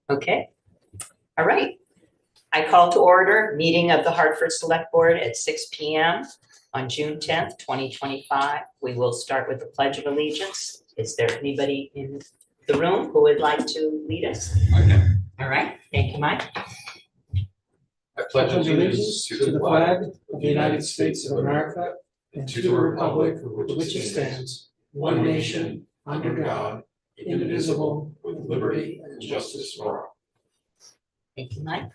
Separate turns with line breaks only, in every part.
Okay. All right. I call to order meeting of the Hartford Selectboard at 6 p.m. on June 10th, 2025. We will start with the Pledge of Allegiance. Is there anybody in the room who would like to lead us?
I can.
All right. Thank you, Mike.
I pledge allegiance to the flag of the United States of America and to the republic for which it stands, one nation, under God, indivisible, with liberty and justice for all.
Thank you, Mike.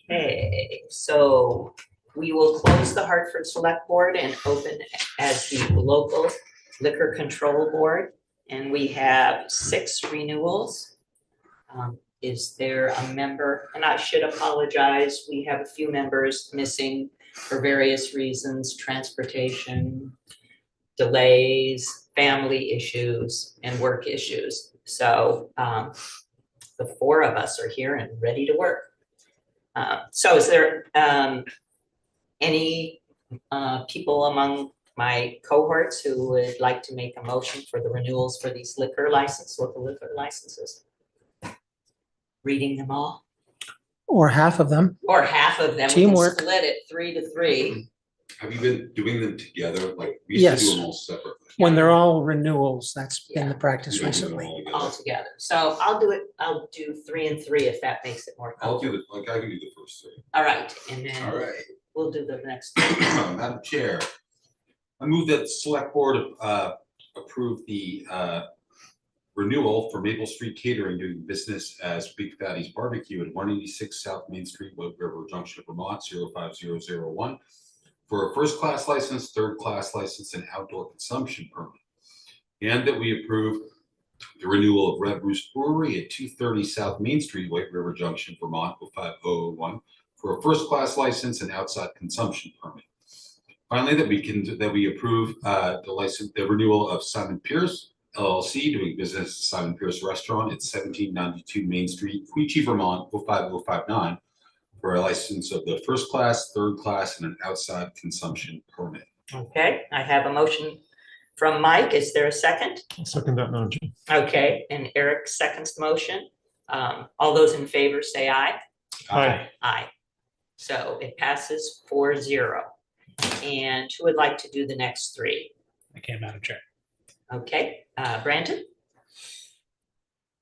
Okay, so we will close the Hartford Select Board and open as the local liquor control board. And we have 6 renewals. Is there a member? And I should apologize. We have a few members missing for various reasons: transportation, delays, family issues, and work issues. So the 4 of us are here and ready to work. So is there any people among my cohorts who would like to make a motion for the renewals for these local liquor licenses? Reading them all?
Or half of them.
Or half of them.
Teamwork.
We can split it 3 to 3.
Have you been doing them together? Like we used to do them all separately.
When they're all renewals, that's been
Yeah.
the practice
We don't do them
recently.
all together.
All together. So I'll do it. I'll do 3 and 3 if that makes it more
I'll
comfortable.
do the I can do the first 3.
All right, and then
All right.
we'll do the next 3.
Madam Chair, I move that the Select Board approve the renewal for Maple Street Catering doing business as Big Fatty's Barbecue at 186 South Main Street, Waive River Junction, Vermont 05001 for a first-class license, third-class license, and outdoor consumption permit. And that we approve the renewal of Red Roost Brewery at 230 South Main Street, White River Junction, Vermont 05001 for a first-class license and outside consumption permit. Finally, that we approve the renewal of Simon Pearce LLC doing business as Simon Pearce Restaurant at 1792 Main Street, Queechee, Vermont 05059 for a license of the first class, third class, and an outside consumption permit.
Okay, I have a motion from Mike. Is there a second?
I'll second that, Madam Chair.
Okay, and Eric seconds the motion. All those in favor say aye.
Aye.
Aye. So it passes 4-0. And who would like to do the next 3?
I can, Madam Chair.
Okay, Brandon?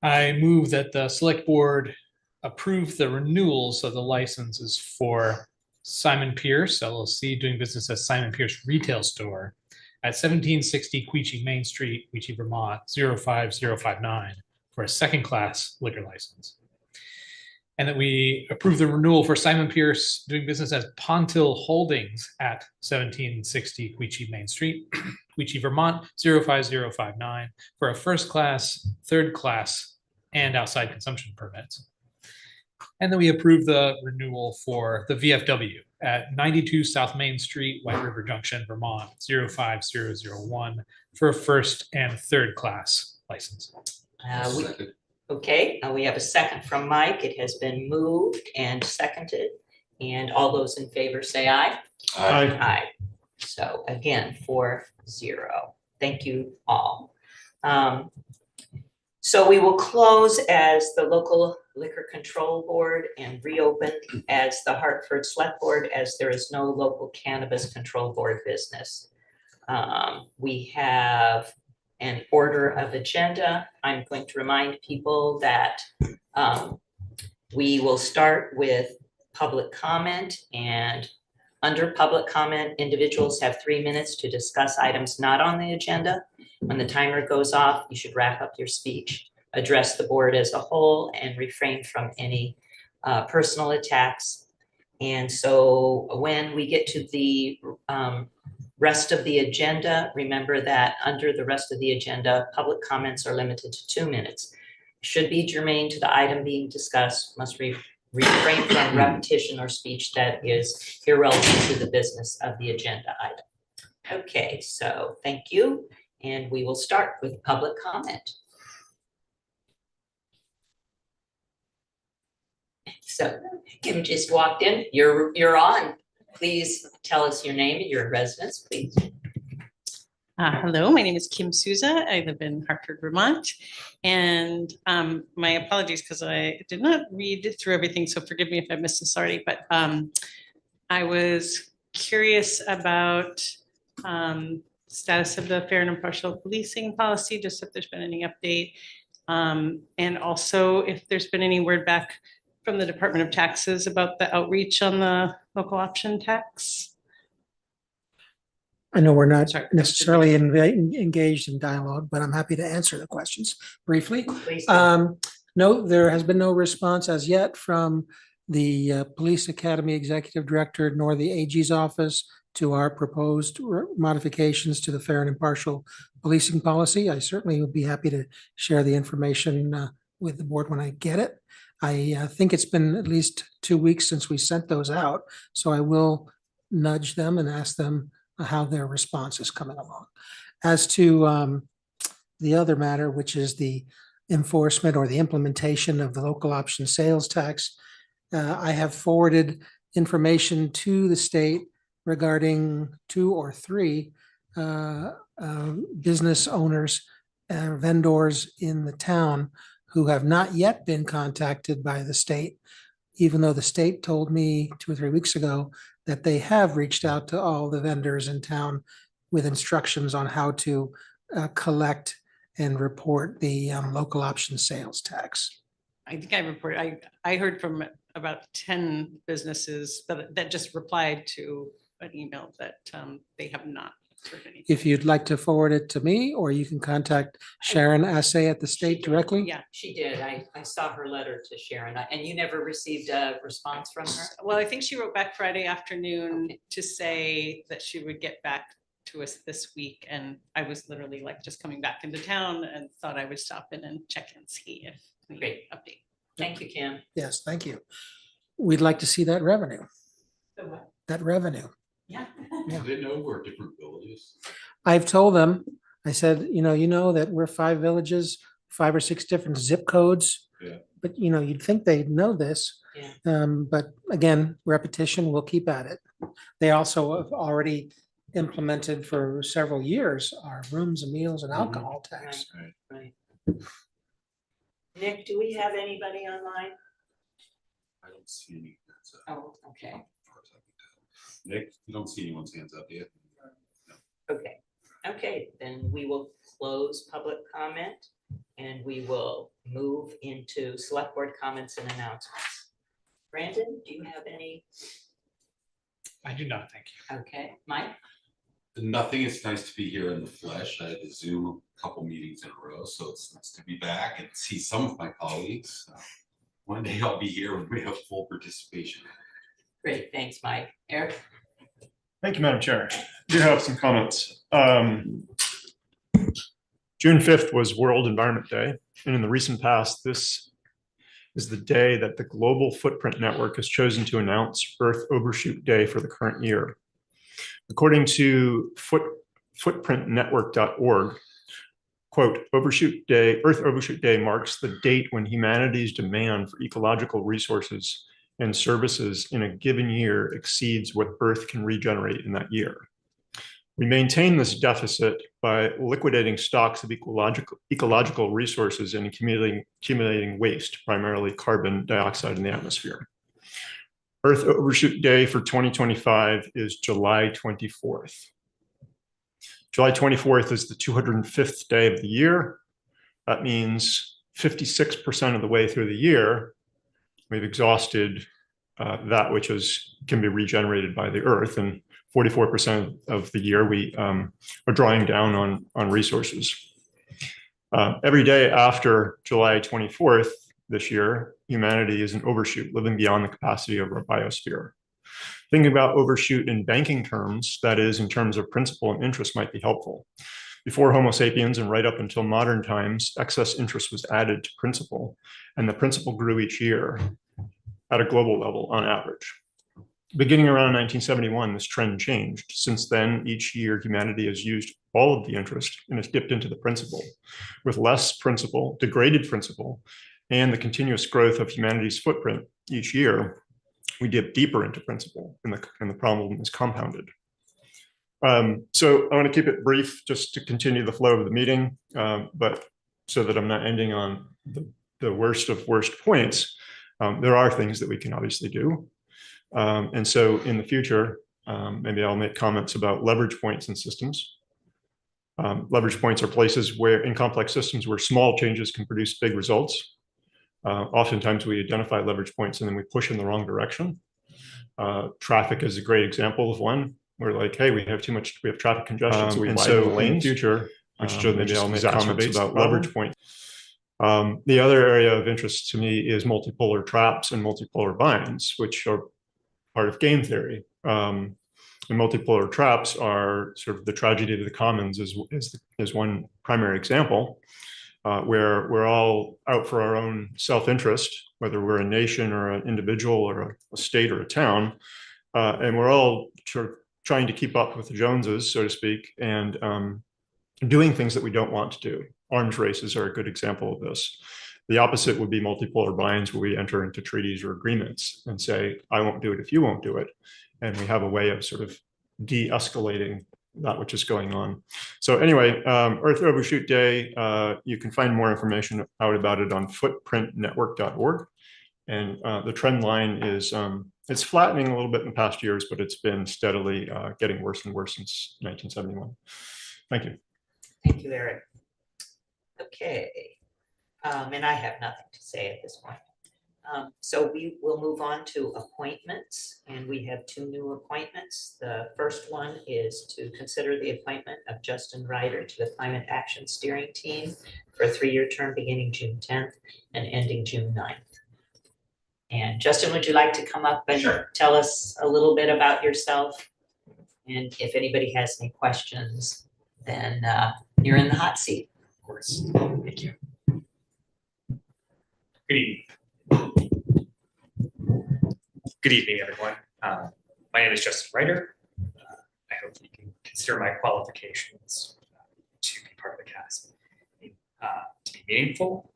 I move that the Select Board approve the renewals of the licenses for Simon Pearce LLC doing business as Simon Pearce Retail Store at 1760 Queechee Main Street, Queechee, Vermont 05059 for a second-class liquor license. And that we approve the renewal for Simon Pearce doing business as Pontill Holdings at 1760 Queechee Main Street, Queechee, Vermont 05059 for a first-class, third-class, and outside consumption permits. And then we approve the renewal for the VFW at 92 South Main Street, White River Junction, Vermont 05001 for a first and third class license.
Okay, we have a second from Mike. It has been moved and seconded. And all those in favor say aye.
Aye.
Aye. So again, 4-0. Thank you all. So we will close as the local liquor control board and reopen as the Hartford Select Board as there is no local cannabis control board business. We have an order of agenda. I'm going to remind people that we will start with public comment, and under public comment, individuals have 3 minutes to discuss items not on the agenda. When the timer goes off, you should wrap up your speech, address the board as a whole, and refrain from any personal attacks. And so when we get to the rest of the agenda, remember that under the rest of the agenda, public comments are limited to 2 minutes. Should be germane to the item being discussed, must refrain from repetition or speech that is irrelevant to the business of the agenda item. Okay, so thank you. And we will start with public comment. So Kim just walked in. You're on. Please tell us your name and your residence, please.
Hello, my name is Kim Souza. I live in Hartford, Vermont. And my apologies because I did not read through everything, so forgive me if I missed this already, but I was curious about status of the fair and impartial policing policy, just if there's been any update. And also if there's been any word back from the Department of Taxes about the outreach on the local option tax.
I know we're not
Sorry.
necessarily engaged in dialogue, but I'm happy to answer the questions briefly.
Please do.
No, there has been no response as yet from the Police Academy Executive Director nor the AG's office to our proposed modifications to the fair and impartial policing policy. I certainly would be happy to share the information with the board when I get it. I think it's been at least 2 weeks since we sent those out, so I will nudge them and ask them how their response is coming along. As to the other matter, which is the enforcement or the implementation of the local option sales tax, I have forwarded information to the state regarding 2 or 3 business owners, vendors in the town who have not yet been contacted by the state, even though the state told me 2 or 3 weeks ago that they have reached out to all the vendors in town with instructions on how to collect and report the local option sales tax.
I think I heard from about 10 businesses that just replied to an email that they have not heard anything.
If you'd like to forward it to me, or you can contact Sharon Assay at the state directly.
Yeah.
She did. I saw her letter to Sharon, and you never received a response from her?
Well, I think she wrote back Friday afternoon to say that she would get back to us this week. And I was literally like just coming back into town and thought I would stop in and check and see if we
Great.
update.
Thank you, Kim.
Yes, thank you. We'd like to see that revenue,
So what?
that revenue.
Yeah.
Yeah.
Do they know we're different villages?
I've told them, I said, you know that we're 5 villages, 5 or 6 different zip codes.
Yeah.
But you'd think they'd know this.
Yeah.
But again, repetition, we'll keep at it. They also have already implemented for several years our rooms and meals and alcohol tax.
Right. Nick, do we have anybody online?
I don't see any.
Oh, okay.
Nick, you don't see anyone's hands up yet?
Okay, then we will close public comment and we will move into select board comments and announcements. Brandon, do you have any?
I do not, thank you.
Okay, Mike?
Nothing. It's nice to be here in the flesh. I had to Zoom a couple meetings in a row, so it's nice to be back and see some of my colleagues. One day I'll be here when we have full participation.
Great, thanks, Mike. Eric?
Thank you, Madam Chair. I do have some comments. June 5th was World Environment Day, and in the recent past, this is the day that the Global Footprint Network has chosen to announce Earth Overshoot Day for the current year. According to footprintnetwork.org, quote, Earth Overshoot Day marks the date when humanity's demand for ecological resources and services in a given year exceeds what Earth can regenerate in that year. We maintain this deficit by liquidating stocks of ecological resources and accumulating waste, primarily carbon dioxide in the atmosphere. Earth Overshoot Day for 2025 is July 24th. July 24th is the 205th day of the year. That means 56% of the way through the year, we've exhausted that which can be regenerated by the earth, and 44% of the year we are drawing down on resources. Every day after July 24th this year, humanity is an overshoot, living beyond the capacity of our biosphere. Thinking about overshoot in banking terms, that is, in terms of principal and interest, might be helpful. Before Homo sapiens and right up until modern times, excess interest was added to principal, and the principal grew each year at a global level on average. Beginning around 1971, this trend changed. Since then, each year, humanity has used all of the interest and has dipped into the principal. With less principal, degraded principal, and the continuous growth of humanity's footprint each year, we dip deeper into principal, and the problem is compounded. So I want to keep it brief just to continue the flow of the meeting, but so that I'm not ending on the worst of worst points. There are things that we can obviously do. And so in the future, maybe I'll make comments about leverage points in systems. Leverage points are places where in complex systems where small changes can produce big results. Oftentimes we identify leverage points and then we push in the wrong direction. Traffic is a great example of one. We're like, hey, we have traffic congestion, so we widen the lanes. In the future, which maybe I'll make comments about leverage points. The other area of interest to me is multipolar traps and multipolar binds, which are part of game theory. And multipolar traps are sort of the tragedy of the commons is one primary example, where we're all out for our own self-interest, whether we're a nation or an individual or a state or a town, and we're all sort of trying to keep up with the Joneses, so to speak, and doing things that we don't want to do. Arms races are a good example of this. The opposite would be multipolar binds, where we enter into treaties or agreements and say, I won't do it if you won't do it. And we have a way of sort of de-escalating that which is going on. So anyway, Earth Overshoot Day, you can find more information out about it on footprintnetwork.org. And the trend line is, it's flattening a little bit in the past years, but it's been steadily getting worse and worse since 1971. Thank you.
Thank you, Eric. Okay, and I have nothing to say at this point. So we will move on to appointments, and we have two new appointments. The first one is to consider the appointment of Justin Ryder to the Climate Action Steering Team for a 3-year term beginning June 10th and ending June 9th. And Justin, would you like to come up and tell us a little bit about yourself? And if anybody has any questions, then you're in the hot seat.
Of course. Thank you. Good evening. Good evening, everyone. My name is Justin Ryder. I hope you can consider my qualifications to be part of the cast to be meaningful.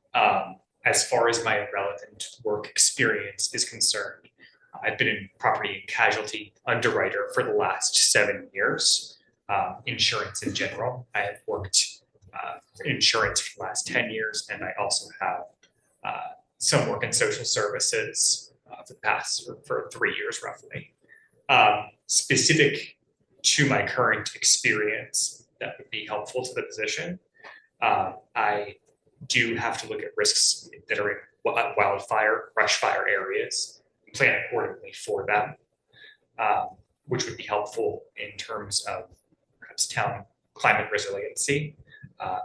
As far as my relevant work experience is concerned, I've been in property and casualty underwriter for the last 7 years. Insurance in general. I have worked for insurance for the last 10 years, and I also have some work in social services for the past for 3 years roughly. Specific to my current experience that would be helpful to the position, I do have to look at risks that are in wildfire, brush fire areas, and plan accordingly for them, which would be helpful in terms of perhaps town climate resiliency.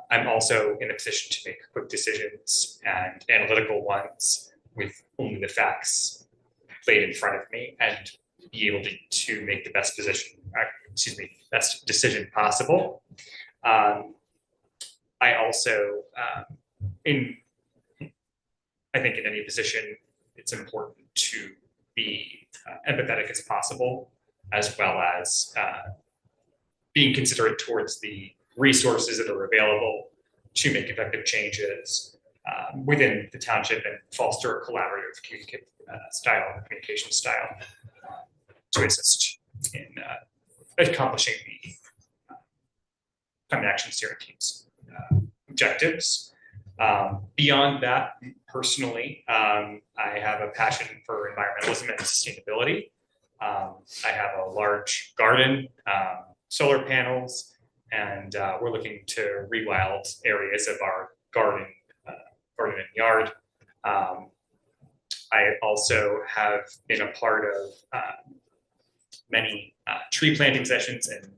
I'm also in a position to make quick decisions and analytical ones with only the facts laid in front of me and be able to make the best best decision possible. I also, I think in any position, it's important to be empathetic as possible, as well as being considerate towards the resources that are available to make effective changes within the township and foster a collaborative communication style to assist in accomplishing the climate action steering team's objectives. Beyond that, personally, I have a passion for environmentalism and sustainability. I have a large garden, solar panels, and we're looking to rewild areas of our garden and yard. I also have been a part of many tree planting sessions in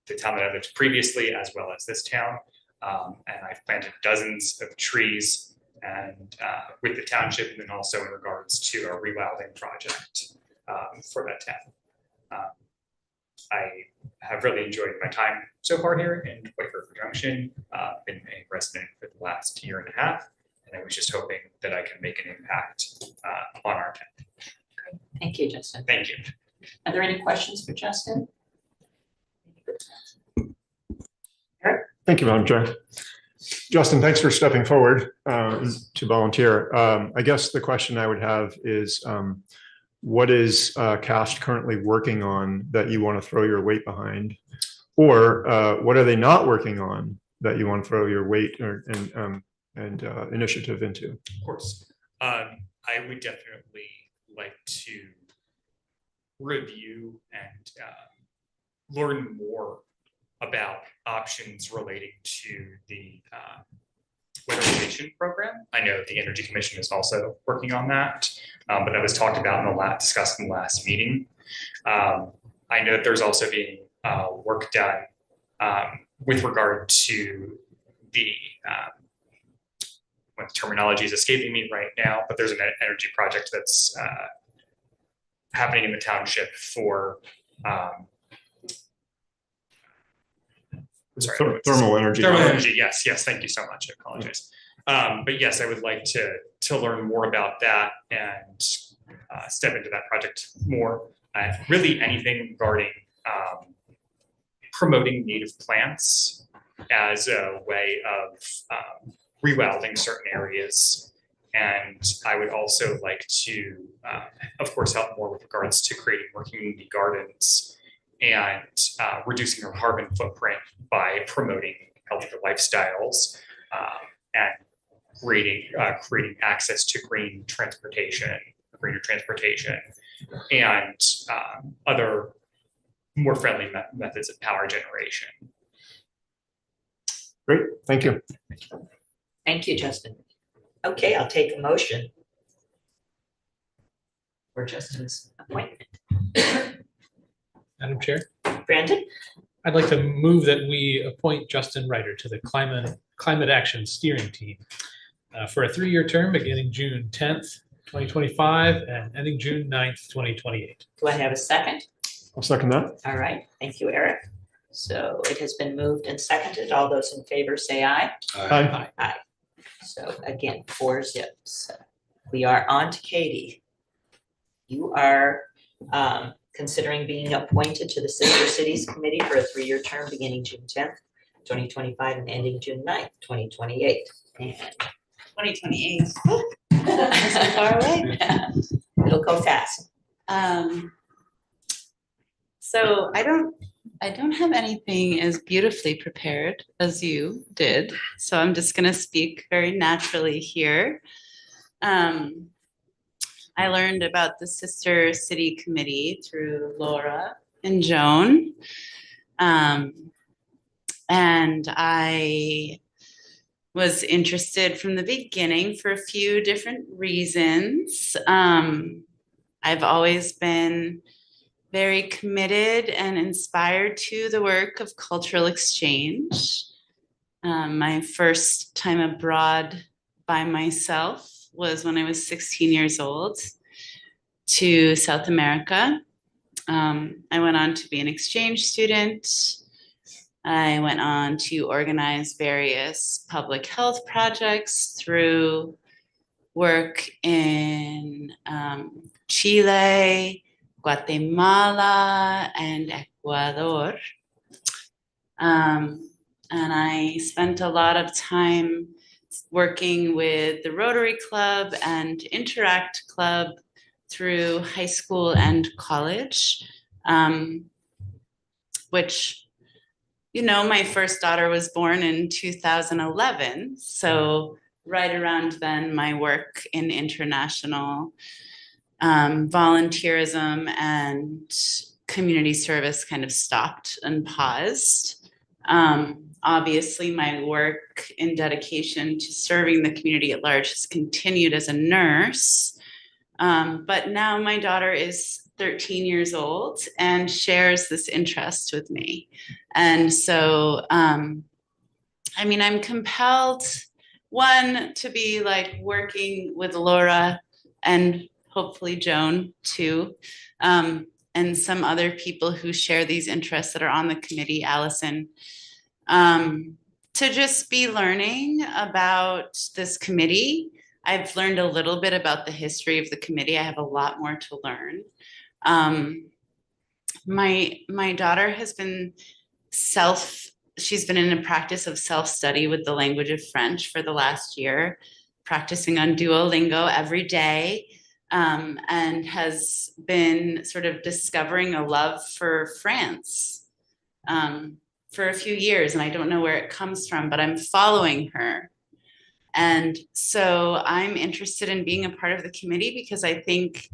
the town that I lived previously, as well as this town. And I've planted dozens of trees and with the township, and then also in regards to our rewilding project for that town. I have really enjoyed my time so far here in Waive, Junction. Been a resident for the last 1.5 years, and I was just hoping that I can make an impact on our town.
Thank you, Justin.
Thank you.
Are there any questions for Justin?
Thank you, Madam Chair. Justin, thanks for stepping forward to volunteer. I guess the question I would have is, what is CAST currently working on that you want to throw your weight behind? Or what are they not working on that you want to throw your weight and initiative into?
Of course. I would definitely like to review and learn more about options relating to the weatherization program. I know the Energy Commission is also working on that, but that was talked about discussed in the last meeting. I know that there's also being work done with regard to the what terminology is escaping me right now, but there's an energy project that's happening in the township for
Thermal energy.
Thermal energy, yes, thank you so much, I apologize. But yes, I would like to learn more about that and step into that project more. Really anything regarding promoting native plants as a way of rewilding certain areas. And I would also like to, of course, help more with regards to creating more community gardens and reducing our carbon footprint by promoting healthier lifestyles and creating access to greener transportation, and other more friendly methods of power generation.
Great, thank you.
Thank you, Justin. Okay, I'll take a motion for Justin's appointment.
Madam Chair,
Brandon,
I'd like to move that we appoint Justin Ryder to the Climate Action Steering Team for a 3-year term beginning June 10th, 2025 and ending June 9th, 2028.
do I have a second?
I'll second that.
All right, thank you, Eric. So it has been moved and seconded. All those in favor say aye.
Aye.
Aye. So again, 4 zips. We are on to Katie. You are considering being appointed to the Sister Cities Committee for a 3-year term beginning June 10th, 2025 and ending June 9th, 2028. And
2028. So far away.
it'll go fast.
So I don't have anything as beautifully prepared as you did. So I'm just gonna speak very naturally here. I learned about the Sister City Committee through Laura and Joan. And I was interested from the beginning for a few different reasons. I've always been very committed and inspired to the work of cultural exchange. My first time abroad by myself was when I was 16 years old to South America. I went on to be an exchange student. I went on to organize various public health projects through work in Chile, Guatemala, and Ecuador. And I spent a lot of time working with the Rotary Club and Interact Club through high school and college, which, you know, my first daughter was born in 2011. So right around then, my work in international volunteerism and community service kind of stopped and paused. Obviously, my work in dedication to serving the community at large has continued as a nurse. But now my daughter is 13 years old and shares this interest with me. And so, I mean, I'm compelled, one, to be like working with Laura and hopefully Joan too, and some other people who share these interests that are on the committee, Allison, to just be learning about this committee. I've learned a little bit about the history of the committee. I have a lot more to learn. My daughter has been she's been in a practice of self-study with the language of French for the last year, practicing on Duolingo every day. and has been sort of discovering a love for France for a few years. And I don't know where it comes from, but I'm following her. And so I'm interested in being a part of the committee because I think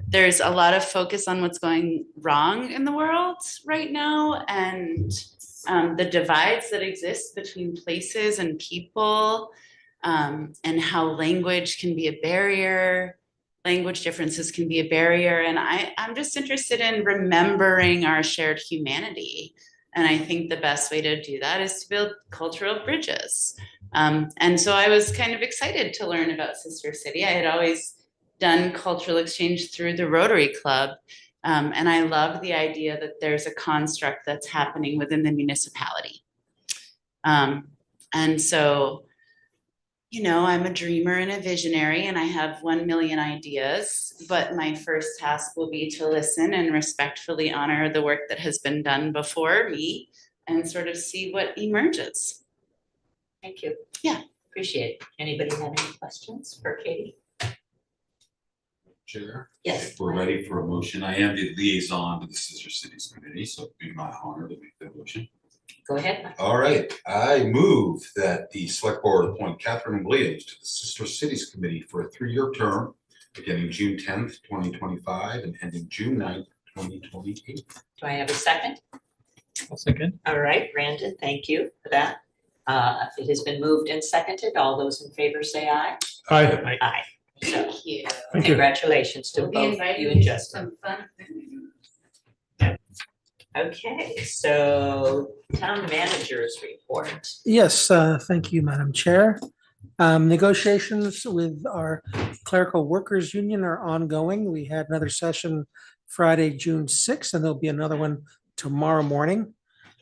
there's a lot of focus on what's going wrong in the world right now, and the divides that exist between places and people, and how language can be a barrier. Language differences can be a barrier. And I'm just interested in remembering our shared humanity. And I think the best way to do that is to build cultural bridges. And so I was kind of excited to learn about Sister City. I had always done cultural exchange through the Rotary Club. And I love the idea that there's a construct that's happening within the municipality. And so, you know, I'm a dreamer and a visionary, and I have 1 million ideas, but my first task will be to listen and respectfully honor the work that has been done before me and sort of see what emerges.
Thank you.
Yeah.
Appreciate it. Anybody have any questions for Katie?
Chair?
Yes.
If we're ready for a motion, I am the liaison to the Sister Cities Committee, so it'd be my honor to make that motion.
Go ahead.
All right, I move that the select board appoint Katherine Williams to the Sister Cities Committee for a 3-year term, beginning June 10th, 2025 and ending June 9th, 2028.
Do I have a second?
I'll second.
All right, Brandon, thank you for that. It has been moved and seconded. All those in favor say aye.
Aye.
Aye. So
Thank you.
Thank you.
congratulations to
We'll be
both
inviting
you and
to
Justin.
some fun.
Okay, so town managers report.
Yes, thank you, Madam Chair. Negotiations with our clerical workers union are ongoing. We had another session Friday, June 6th, and there'll be another one tomorrow morning.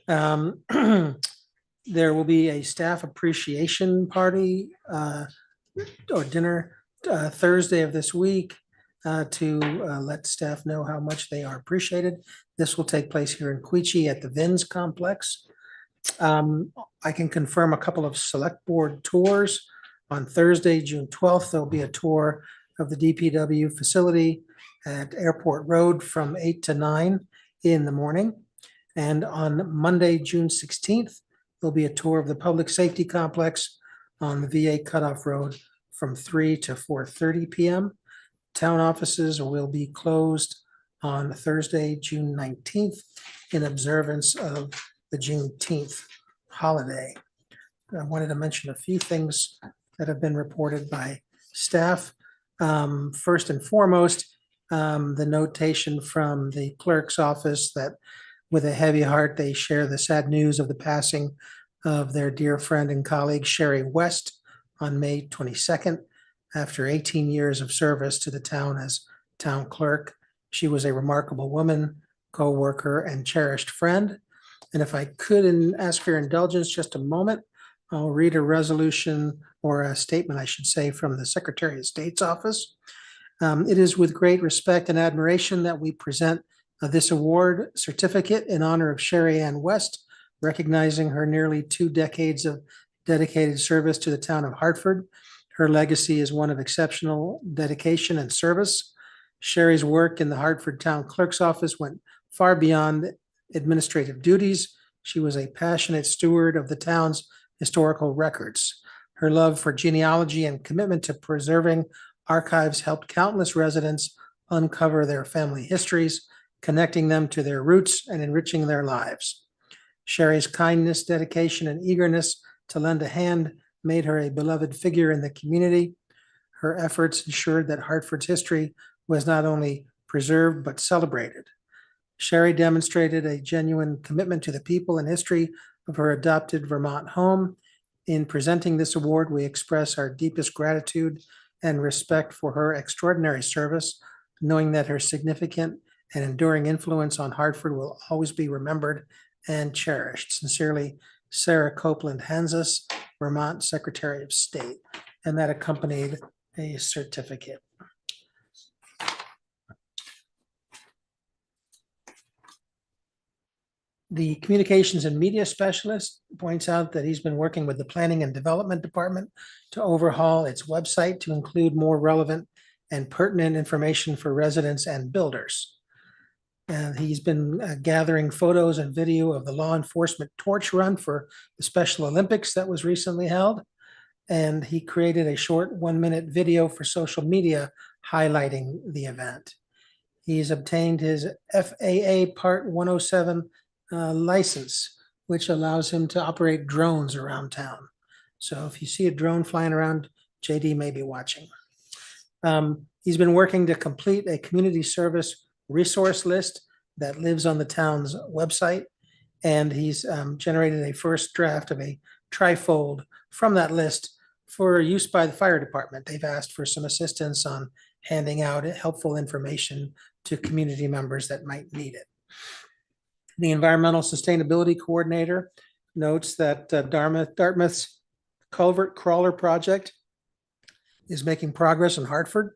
There will be a staff appreciation party or dinner Thursday of this week to let staff know how much they are appreciated. This will take place here in Queechee at the Vins Complex. I can confirm a couple of select board tours. On Thursday, June 12th, there'll be a tour of the DPW facility at Airport Road from 8 to 9 in the morning. And on Monday, June 16th, there'll be a tour of the Public Safety Complex on the VA Cutoff Road from 3 to 4:30 p.m. Town offices will be closed on Thursday, June 19th, in observance of the Juneteenth holiday. I wanted to mention a few things that have been reported by staff. First and foremost, the notation from the clerk's office that with a heavy heart, they share the sad news of the passing of their dear friend and colleague Sherry West on May 22nd. After 18 years of service to the town as town clerk, she was a remarkable woman, co-worker, and cherished friend. And if I could ask for your indulgence just a moment, I'll read a resolution or a statement, I should say, from the Secretary of State's office. It is with great respect and admiration that we present this award certificate in honor of Sherry Ann West, recognizing her nearly 2 decades of dedicated service to the town of Hartford. Her legacy is one of exceptional dedication and service. Sherry's work in the Hartford Town Clerk's office went far beyond administrative duties. She was a passionate steward of the town's historical records. Her love for genealogy and commitment to preserving archives helped countless residents uncover their family histories, connecting them to their roots and enriching their lives. Sherry's kindness, dedication, and eagerness to lend a hand made her a beloved figure in the community. Her efforts ensured that Hartford's history was not only preserved but celebrated. Sherry demonstrated a genuine commitment to the people and history of her adopted Vermont home. In presenting this award, we express our deepest gratitude and respect for her extraordinary service, knowing that her significant and enduring influence on Hartford will always be remembered and cherished. Sincerely, Sarah Copeland Hanses, Vermont Secretary of State, and that accompanied a certificate. The communications and media specialist points out that he's been working with the Planning and Development Department to overhaul its website to include more relevant and pertinent information for residents and builders. And he's been gathering photos and video of the law enforcement torch run for the Special Olympics that was recently held. And he created a short 1-minute video for social media highlighting the event. He's obtained his FAA Part 107 license, which allows him to operate drones around town. So if you see a drone flying around, JD may be watching. He's been working to complete a community service resource list that lives on the town's website. And he's generated a first draft of a trifold from that list for use by the fire department. They've asked for some assistance on handing out helpful information to community members that might need it. The Environmental Sustainability Coordinator notes that Dartmouth's Culvert Crawler Project is making progress in Hartford.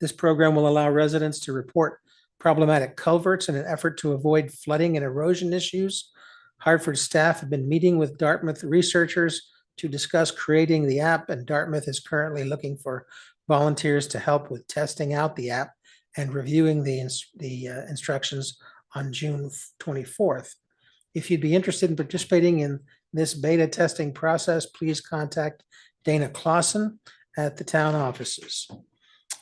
This program will allow residents to report problematic culverts in an effort to avoid flooding and erosion issues. Hartford staff have been meeting with Dartmouth researchers to discuss creating the app, and Dartmouth is currently looking for volunteers to help with testing out the app and reviewing the instructions on June 24th. If you'd be interested in participating in this beta testing process, please contact Dana Clausen at the town offices.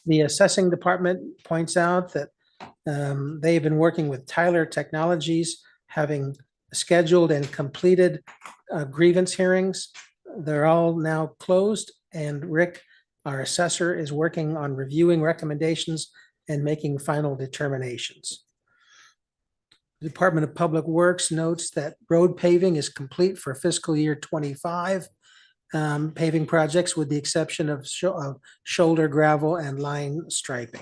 The assessing department points out that they've been working with Tyler Technologies, having scheduled and completed grievance hearings. They're all now closed, and Rick, our assessor, is working on reviewing recommendations and making final determinations. The Department of Public Works notes that road paving is complete for fiscal year 25. Paving projects with the exception of shoulder gravel and line striping.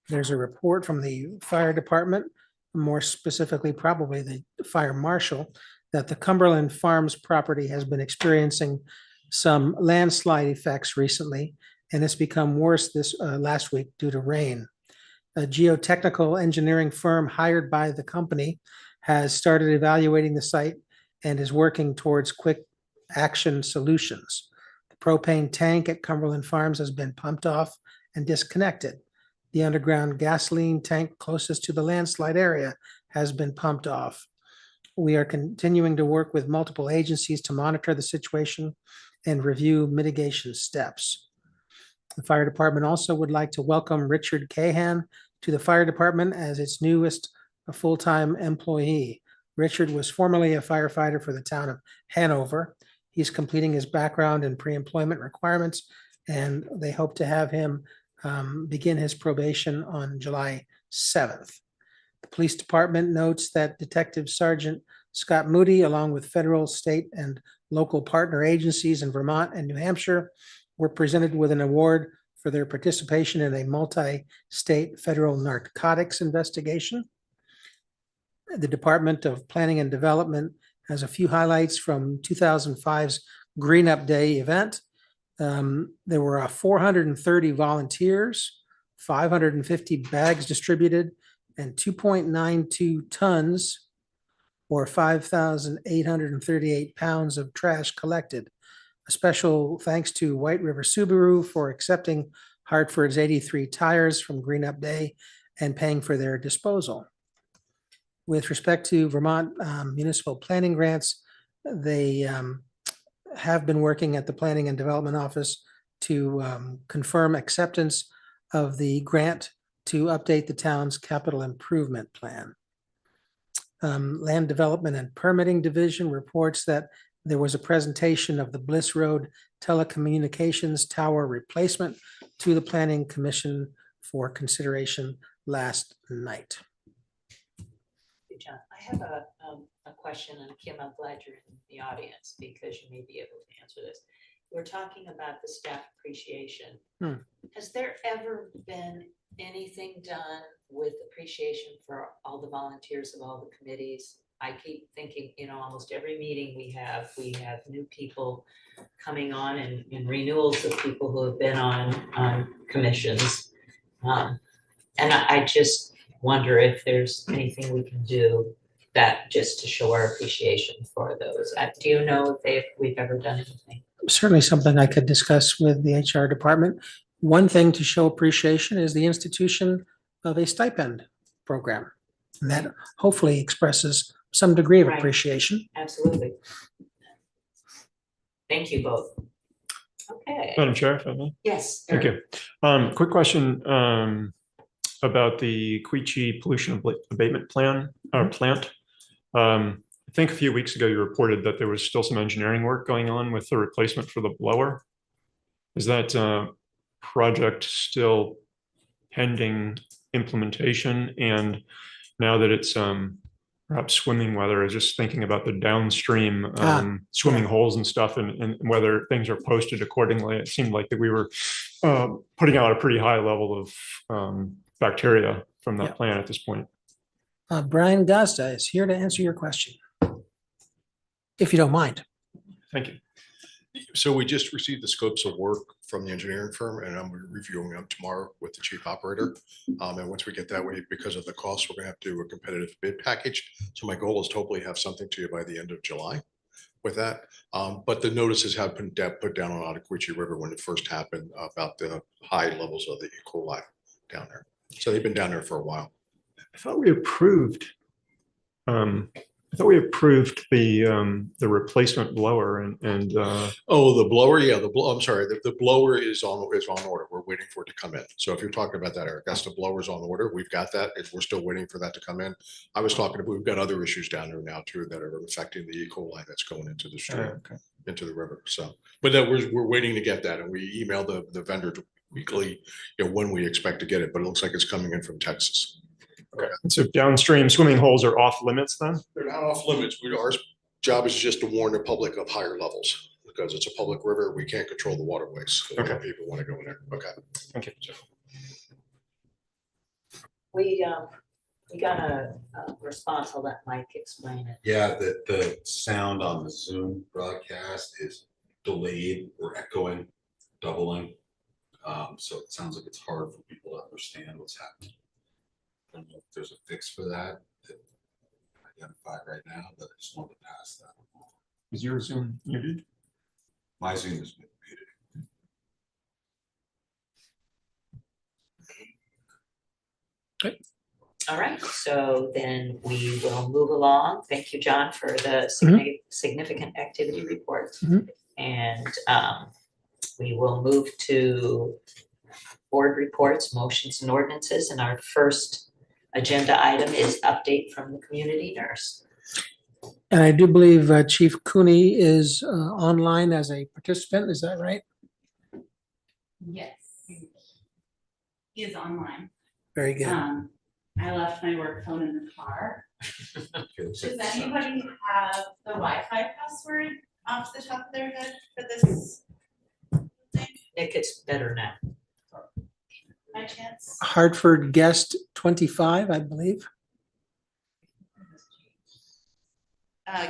There's a report from the fire department, more specifically probably the fire marshal, that the Cumberland Farms property has been experiencing some landslide effects recently, and it's become worse this last week due to rain. A geotechnical engineering firm hired by the company has started evaluating the site and is working towards quick action solutions. The propane tank at Cumberland Farms has been pumped off and disconnected. The underground gasoline tank closest to the landslide area has been pumped off. We are continuing to work with multiple agencies to monitor the situation and review mitigation steps. The fire department also would like to welcome Richard Cahan to the fire department as its newest full-time employee. Richard was formerly a firefighter for the town of Hanover. He's completing his background and pre-employment requirements, and they hope to have him begin his probation on July 7th. The police department notes that Detective Sergeant Scott Moody, along with federal, state, and local partner agencies in Vermont and New Hampshire, were presented with an award for their participation in a multi-state federal narcotics investigation. The Department of Planning and Development has a few highlights from 2005's Green Up Day event. There were 430 volunteers, 550 bags distributed, and 2.92 tons or 5,838 pounds of trash collected. A special thanks to White River Subaru for accepting Hartford's 83 tires from Green Up Day and paying for their disposal. With respect to Vermont municipal planning grants, they have been working at the Planning and Development Office to confirm acceptance of the grant to update the town's capital improvement plan. Land Development and Permitting Division reports that there was a presentation of the Bliss Road Telecommunications Tower replacement to the Planning Commission for consideration last night.
John, I have a question, and Kim, I'm glad you're in the audience because you may be able to answer this. We're talking about the staff appreciation. Has there ever been anything done with appreciation for all the volunteers of all the committees? I keep thinking, almost every meeting we have new people coming on and renewals of people who have been on commissions. And I just wonder if there's anything we can do that just to show our appreciation for those. Do you know if we've ever done anything?
certainly something I could discuss with the HR department. One thing to show appreciation is the institution of a stipend program. And that hopefully expresses some degree of
Right.
appreciation.
Absolutely. Thank you both. Okay,
Madam Chair, if I may.
yes.
Thank
Eric.
you. Quick question about the Quechee pollution abatement plan or plant. I think a few weeks ago you reported that there was still some engineering work going on with the replacement for the blower. Is that project still pending implementation? And now that it's perhaps swimming weather, I was just thinking about the downstream swimming holes and stuff, and whether things are posted accordingly. It seemed like that we were putting out a pretty high level of bacteria from that plant at this point.
Brian Gazda is here to answer your question, if you don't mind.
Thank you.
So we just received the scopes of work from the engineering firm, and I'm reviewing them tomorrow with the chief operator. And once we get that way, because of the cost, we're gonna have to do a competitive bid package. So my goal is to hopefully have something to you by the end of July with that. But the notices have been put down on Ottaquechee River when it first happened about the high levels of the E. coli down there. So they've been down there for a while.
I thought we approved. The replacement blower and
Oh, the blower, yeah, I'm sorry, the blower is on order. We're waiting for it to come in. So if you're talking about that, Eric, that's the blower's on order. We've got that. We're still waiting for that to come in. I was talking about, we've got other issues down there now too that are affecting the E. coli that's going into the stream, into the river. So, but that we're waiting to get that, and we emailed the vendor weekly, when we expect to get it, but it looks like it's coming in from Texas.
Okay. So downstream swimming holes are off limits then?
They're not off limits. Our job is just to warn the public of higher levels because it's a public river. We can't control the waterways. So
Okay.
People want to go in there. Okay.
Thank you.
We got a response. I'll let Mike explain it.
Yeah, the sound on the Zoom broadcast is delayed or echoing, doubling. So it sounds like it's hard for people to understand what's happening. I don't know if there's a fix for that identified right now, but I just wanted to pass that along.
Is your Zoom muted?
My Zoom is muted.
Okay.
All right, so then we will move along. Thank you, John, for the significant activity reports. And we will move to board reports, motions, and ordinances. And our first agenda item is update from the community nurse.
And I do believe Chief Cooney is online as a participant. Is that right?
Yes. He is online.
Very good.
I left my work phone in the car. Does anybody have the Wi-Fi password off the top of their head for this thing?
Nick, it's better now.
By chance?
Hartford guest 25, I believe.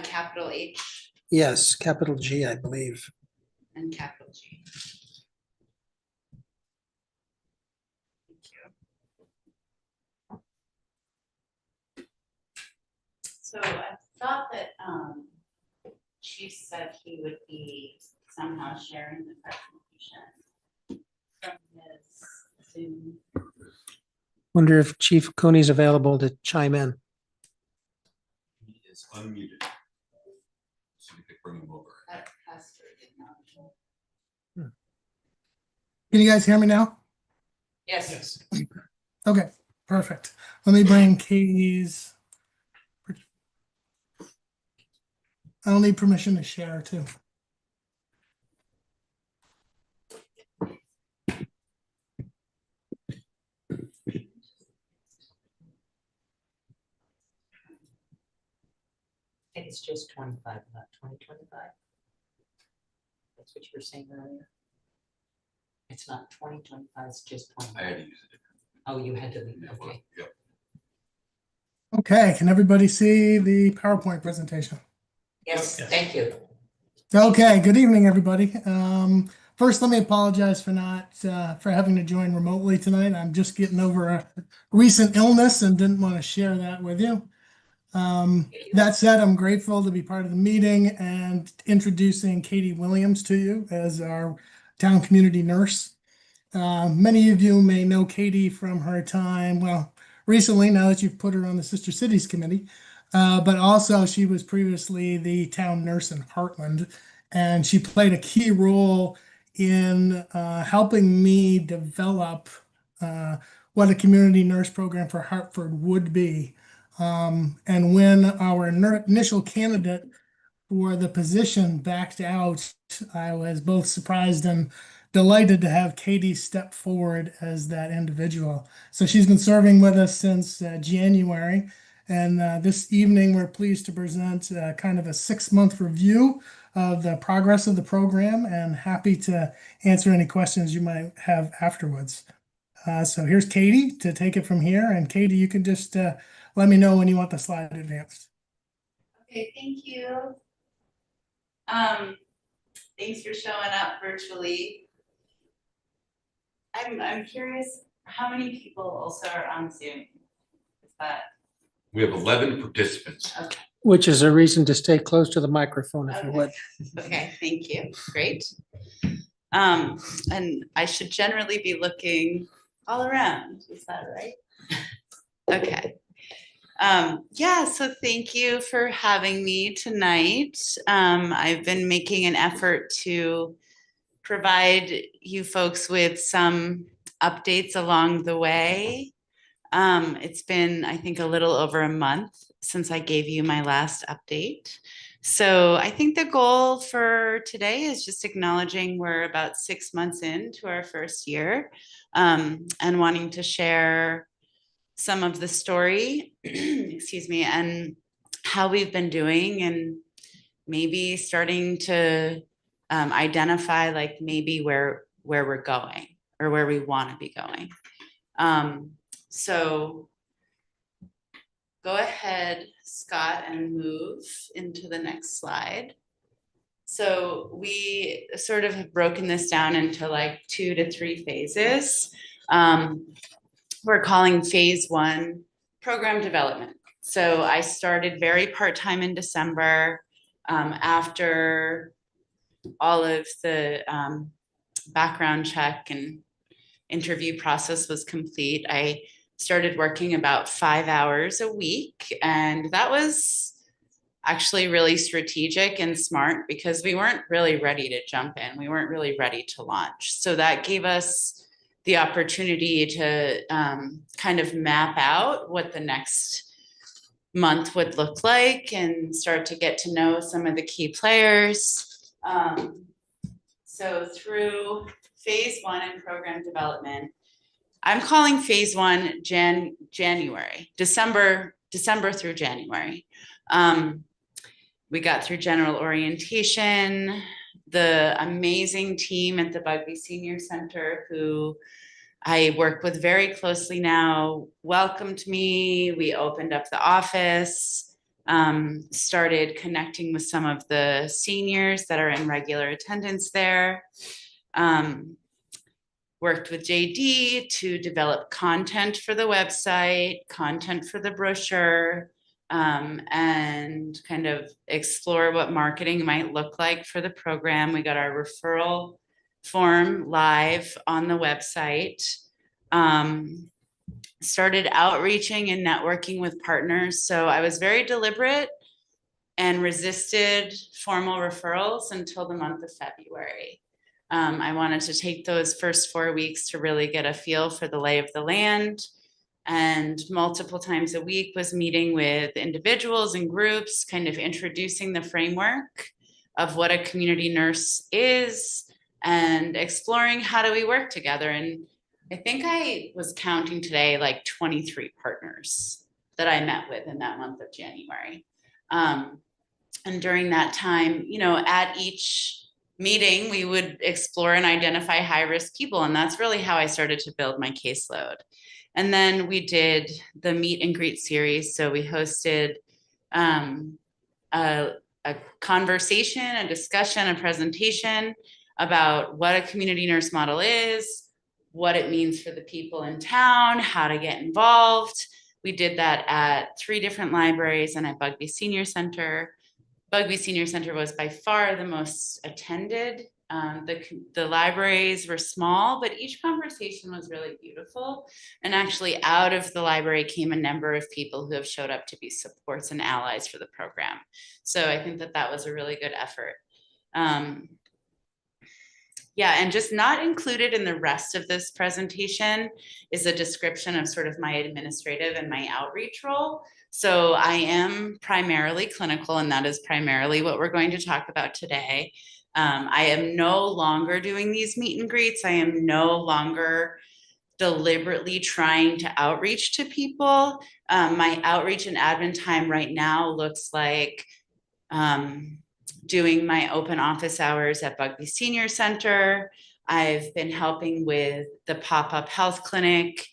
Capital H
Yes, capital G, I believe.
and capital G. Thank you. So I thought that Chief said he would be somehow sharing the presentation from his Zoom.
Wonder if Chief Cooney's available to chime in.
He is unmuted. So we could bring him over.
That pastor did not show.
Can you guys hear me now?
Yes.
Okay, perfect. Let me bring Katie's. I'll need permission to share too.
I think it's just 25, not 2025. That's what you were saying earlier. It's not 2025, it's just
I
20.
had to use it.
Oh, you had to leave, okay.
Yep.
Okay, can everybody see the PowerPoint presentation?
Yes,
Yes.
thank you.
Okay, good evening, everybody. First, let me apologize for not for having to join remotely tonight. I'm just getting over a recent illness and didn't want to share that with you. That said, I'm grateful to be part of the meeting and introducing Katie Williams to you as our town community nurse. Many of you may know Katie from her time, well, recently, now that you've put her on the Sister Cities Committee, but also she was previously the town nurse in Heartland, and she played a key role in helping me develop what a community nurse program for Hartford would be. And when our initial candidate for the position backed out, I was both surprised and delighted to have Katie step forward as that individual. So she's been serving with us since January. And this evening, we're pleased to present kind of a 6-month review of the progress of the program, and happy to answer any questions you might have afterwards. So here's Katie to take it from here. And Katie, you can just let me know when you want the slide advanced.
Okay, thank you. Thanks for showing up virtually. I'm curious, how many people also are on Zoom? Is that
We have 11 participants.
okay?
Which is a reason to stay close to the microphone if you would.
Okay, thank you. Great. And I should generally be looking all around. Is that right? Okay. Yeah, so thank you for having me tonight. I've been making an effort to provide you folks with some updates along the way. It's been, I think, a little over a month since I gave you my last update. So I think the goal for today is just acknowledging we're about 6 months into our first year, and wanting to share some of the story, excuse me, and how we've been doing, and maybe starting to identify like maybe where we're going or where we want to be going. So go ahead, Scott, and move into the next slide. So we sort of have broken this down into like 2 to 3 phases. We're calling phase 1 program development. So I started very part-time in December. After all of the background check and interview process was complete, I started working about 5 hours a week. And that was actually really strategic and smart because we weren't really ready to jump in. We weren't really ready to launch. So that gave us the opportunity to kind of map out what the next month would look like and start to get to know some of the key players. So through phase 1 in program development, I'm calling phase 1 January, December through January. We got through general orientation. The amazing team at the Bugby Senior Center, who I work with very closely now, welcomed me. We opened up the office, started connecting with some of the seniors that are in regular attendance there. Worked with JD to develop content for the website, content for the brochure, and kind of explore what marketing might look like for the program. We got our referral form live on the website. Started outreaching and networking with partners. So I was very deliberate and resisted formal referrals until the month of February. I wanted to take those first 4 weeks to really get a feel for the lay of the land, and multiple times a week was meeting with individuals and groups, kind of introducing the framework of what a community nurse is and exploring how do we work together. And I think I was counting today like 23 partners that I met with in that month of January. And during that time, you know, at each meeting, we would explore and identify high-risk people. And that's really how I started to build my caseload. And then we did the meet and greet series. So we hosted a conversation, a discussion, a presentation about what a community nurse model is, what it means for the people in town, how to get involved. We did that at 3 different libraries and at Bugby Senior Center. Bugby Senior Center was by far the most attended. The libraries were small, but each conversation was really beautiful. And actually out of the library came a number of people who have showed up to be supports and allies for the program. So I think that that was a really good effort. Yeah, and just not included in the rest of this presentation is a description of sort of my administrative and my outreach role. So I am primarily clinical, and that is primarily what we're going to talk about today. I am no longer doing these meet and greets. I am no longer deliberately trying to outreach to people. My outreach and admin time right now looks like doing my open office hours at Bugby Senior Center. I've been helping with the pop-up health clinic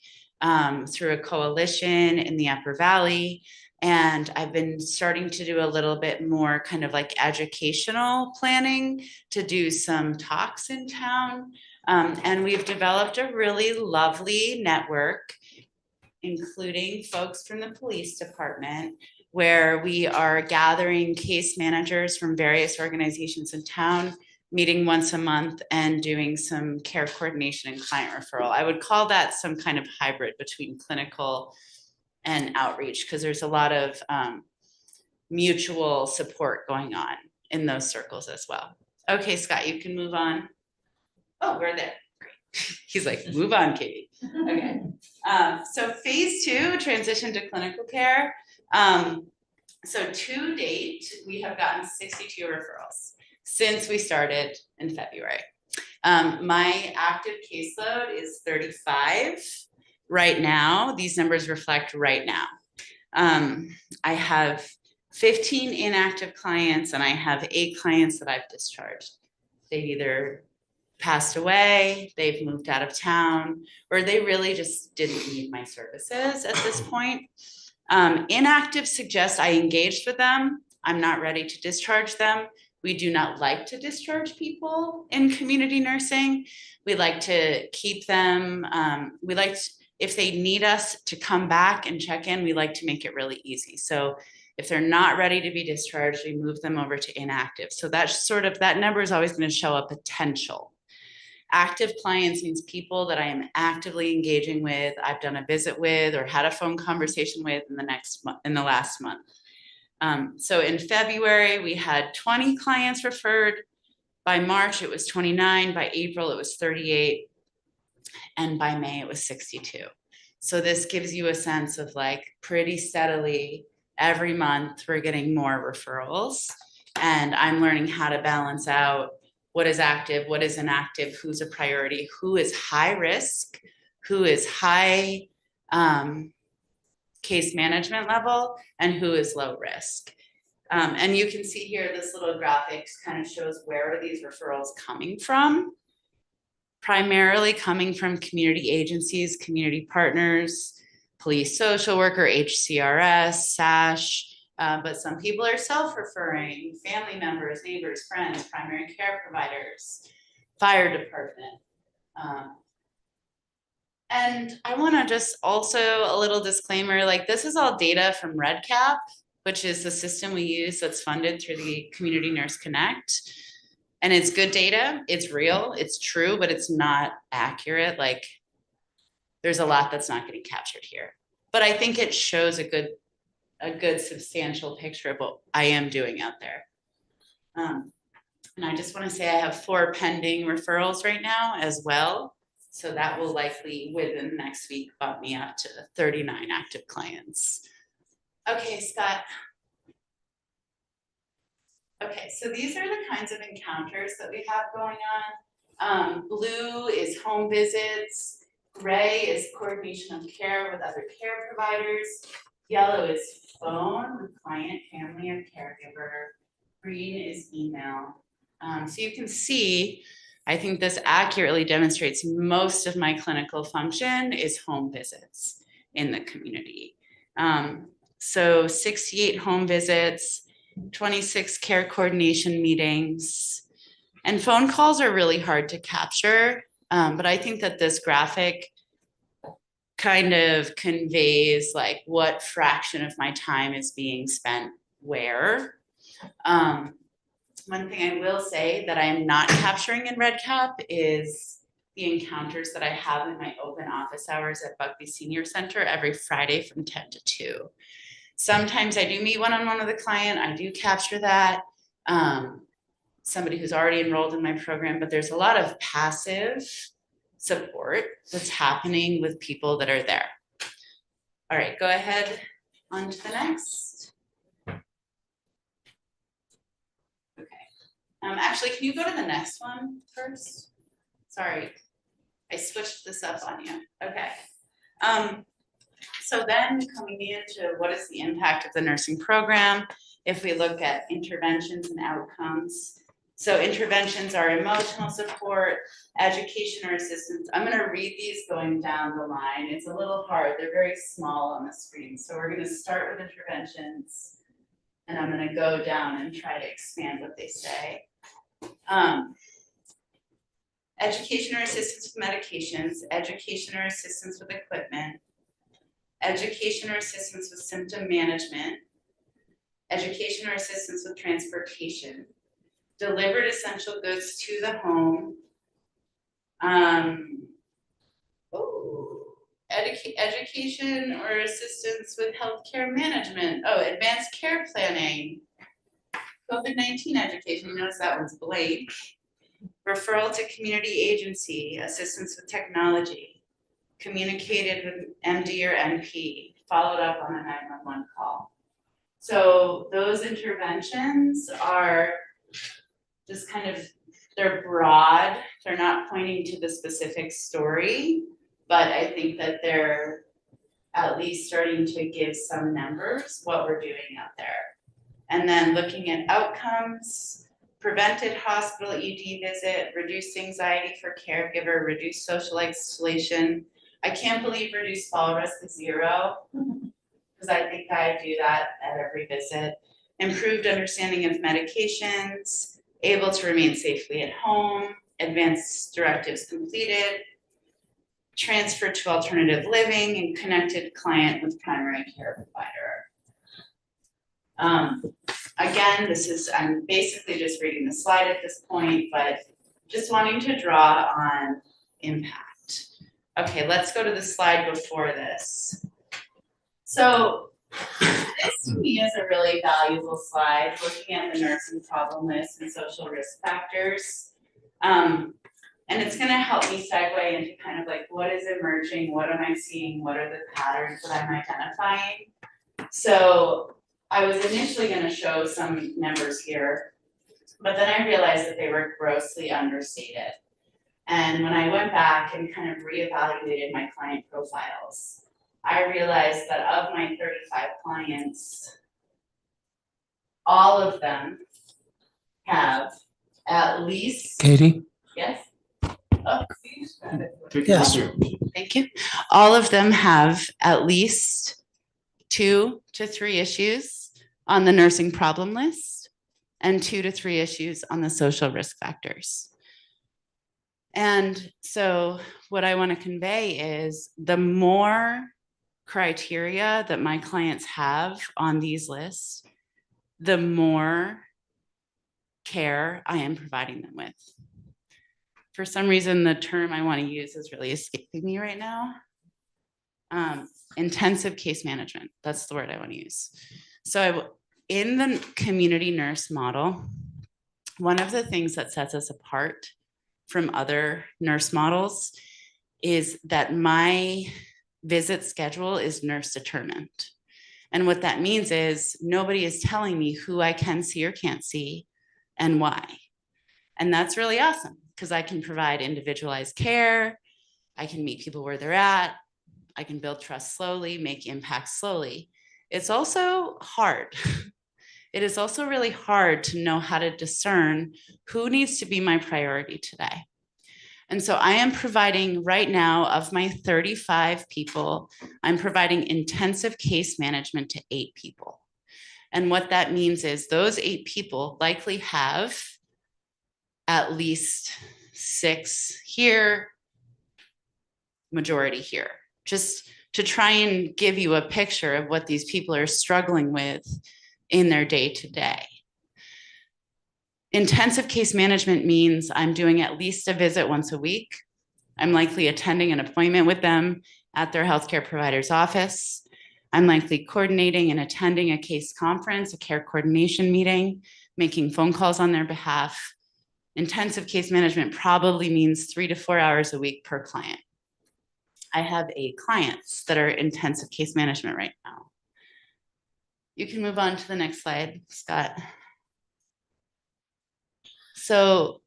through a coalition in the Upper Valley. And I've been starting to do a little bit more kind of like educational planning to do some talks in town. And we've developed a really lovely network, including folks from the police department, where we are gathering case managers from various organizations in town, meeting once a month and doing some care coordination and client referral. I would call that some kind of hybrid between clinical and outreach, because there's a lot of mutual support going on in those circles as well. Okay, Scott, you can move on. Oh, we're there. Great. He's like, move on, Katie. Okay. So phase 2, transition to clinical care. So to date, we have gotten 62 referrals since we started in February. My active caseload is 35 right now. These numbers reflect right now. I have 15 inactive clients and I have 8 clients that I've discharged. They've either passed away, they've moved out of town, or they really just didn't need my services at this point. Inactive suggests I engaged with them. I'm not ready to discharge them. We do not like to discharge people in community nursing. We like to keep them. If they need us to come back and check in, we like to make it really easy. So if they're not ready to be discharged, we move them over to inactive. So that's sort of, that number is always going to show a potential. Active clients means people that I am actively engaging with, I've done a visit with, or had a phone conversation with in the last month. So in February, we had 20 clients referred. By March, it was 29. By April, it was 38. And by May, it was 62. So this gives you a sense of like pretty steadily every month, we're getting more referrals. And I'm learning how to balance out what is active, what is inactive, who's a priority, who is high risk, who is high case management level, and who is low risk. And you can see here, this little graphic kind of shows where are these referrals coming from. Primarily coming from community agencies, community partners, police social worker, HCRS, SASH, but some people are self-referring, family members, neighbors, friends, primary care providers, fire department. And I want to just also a little disclaimer, like this is all data from REDCap, which is the system we use that's funded through the Community Nurse Connect. And it's good data, it's real, it's true, but it's not accurate. Like there's a lot that's not getting captured here. But I think it shows a good substantial picture of what I am doing out there. And I just want to say I have 4 pending referrals right now as well. So that will likely within the next week bump me up to 39 active clients. Okay, Scott. Okay, so these are the kinds of encounters that we have going on. Blue is home visits. Gray is coordination of care with other care providers. Yellow is phone with client, family, or caregiver. Green is email. So you can see, I think this accurately demonstrates most of my clinical function is home visits in the community. So 68 home visits, 26 care coordination meetings, and phone calls are really hard to capture. But I think that this graphic kind of conveys like what fraction of my time is being spent where. One thing I will say that I am not capturing in RedCap is the encounters that I have in my open office hours at Buckby Senior Center every Friday from 10 to 2. Sometimes I do meet one-on-one with a client. I do capture that. Somebody who's already enrolled in my program, but there's a lot of passive support that's happening with people that are there. All right, go ahead on to the next. Okay. Actually, can you go to the next one first? Sorry, I switched this up on you. Okay. So then coming into what is the impact of the nursing program, if we look at interventions and outcomes. So interventions are emotional support, education or assistance. I'm going to read these going down the line. It's a little hard. They're very small on the screen. So we're going to start with interventions, and I'm going to go down and try to expand what they say. Education or assistance with medications, education or assistance with equipment, education or assistance with symptom management, education or assistance with transportation, delivered essential goods to the home, education or assistance with healthcare management, advanced care planning, COVID-19 education, you notice that one's blank, referral to community agency, assistance with technology, communicated with MD or NP, followed up on a 911 call. So those interventions are just kind of, they're broad, they're not pointing to the specific story, but I think that they're at least starting to give some numbers what we're doing out there. And then looking at outcomes, prevented hospital ED visit, reduced anxiety for caregiver, reduced social isolation. I can't believe reduced fall risk is 0, because I think I do that at every visit. Improved understanding of medications, able to remain safely at home, advanced directives completed, transfer to alternative living, and connected client with primary care provider. Again, I'm basically just reading the slide at this point, but just wanting to draw on impact. Okay, let's go to the slide before this. So this to me is a really valuable slide, looking at the nursing problem list and social risk factors. And it's going to help me segue into kind of like what is emerging, what am I seeing, what are the patterns that I'm identifying. So I was initially going to show some numbers here, but then I realized that they were grossly understated. And when I went back and kind of reevaluated my client profiles, I realized that of my 35 clients, all of them have at least.
Katie?
Yes?
Yes.
Thank you. All of them have at least 2 to 3 issues on the nursing problem list and 2 to 3 issues on the social risk factors. And so what I want to convey is the more criteria that my clients have on these lists, the more care I am providing them with. For some reason, the term I want to use is really escaping me right now. Intensive case management, that's the word I want to use. So in the community nurse model, one of the things that sets us apart from other nurse models is that my visit schedule is nurse determined. And what that means is nobody is telling me who I can see or can't see and why. And that's really awesome because I can provide individualized care. I can meet people where they're at. I can build trust slowly, make impact slowly. It's also hard. It is also really hard to know how to discern who needs to be my priority today. And so I am providing right now, of my 35 people, I'm providing intensive case management to 8 people. And what that means is those 8 people likely have at least 6 here, majority here. just to try and give you a picture of what these people are struggling with in their day-to-day. Intensive case management means I'm doing at least a visit once a week. I'm likely attending an appointment with them at their healthcare provider's office. I'm likely coordinating and attending a case conference, a care coordination meeting, making phone calls on their behalf. Intensive case management probably means 3 to 4 hours a week per client. I have 8 clients that are intensive case management right now. You can move on to the next slide, Scott. So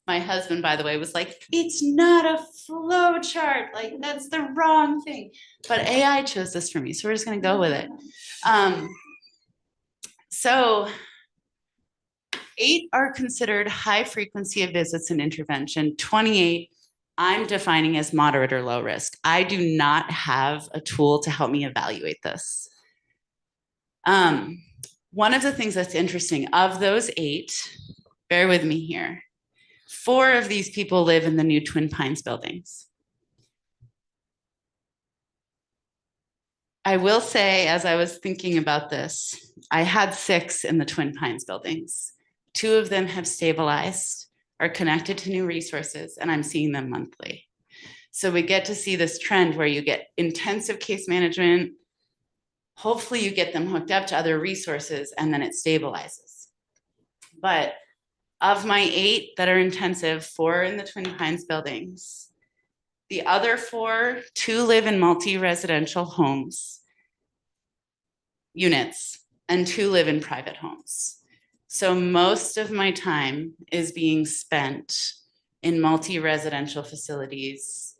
my husband, by the way, was like, it's not a flow chart. Like, that's the wrong thing. But AI chose this for me, so we're just going to go with it. So 8 are considered high frequency of visits and intervention. 28 I'm defining as moderate or low risk. I do not have a tool to help me evaluate this. One of the things that's interesting, of those 8, bear with me here, 4 of these people live in the new Twin Pines buildings. I will say, as I was thinking about this, I had 6 in the Twin Pines buildings. 2 of them have stabilized, are connected to new resources, and I'm seeing them monthly. So we get to see this trend where you get intensive case management. Hopefully you get them hooked up to other resources and then it stabilizes. But of my 8 that are intensive, 4 in the Twin Pines buildings. The other 4, 2 live in multi-residential homes, units, and 2 live in private homes. So most of my time is being spent in multi-residential facilities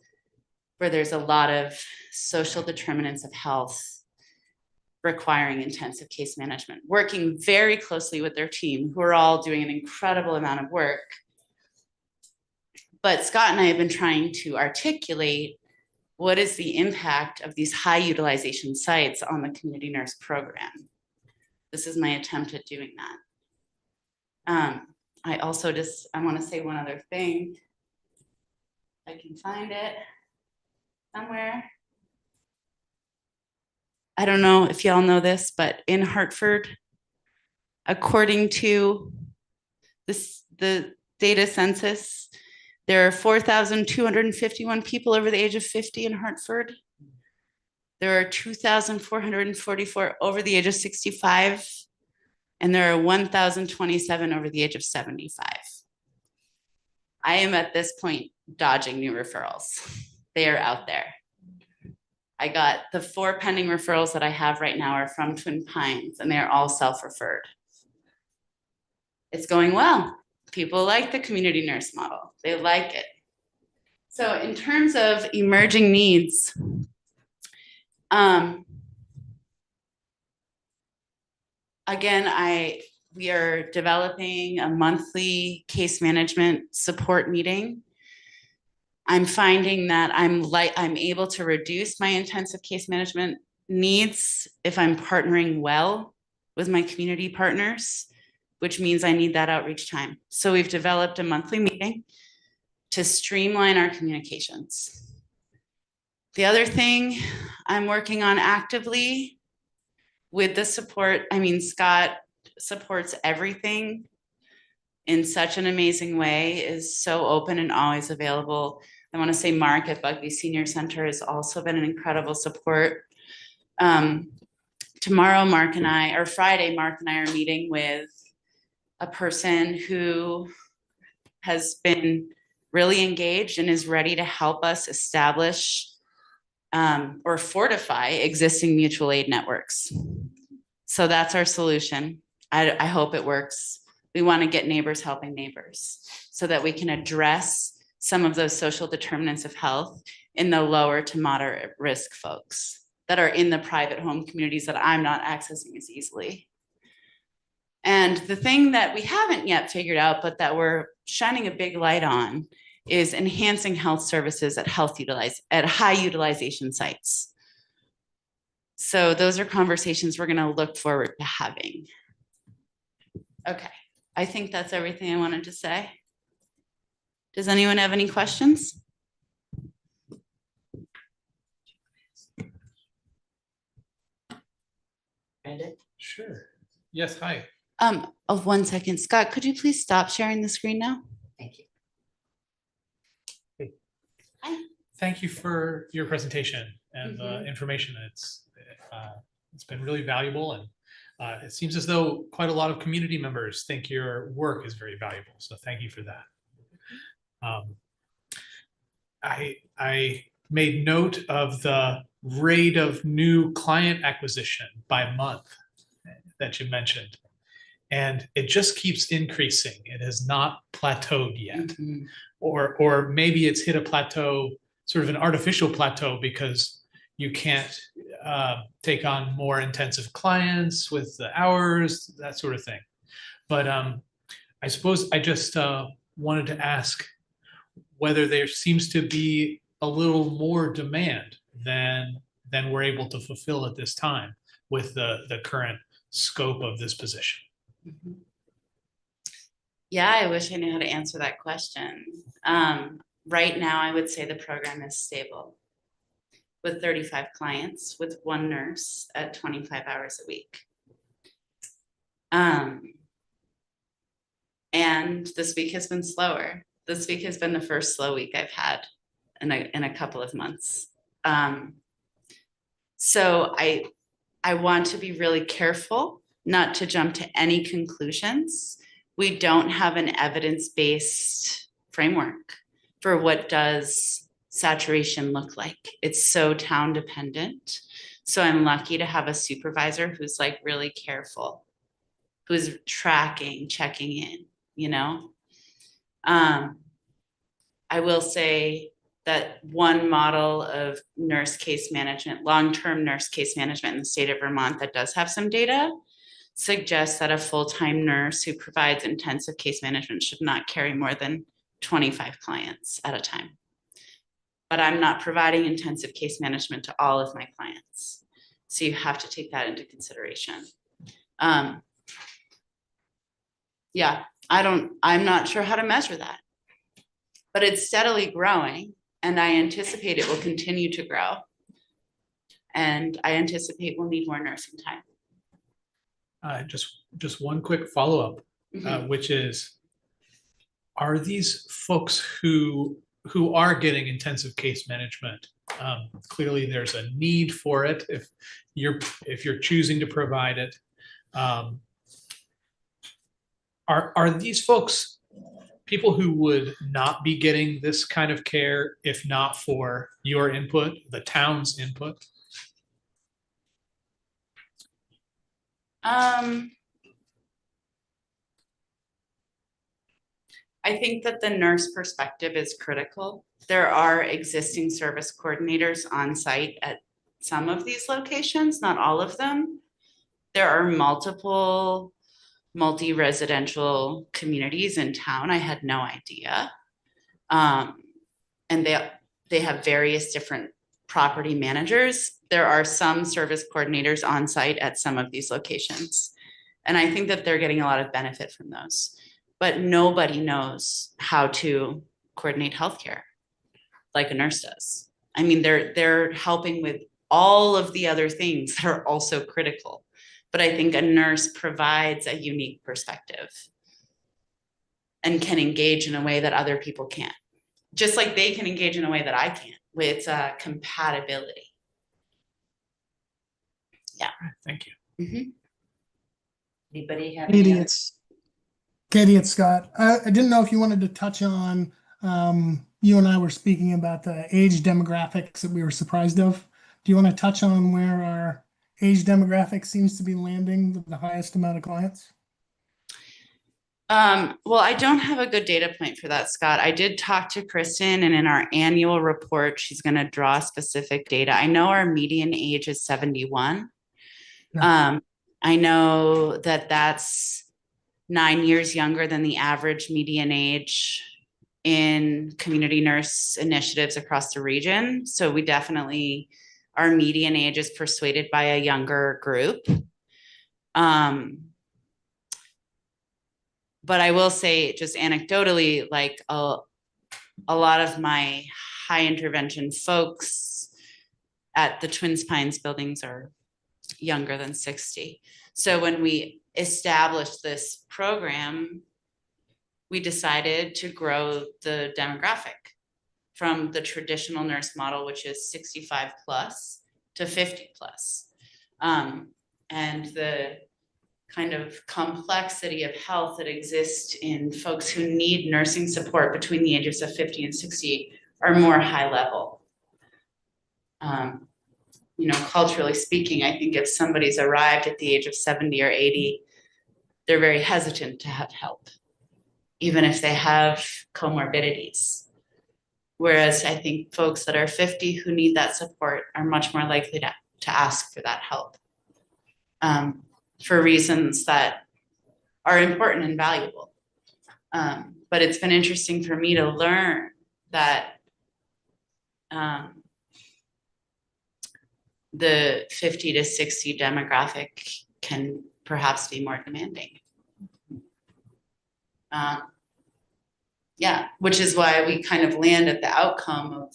where there's a lot of social determinants of health requiring intensive case management, working very closely with their team, who are all doing an incredible amount of work. But Scott and I have been trying to articulate what is the impact of these high utilization sites on the community nurse program. This is my attempt at doing that. I also I want to say one other thing. I can find it somewhere. I don't know if y'all know this, but in Hartford, according to the data census, there are 4,251 people over the age of 50 in Hartford. There are 2,444 over the age of 65. And there are 1,027 over the age of 75. I am at this point dodging new referrals. They are out there. I got the 4 pending referrals that I have right now are from Twin Pines, and they're all self-referred. It's going well. People like the community nurse model. They like it. So in terms of emerging needs, again, we are developing a monthly case management support meeting. I'm finding that I'm able to reduce my intensive case management needs if I'm partnering well with my community partners, which means I need that outreach time. So we've developed a monthly meeting to streamline our communications. The other thing I'm working on actively with the support, Scott supports everything in such an amazing way, is so open and always available. I want to say Mark at Bugby Senior Center has also been an incredible support. Tomorrow, Friday, Mark and I are meeting with a person who has been really engaged and is ready to help us establish or fortify existing mutual aid networks. So that's our solution. I hope it works. We want to get neighbors helping neighbors so that we can address some of those social determinants of health in the lower to moderate risk folks that are in the private home communities that I'm not accessing as easily. And the thing that we haven't yet figured out, but that we're shining a big light on, is enhancing health services at high utilization sites. So those are conversations we're going to look forward to having. Okay, I think that's everything I wanted to say. Does anyone have any questions?
recommended.
Sure. Yes, hi.
Of 1 second, Scott, could you please stop sharing the screen now?
Thank you.
Thank you for your presentation and the information. It's been really valuable, and it seems as though quite a lot of community members think your work is very valuable. So thank you for that. I made note of the rate of new client acquisition by month that you mentioned, and it just keeps increasing. It has not plateaued yet, or maybe it's hit a plateau, sort of an artificial plateau, because you can't take on more intensive clients with the hours, that sort of thing. But I suppose I just wanted to ask whether there seems to be a little more demand than we're able to fulfill at this time with the current scope of this position.
Yeah, I wish I knew how to answer that question. Right now, I would say the program is stable with 35 clients, with 1 nurse at 25 hours a week. And this week has been slower. This week has been the first slow week I've had in a couple of months. So I want to be really careful not to jump to any conclusions. We don't have an evidence-based framework for what does saturation look like. It's so town dependent. So I'm lucky to have a supervisor who's like really careful, who's tracking, checking in, you know? I will say that one model of nurse case management, long-term nurse case management in the state of Vermont that does have some data suggests that a full-time nurse who provides intensive case management should not carry more than 25 clients at a time. But I'm not providing intensive case management to all of my clients. So you have to take that into consideration. Yeah, I'm not sure how to measure that, but it's steadily growing, and I anticipate it will continue to grow. And I anticipate we'll need more nursing time.
Just one quick follow-up, which is, are these folks who are getting intensive case management, clearly there's a need for it if you're choosing to provide it, are these folks people who would not be getting this kind of care if not for your input, the town's input?
I think that the nurse perspective is critical. There are existing service coordinators on site at some of these locations, not all of them. There are multiple multi-residential communities in town. I had no idea. And they have various different property managers. There are some service coordinators on site at some of these locations. And I think that they're getting a lot of benefit from those. But nobody knows how to coordinate healthcare like a nurse does. I mean, they're helping with all of the other things that are also critical. But I think a nurse provides a unique perspective and can engage in a way that other people can't. Just like they can engage in a way that I can't, with compatibility. Yeah.
Thank you.
Anybody have?
Katie, it's Scott. I didn't know if you wanted to touch on, you and I were speaking about the age demographics that we were surprised of. Do you want to touch on where our age demographic seems to be landing with the highest amount of clients?
Well, I don't have a good data point for that, Scott. I did talk to Kristen, and in our annual report, she's going to draw specific data. I know our median age is 71.
Yeah.
I know that that's 9 years younger than the average median age in community nurse initiatives across the region. So we definitely, our median age is persuaded by a younger group. But I will say, just anecdotally, like a lot of my high intervention folks at the Twin Pines buildings are younger than 60. So when we established this program, we decided to grow the demographic from the traditional nurse model, which is 65 plus to 50 plus. And the kind of complexity of health that exists in folks who need nursing support between the ages of 50 and 60 are more high level. You know, culturally speaking, I think if somebody's arrived at the age of 70 or 80, they're very hesitant to have help, even if they have comorbidities. Whereas I think folks that are 50 who need that support are much more likely to ask for that help, for reasons that are important and valuable. But it's been interesting for me to learn that the 50 to 60 demographic can perhaps be more demanding. Yeah, which is why we kind of land at the outcome of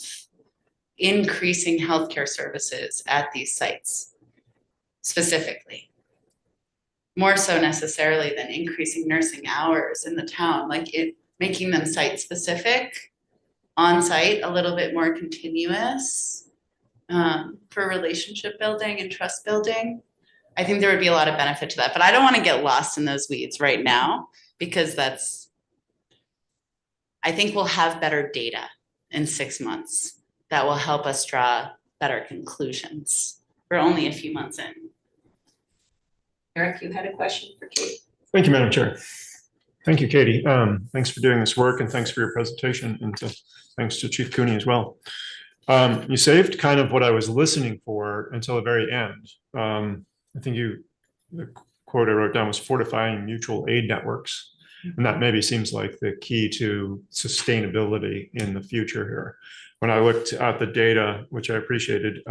increasing healthcare services at these sites specifically. More so necessarily than increasing nursing hours in the town, like making them site specific, on site, a little bit more continuous, for relationship building and trust building. I think there would be a lot of benefit to that, but I don't want to get lost in those weeds right now, because I think we'll have better data in 6 months that will help us draw better conclusions. We're only a few months in.
Eric, you had a question for Kate?
Thank you, Madam Chair. Thank you, Katie. Thanks for doing this work, and thanks for your presentation, and thanks to Chief Cooney as well. You saved kind of what I was listening for until the very end. I think the quote I wrote down was fortifying mutual aid networks. And that maybe seems like the key to sustainability in the future here. When I looked at the data, which I appreciated,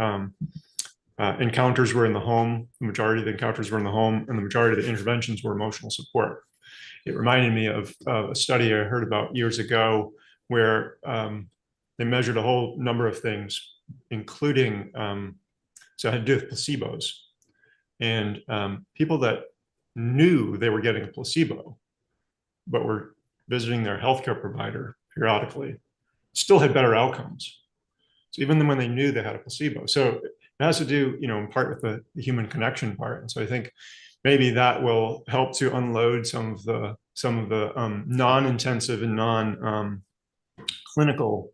encounters were in the home, the majority of the encounters were in the home, and the majority of the interventions were emotional support. It reminded me of a study I heard about years ago where they measured a whole number of things, including, so it had to do with placebos. And people that knew they were getting a placebo, but were visiting their healthcare provider periodically, still had better outcomes. So even when they knew they had a placebo. So it has to do, in part with the human connection part. And so I think maybe that will help to unload some of the non-intensive and non-clinical,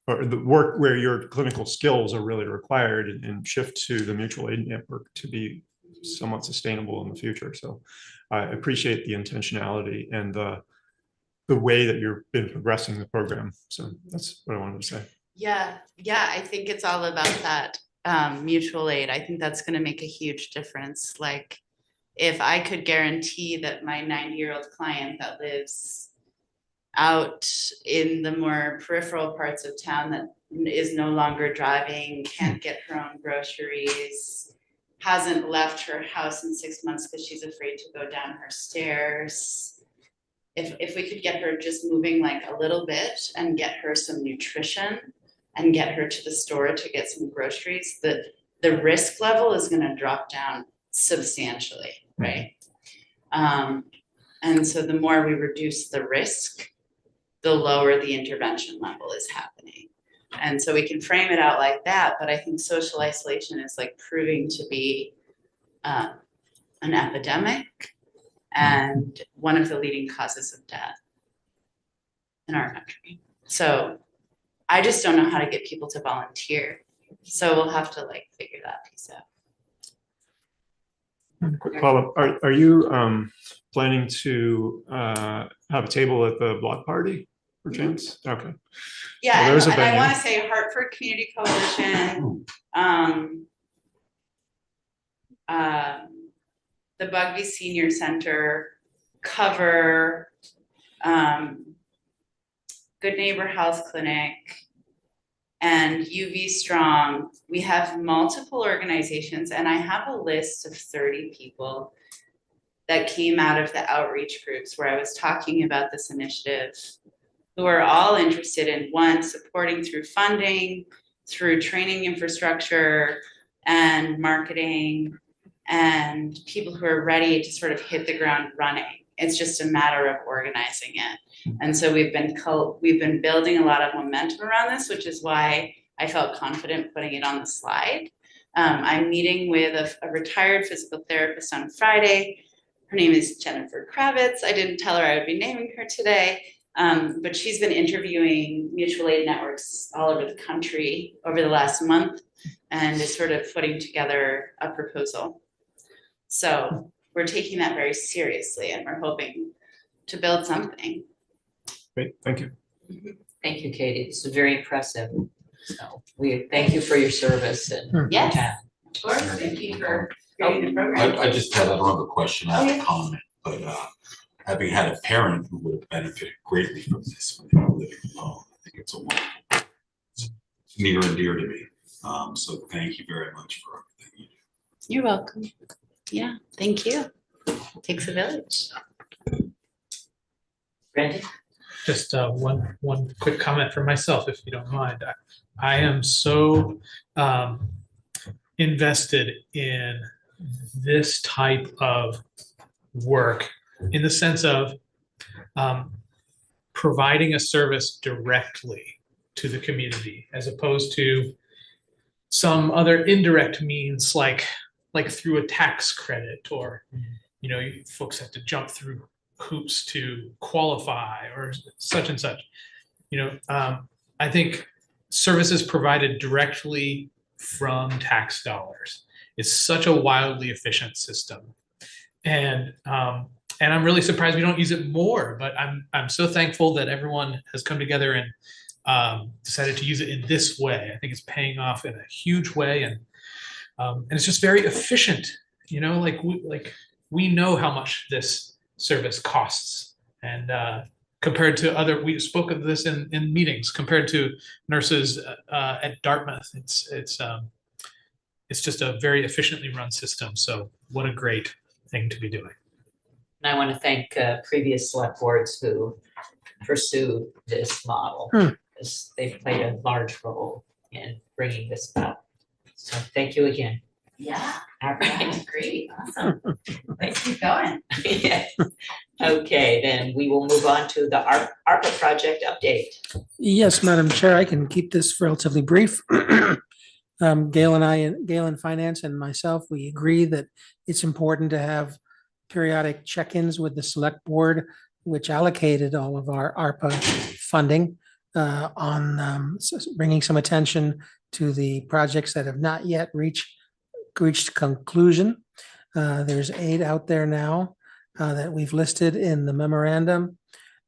or the work where your clinical skills are really required, and shift to the mutual aid network to be somewhat sustainable in the future. So I appreciate the intentionality and the way that you've been progressing the program. So that's what I wanted to say.
Yeah, I think it's all about that mutual aid. I think that's going to make a huge difference. Like, if I could guarantee that my 90-year-old client that lives out in the more peripheral parts of town, that is no longer driving, can't get her own groceries, hasn't left her house in 6 months because she's afraid to go down her stairs. If we could get her just moving like a little bit and get her some nutrition and get her to the store to get some groceries, the risk level is going to drop down substantially, right? And so the more we reduce the risk, the lower the intervention level is happening. And so we can frame it out like that, but I think social isolation is like proving to be an epidemic and one of the leading causes of death in our country. So I just don't know how to get people to volunteer. So we'll have to like figure that piece out.
Quick follow-up. Are you planning to have a table at the block party for chance? Okay.
Yeah,
well, there's
and
a venue.
I want to say Hartford Community Coalition, the Bugby Senior Center, Cover, Good Neighbor Health Clinic, and UV Strong. We have multiple organizations, and I have a list of 30 people that came out of the outreach groups where I was talking about this initiative, who are all interested in, one, supporting through funding, through training infrastructure and marketing, and people who are ready to sort of hit the ground running. It's just a matter of organizing it. And so we've been building a lot of momentum around this, which is why I felt confident putting it on the slide. I'm meeting with a retired physical therapist on Friday. Her name is Jennifer Kravitz. I didn't tell her I would be naming her today, but she's been interviewing mutual aid networks all over the country over the last month and is sort of putting together a proposal. So we're taking that very seriously and we're hoping to build something.
Great, thank you.
Thank you, Katie. It's very impressive. So we thank you for your service and.
Yes, of course. Thank you for creating the program.
I just had, I don't have a question, I have a comment, but having had a parent who would have benefited greatly from this when they were living alone, I think it's a wonderful, it's near and dear to me. So thank you very much for everything you do.
You're welcome. Yeah, thank you. Takes a village.
Brandon?
Just one quick comment for myself, if you don't mind. I am so invested in this type of work in the sense of providing a service directly to the community as opposed to some other indirect means like through a tax credit, or you folks have to jump through hoops to qualify or such and such. I think services provided directly from tax dollars is such a wildly efficient system, and I'm really surprised we don't use it more. But I'm so thankful that everyone has come together and decided to use it in this way. I think it's paying off in a huge way, and it's just very efficient. We know how much this service costs, and compared to other, we spoke of this in meetings, compared to nurses at Dartmouth, it's just a very efficiently run system. So what a great thing to be doing.
And I want to thank previous select boards who pursued this model, because they've played a large role in bringing this about. So thank you again.
Yeah,
All right.
that's great. Awesome. Let's keep going.
Yeah. Okay, then we will move on to the ARPA project update.
Yes, Madam Chair, I can keep this relatively brief. Gail in Finance and myself, we agree that it's important to have periodic check-ins with the Select Board, which allocated all of our ARPA funding on bringing some attention to the projects that have not yet reached conclusion. There's 8 out there now that we've listed in the memorandum.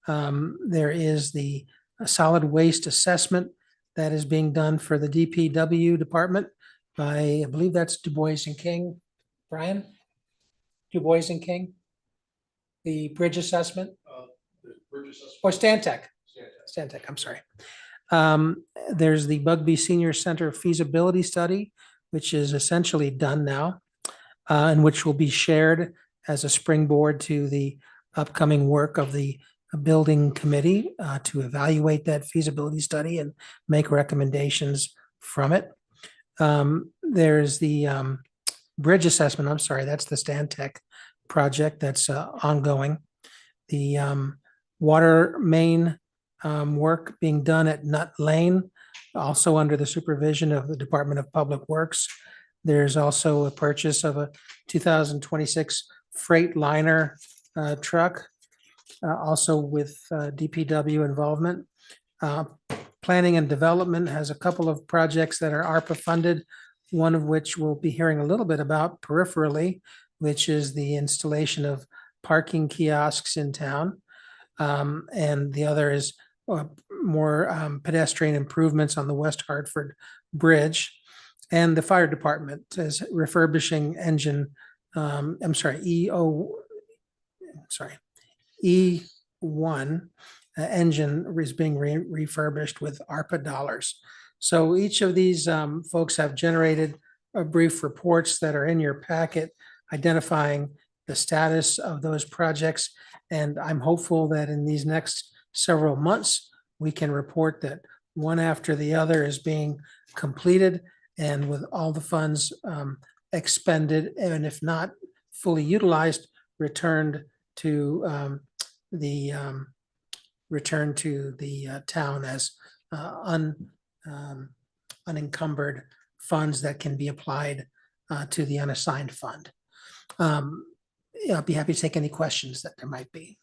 There is the solid waste assessment that is being done for the DPW department by, I believe that's Du Bois and King. Brian? Du Bois and King? The bridge assessment? Or Stantec. Stantec, I'm sorry. There's the Bugby Senior Center feasibility study, which is essentially done now, and which will be shared as a springboard to the upcoming work of the building committee to evaluate that feasibility study and make recommendations from it. There's the bridge assessment, I'm sorry, that's the Stantec project that's ongoing. The water main work being done at Nut Lane, also under the supervision of the Department of Public Works. There's also a purchase of a 2026 Freightliner truck, also with DPW involvement. Planning and Development has a couple of projects that are ARPA funded, one of which we'll be hearing a little bit about peripherally, which is the installation of parking kiosks in town. And the other is more pedestrian improvements on the West Hartford Bridge. And the fire department is refurbishing engine, E1 engine is being refurbished with ARPA dollars. So each of these folks have generated brief reports that are in your packet identifying the status of those projects. And I'm hopeful that in these next several months, we can report that one after the other is being completed, and with all the funds expended, and if not fully utilized, returned to the town as unencumbered funds that can be applied to the unassigned fund. Yeah, I'd be happy to take any questions that there might be.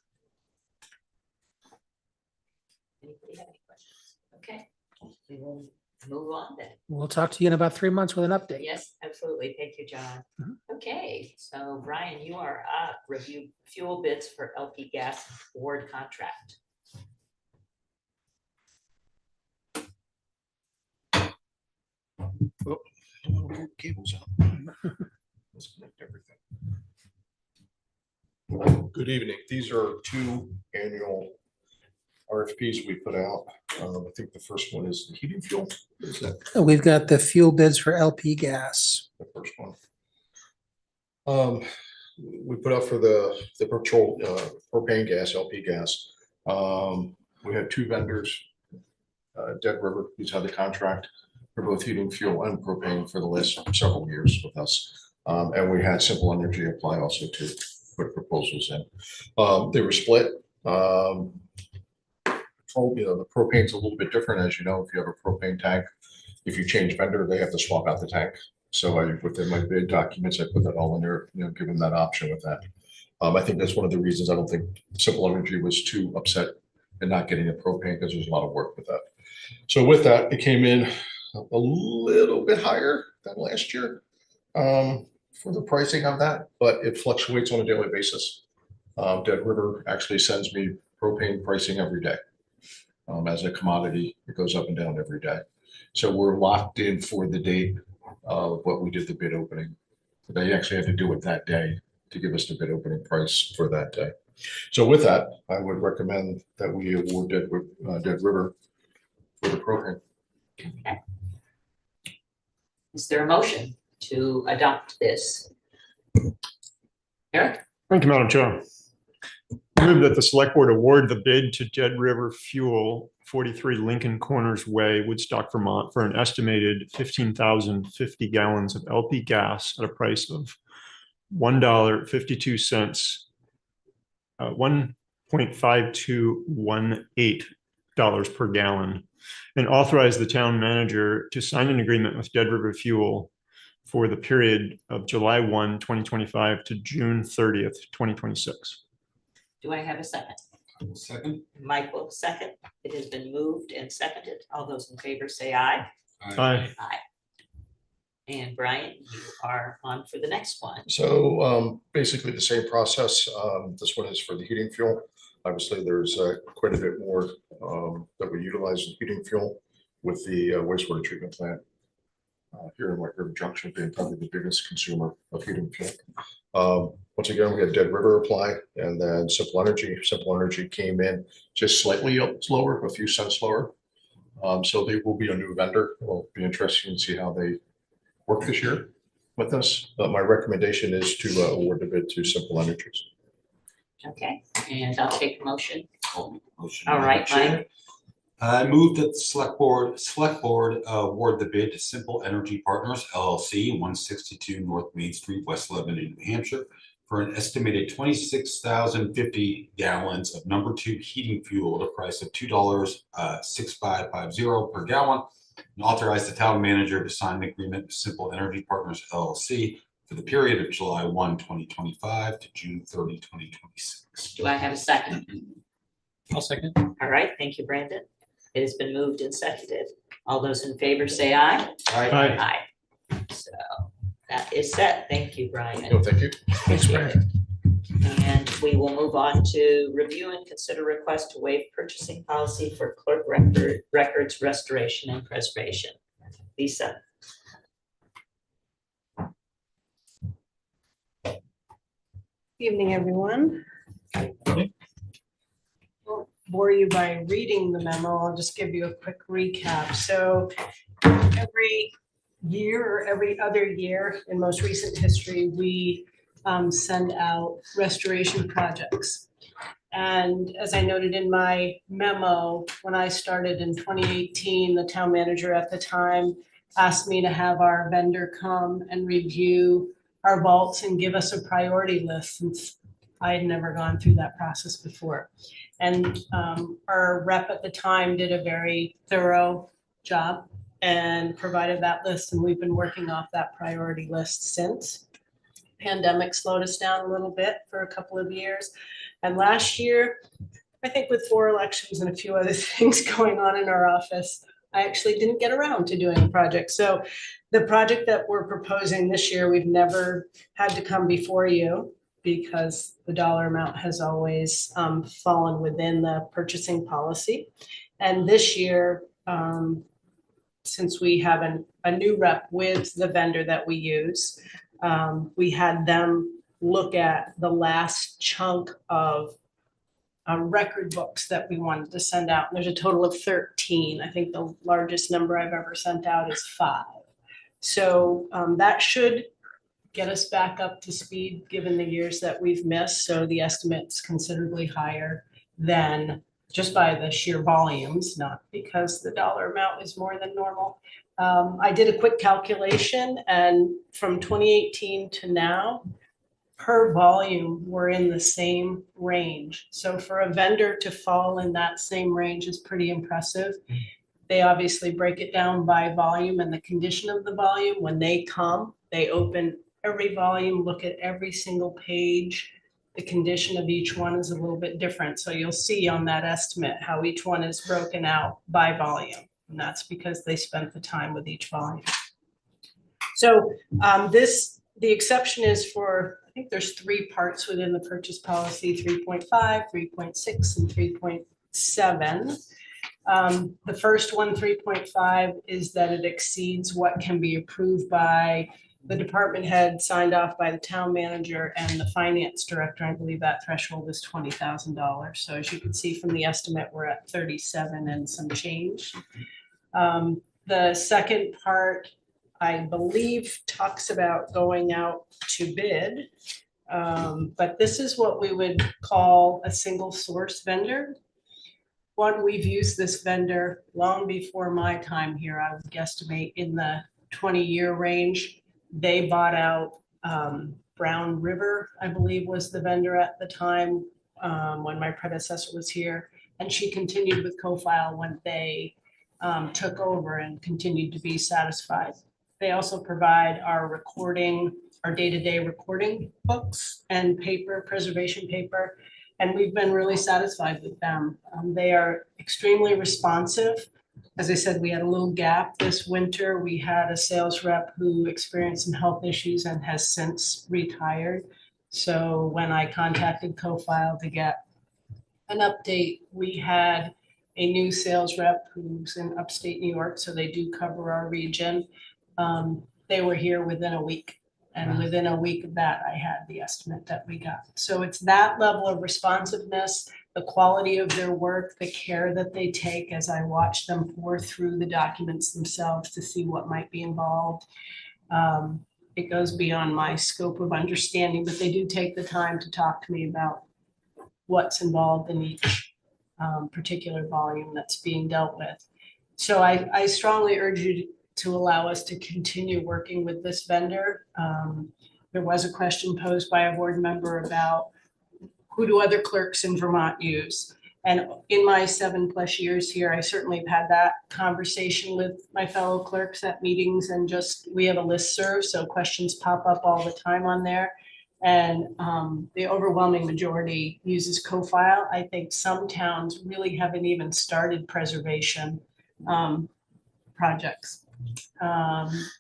Anybody have any questions? Okay, we will move on then.
We'll talk to you in about 3 months with an update.
Yes, absolutely. Thank you, John.
Mhm.
Okay, so Brian, you are up. Review fuel bids for LP gas board contract.
Cables out. Let's connect everything. Good evening. These are 2 annual RFPs we put out. I think the first one is the heating fuel. Is that
We've got the fuel bids for LP gas.
the first one? We put out for the patrol propane gas, LP gas. We had 2 vendors. Dead River, who's had the contract for both heating fuel and propane for the last several years with us. And we had Simple Energy apply also to put proposals in. They were split. The propane's a little bit different, as you know. If you have a propane tank, if you change vendor, they have to swap out the tank. So within my bid documents, I put that all in there, give them that option with that. I think that's one of the reasons I don't think Simple Energy was too upset in not getting a propane, because there's a lot of work with that. So with that, it came in a little bit higher than last year for the pricing of that, but it fluctuates on a daily basis. Dead River actually sends me propane pricing every day. As a commodity, it goes up and down every day. So we're locked in for the date of what we did the bid opening. They actually had to do it that day to give us the bid opening price for that day. So with that, I would recommend that we award Dead River for the propane.
Okay. Is there a motion to adopt this? Eric?
Thank you, Madam Chair. I move that the select board award the bid to Dead River Fuel, 43 Lincoln Corners Way, Woodstock, Vermont, for an estimated 15,050 gallons of LP gas at a price of $1.52, $1.5218 per gallon, and authorize the town manager to sign an agreement with Dead River Fuel for the period of July 1, 2025 to June 30th, 2026.
Do I have a second?
Second.
Michael, second. It has been moved and seconded. All those in favor say aye.
Aye.
Aye. And Brian, you are on for the next one.
So basically the same process. This one is for the heating fuel. Obviously, there's quite a bit more that we utilize in heating fuel with the wastewater treatment plant here in White River Junction being probably the biggest consumer of heating fuel. Once again, we had Dead River apply, and then Simple Energy. Simple Energy came in just slightly slower, a few cents lower. So they will be a new vendor. It'll be interesting to see how they work this year with us. But my recommendation is to award the bid to Simple Energies.
Okay, and I'll take a motion.
Motion.
All right, Mike.
I move that the select board award the bid to Simple Energy Partners LLC, 162 North Main Street, West Lebanon, New Hampshire, for an estimated 26,050 gallons of number 2 heating fuel at a price of $2.6550 per gallon, and authorize the town manager to sign an agreement with Simple Energy Partners LLC for the period of July 1, 2025 to June 30, 2026.
Do I have a second?
I'll second.
All right, thank you, Brandon. It has been moved and seconded. All those in favor say aye.
Aye.
Aye. So that is set. Thank you, Brian.
No, thank you.
Thanks, Brian.
And we will move on to review and consider request to waive purchasing policy for clerk records restoration and preservation. Lisa.
Evening, everyone. Won't bore you by reading the memo. I'll just give you a quick recap. So every year or every other year in most recent history, we send out restoration projects. And as I noted in my memo, when I started in 2018, the town manager at the time asked me to have our vendor come and review our vaults and give us a priority list, since I had never gone through that process before. And our rep at the time did a very thorough job and provided that list, and we've been working off that priority list since. Pandemic slowed us down a little bit for a couple of years. And last year, I think with 4 elections and a few other things going on in our office, I actually didn't get around to doing a project. So the project that we're proposing this year, we've never had to come before you because the dollar amount has always fallen within the purchasing policy. And this year, since we have a new rep with the vendor that we use, we had them look at the last chunk of record books that we wanted to send out. And there's a total of 13. I think the largest number I've ever sent out is 5. So that should get us back up to speed given the years that we've missed. So the estimate's considerably higher than just by the sheer volumes, not because the dollar amount is more than normal. I did a quick calculation, and from 2018 to now, per volume, we're in the same range. So for a vendor to fall in that same range is pretty impressive. They obviously break it down by volume and the condition of the volume. When they come, they open every volume, look at every single page. The condition of each one is a little bit different. So you'll see on that estimate how each one is broken out by volume. And that's because they spent the time with each volume. So the exception is for, I think there's 3 parts within the purchase policy, 3.5, 3.6, and 3.7. The first one, 3.5, is that it exceeds what can be approved by the department head, signed off by the town manager and the finance director. I believe that threshold is $20,000. So as you can see from the estimate, we're at 37 and some change. The second part, I believe, talks about going out to bid. But this is what we would call a single source vendor. One, we've used this vendor long before my time here. I would guesstimate in the 20-year range. They bought out Brown River, I believe, was the vendor at the time when my predecessor was here. And she continued with CoFile when they took over and continued to be satisfied. They also provide our recording, our day-to-day recording books and paper, preservation paper, and we've been really satisfied with them. They are extremely responsive. As I said, we had a little gap this winter. We had a sales rep who experienced some health issues and has since retired. So when I contacted CoFile to get an update, we had a new sales rep who's in upstate New York, so they do cover our region. They were here within a week, and within a week of that, I had the estimate that we got. So it's that level of responsiveness, the quality of their work, the care that they take as I watch them pour through the documents themselves to see what might be involved. It goes beyond my scope of understanding, but they do take the time to talk to me about what's involved in each particular volume that's being dealt with. So I strongly urge you to allow us to continue working with this vendor. There was a question posed by a board member about who do other clerks in Vermont use? And in my 7+ years here, I certainly have had that conversation with my fellow clerks at meetings, and just, we have a listserv, so questions pop up all the time on there. And the overwhelming majority uses CoFile. I think some towns really haven't even started preservation projects.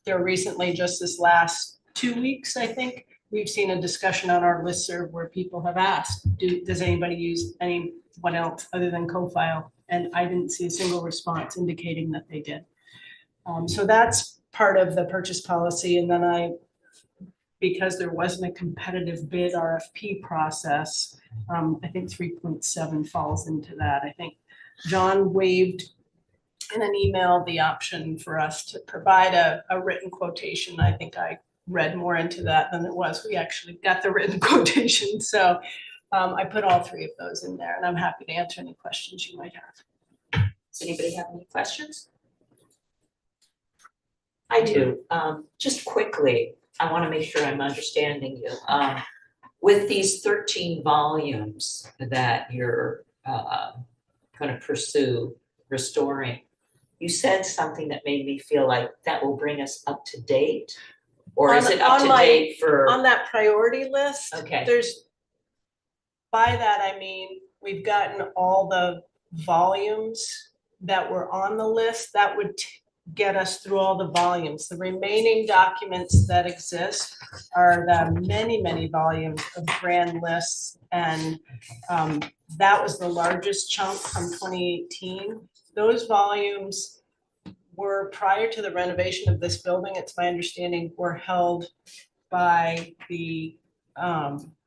There recently, just this last 2 weeks, I think, we've seen a discussion on our listserv where people have asked, does anybody use anyone else other than CoFile? And I didn't see a single response indicating that they did. So that's part of the purchase policy. And then because there wasn't a competitive bid RFP process, I think 3.7 falls into that. I think John waived in an email the option for us to provide a written quotation. I think I read more into that than it was. We actually got the written quotation. So I put all 3 of those in there, and I'm happy to answer any questions you might have.
Does anybody have any questions? I do. Just quickly, I want to make sure I'm understanding you. With these 13 volumes that you're going to pursue restoring, you said something that made me feel like that will bring us up to date? Or is it up to date for?
On that priority list,
Okay.
By that, I mean, we've gotten all the volumes that were on the list. That would get us through all the volumes. The remaining documents that exist are the many, many volumes of grand lists. And that was the largest chunk from 2018. Those volumes were prior to the renovation of this building, it's my understanding, were held by the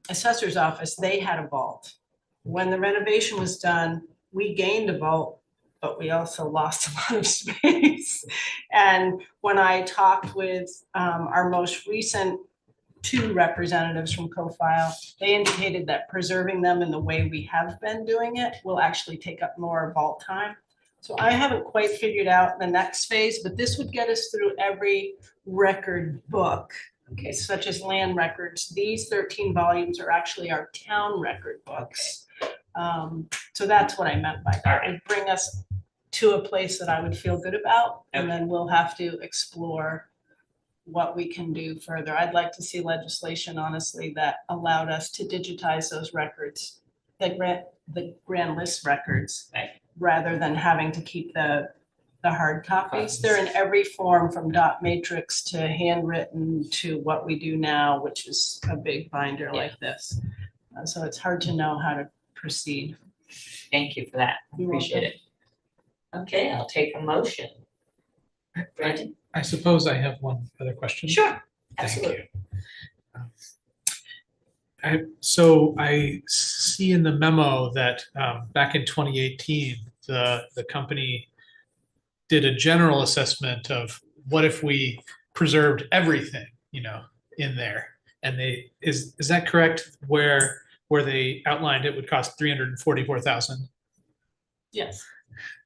assessor's office. They had a vault. When the renovation was done, we gained a vault, but we also lost a lot of space. And when I talked with our most recent 2 representatives from CoFile, they indicated that preserving them in the way we have been doing it will actually take up more vault time. So I haven't quite figured out the next phase, but this would get us through every record book, okay, such as land records. These 13 volumes are actually our town record books. So that's what I meant by that. It would bring us to a place that I would feel good about, and then we'll have to explore what we can do further. I'd like to see legislation, honestly, that allowed us to digitize those records, the grand list records, rather than having to keep the hard copies. They're in every form, from dot matrix to handwritten to what we do now, which is a big binder like this. So it's hard to know how to proceed.
Thank you for that. Appreciate it. Okay, I'll take a motion. Brandon?
I suppose I have one other question.
Sure,
Thank
absolutely.
you. So I see in the memo that back in 2018, the company did a general assessment of what if we preserved everything, in there. And is that correct? Where they outlined it would cost $344,000?
Yes.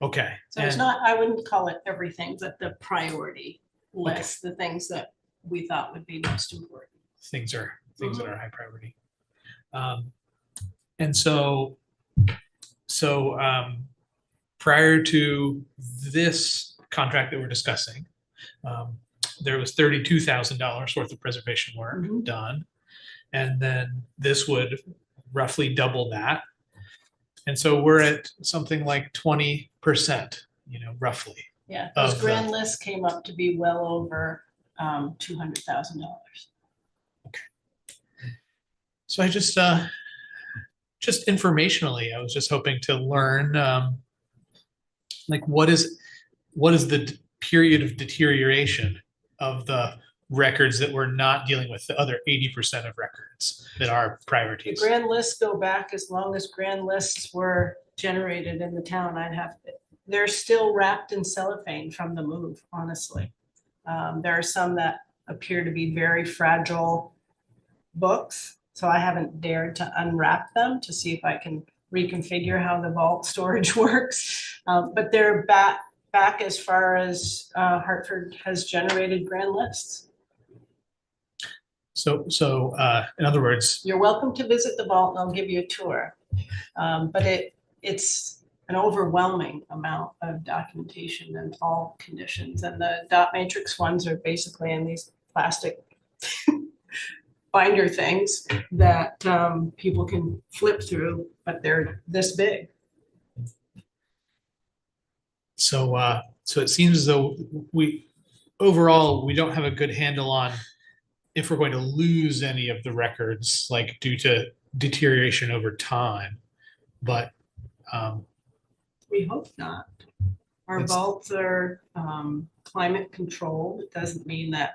Okay.
So it's not, I wouldn't call it everything, but the priority list, the things that we thought would be most important.
Things that are high priority. And so prior to this contract that we're discussing, there was $32,000 worth of preservation work done. And then this would roughly double that. And so we're at something like 20%, roughly.
Yeah, those grand lists came up to be well over $200,000.
Okay. So I just informationally, I was just hoping to learn, what is the period of deterioration of the records that we're not dealing with, the other 80% of records that are priorities?
The grand lists go back as long as grand lists were generated in the town. They're still wrapped in cellophane from the move, honestly. There are some that appear to be very fragile books, so I haven't dared to unwrap them to see if I can reconfigure how the vault storage works. But they're back as far as Hartford has generated grand lists.
So in other words,
you're welcome to visit the vault and I'll give you a tour. But it's an overwhelming amount of documentation in all conditions. And the dot matrix ones are basically in these plastic binder things that people can flip through, but they're this big.
So it seems as though overall we don't have a good handle on if we're going to lose any of the records, like due to deterioration over time, but
we hope not. Our vaults are climate controlled. It doesn't mean that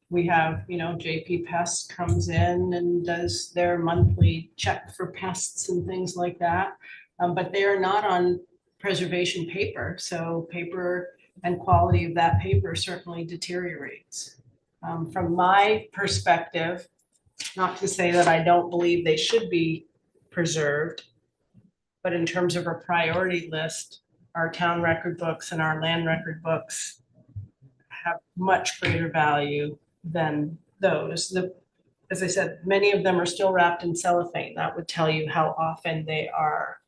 we have, JP Pests comes in and does their monthly check for pests and things like that. But they are not on preservation paper. So paper and quality of that paper certainly deteriorates. From my perspective, not to say that I don't believe they should be preserved, but in terms of a priority list, our town record books and our land record books have much greater value than those. As I said, many of them are still wrapped in cellophane. That would tell you how often they are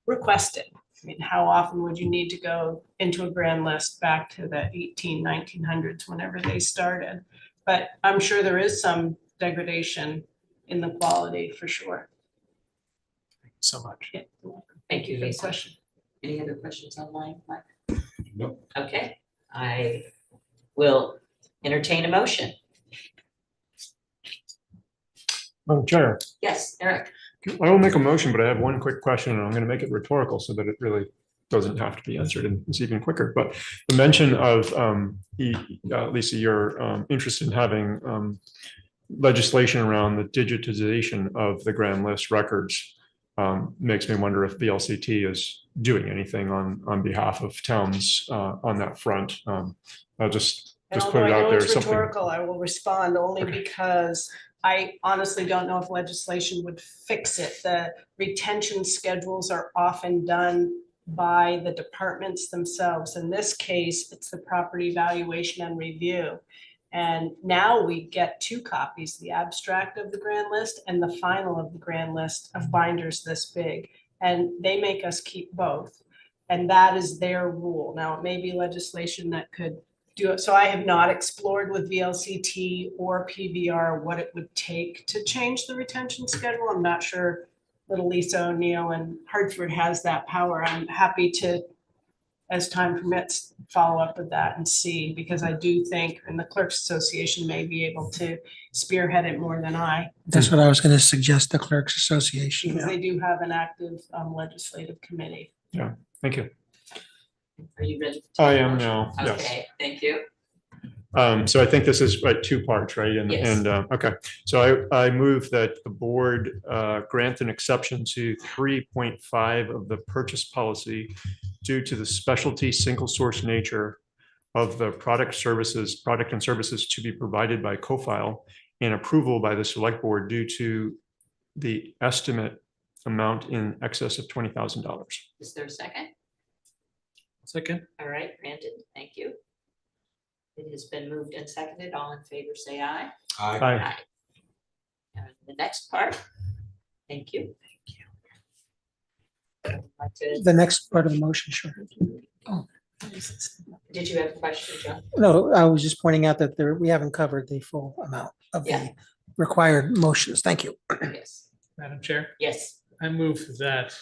requested. I mean, how often would you need to go into a grand list back to the 1900s, whenever they started? But I'm sure there is some degradation in the quality for sure.
So much.
Yeah.
Thank you,
for the
Lisa.
question.
Any other questions online, Mike?
Nope.
Okay, I will entertain a motion.
Madam Chair,
Yes, Eric.
I will make a motion, but I have one quick question, and I'm going to make it rhetorical so that it really doesn't have to be answered and it's even quicker. But the mention of, Lisa, your interest in having legislation around the digitization of the grand list records makes me wonder if VLCT is doing anything on behalf of towns on that front. I'll just
And
put
although
it
I
out
know
there.
it's
Something.
rhetorical, I will respond only
Okay.
because I honestly don't know if legislation would fix it. The retention schedules are often done by the departments themselves. In this case, it's the property valuation and review. And now we get two copies, the abstract of the grand list and the final of the grand list of binders this big. And they make us keep both. And that is their rule. Now, it may be legislation that could do it. So I have not explored with VLCT or PVR what it would take to change the retention schedule. I'm not sure little Lisa O'Neill and Hartford has that power. I'm happy to, as time permits, follow up with that and see, because I do think, and the Clerks Association may be able to spearhead it more than I,
That's what I was going to suggest, the Clerks Association.
because they do have an active legislative committee.
Thank you.
Are you ready? to
I
take a
am
motion?
now, yes.
Okay, thank you.
So I think this is like two parts, right?
Yes.
Okay, so I move that the board grant an exception to 3.5 of the purchase policy due to the specialty single source nature of the product and services to be provided by CoFile, and approval by the select board due to the estimate amount in excess of $20,000.
Is there a second?
Second.
All right, granted, thank you. It has been moved and seconded. All in favor, say aye.
Aye.
And the next part, thank you. Like to-
The next part of the motion, sure.
Did you have a question, John?
No, I was just pointing out that we haven't covered the full amount of
Yeah.
the required motions. Thank you.
Yes.
Madam Chair,
Yes.
I move that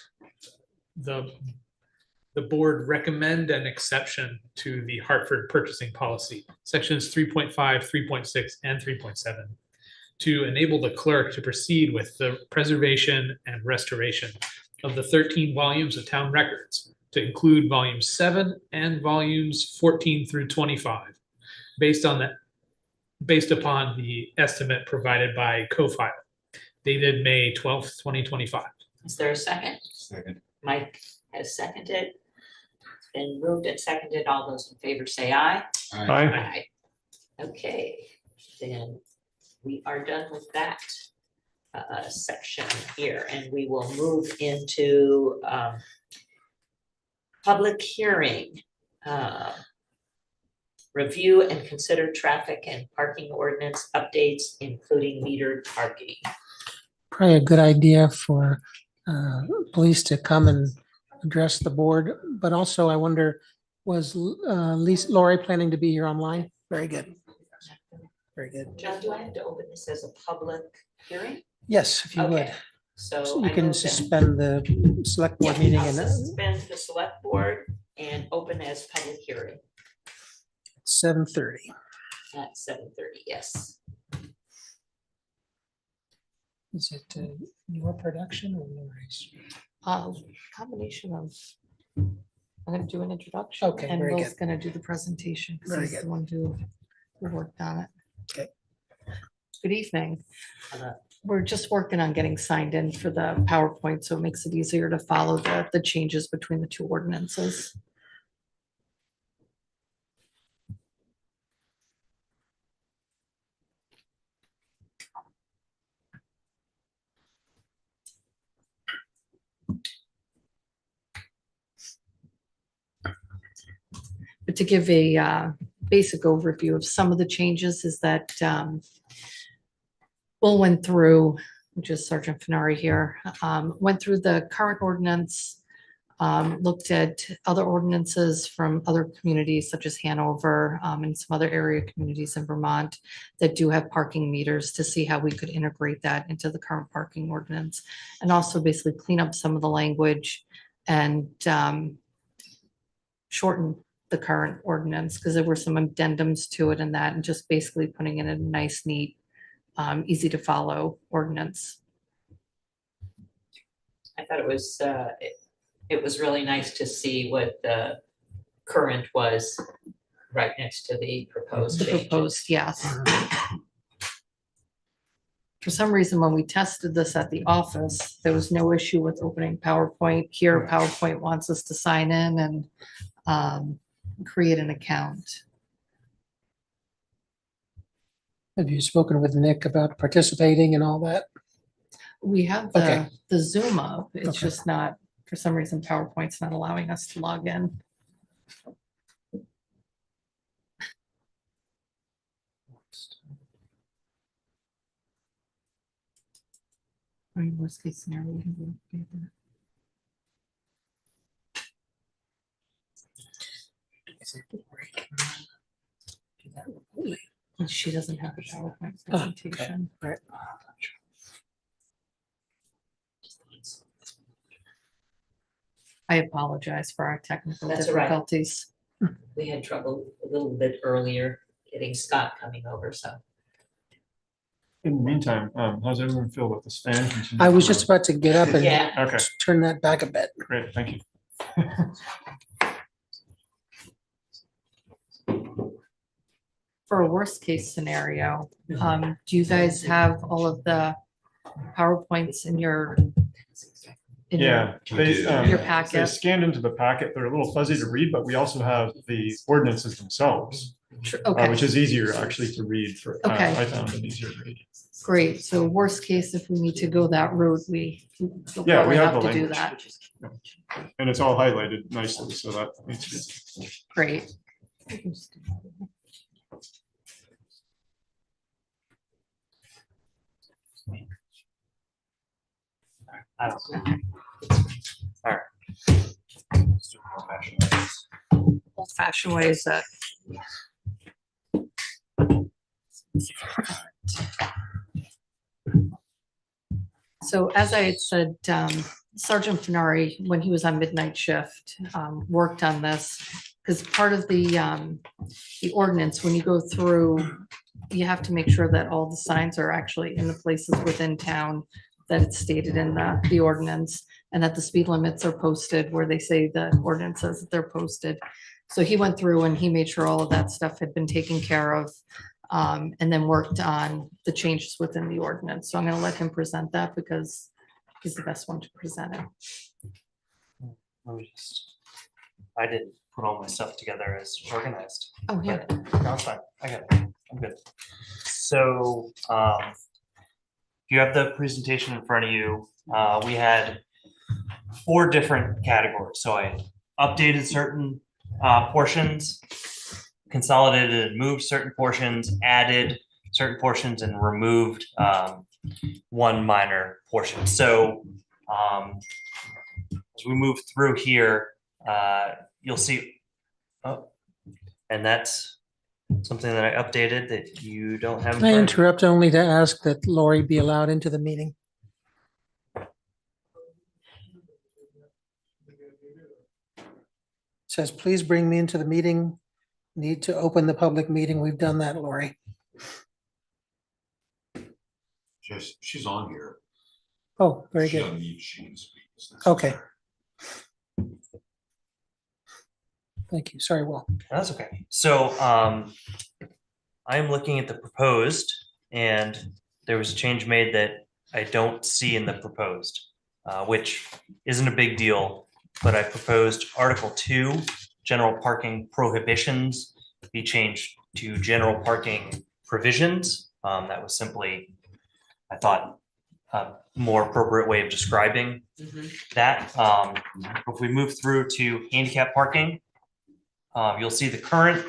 the board recommend an exception to the Hartford purchasing policy, sections 3.5, 3.6, and 3.7, to enable the clerk to proceed with the preservation and restoration of the 13 volumes of town records, to include volumes 7 and volumes 14 through 25, based upon the estimate provided by CoFile, dated May 12th, 2025.
Is there a second?
Second.
Mike has seconded. It's been moved and seconded. All those in favor say aye.
Aye.
Okay, then we are done with that section here, and we will move into public hearing. Review and consider traffic and parking ordinance updates, including metered parking.
Probably a good idea for police to come and address the board, but also I wonder, was Lori planning to be here online? Very good. Very good.
John, do I have to open this as a public hearing?
Yes, if you would.
Okay, so
So
I
you can
move that-
suspend the select board
Yeah,
meeting
I'll
and
suspend the select board and open as public hearing
7:30.
at 7:30, yes.
Is it your production or Lori's?
Combination of, I'm gonna do an introduction.
Okay,
And
very
Will's
good.
gonna do the presentation, because
Very
he's
good.
the one who worked on it.
Okay.
Good evening.
Hello.
We're just working on getting signed in for the PowerPoint, so it makes it easier to follow the changes between the two ordinances. But to give a basic overview of some of the changes is that Will went through, which is Sergeant Fenari here, went through the current ordinance, looked at other ordinances from other communities such as Hanover and some other area communities in Vermont that do have parking meters to see how we could integrate that into the current parking ordinance. And also basically clean up some of the language and shorten the current ordinance because there were some addendums to it and that, and just basically putting in a nice, neat, easy to follow ordinance.
I thought it was really nice to see what the current was right next to the proposed
The
changes.
proposed, yes. For some reason, when we tested this at the office, there was no issue with opening PowerPoint. Here, PowerPoint wants us to sign in and create an account.
Have you spoken with Nick about participating and all that?
We have
Okay.
the Zoom up. It's
Okay.
just not, for some reason, PowerPoint's not allowing us to log in. I mean, worst case scenario, we can do it. And she doesn't have a PowerPoint presentation.
Right.
I apologize for our technical
That's all right.
difficulties.
We had trouble a little bit earlier getting Scott coming over, so.
In the meantime, how's everyone feel about this fan?
I was just about to get up and
Yeah,
Okay,
turn that back a bit.
great, thank you.
For a worst case scenario, do you guys have all of the PowerPoints in your?
Yeah, they,
Your
they
packet?
scanned into the packet. They're a little fuzzy to read, but we also have the ordinances themselves,
Okay,
which is easier actually to read for,
Okay.
I found it easier to read.
great. So worst case, if we need to go that route, we'll
Yeah,
probably
we have
have
the
to do
language.
that.
And it's all highlighted nicely, so that makes it.
Great.
I don't know.
Old fashioned ways that. So as I had said, Sergeant Fenari, when he was on midnight shift, worked on this. Because part of the ordinance, when you go through, you have to make sure that all the signs are actually in the places within town that it's stated in the ordinance, and that the speed limits are posted where they say the ordinance says that they're posted. So he went through and he made sure all of that stuff had been taken care of, and then worked on the changes within the ordinance. So I'm gonna let him present that because he's the best one to present it.
Let me just, I didn't put all my stuff together as organized.
Oh, yeah.
but No, it's fine. I got it. I'm good. So, you have the presentation in front of you. We had 4 different categories. So I updated certain portions, consolidated and moved certain portions, added certain portions, and removed one minor portion. So as we move through here, you'll see, and that's something that I updated that you don't have. in
Can I
front of you.
interrupt only to ask that Lori be allowed into the meeting? Says, please bring me into the meeting. Need to open the public meeting. We've done that, Lori.
She's on here.
Oh, very
She
good.
unmutes, she can speak.
Okay. Thank you. Sorry, Will.
That's okay. So I am looking at the proposed, and there was a change made that I don't see in the proposed, which isn't a big deal, but I proposed Article 2, general parking prohibitions, be changed to general parking provisions. That was simply, I thought, a more appropriate way of describing that. If we move through to handicap parking, you'll see the current,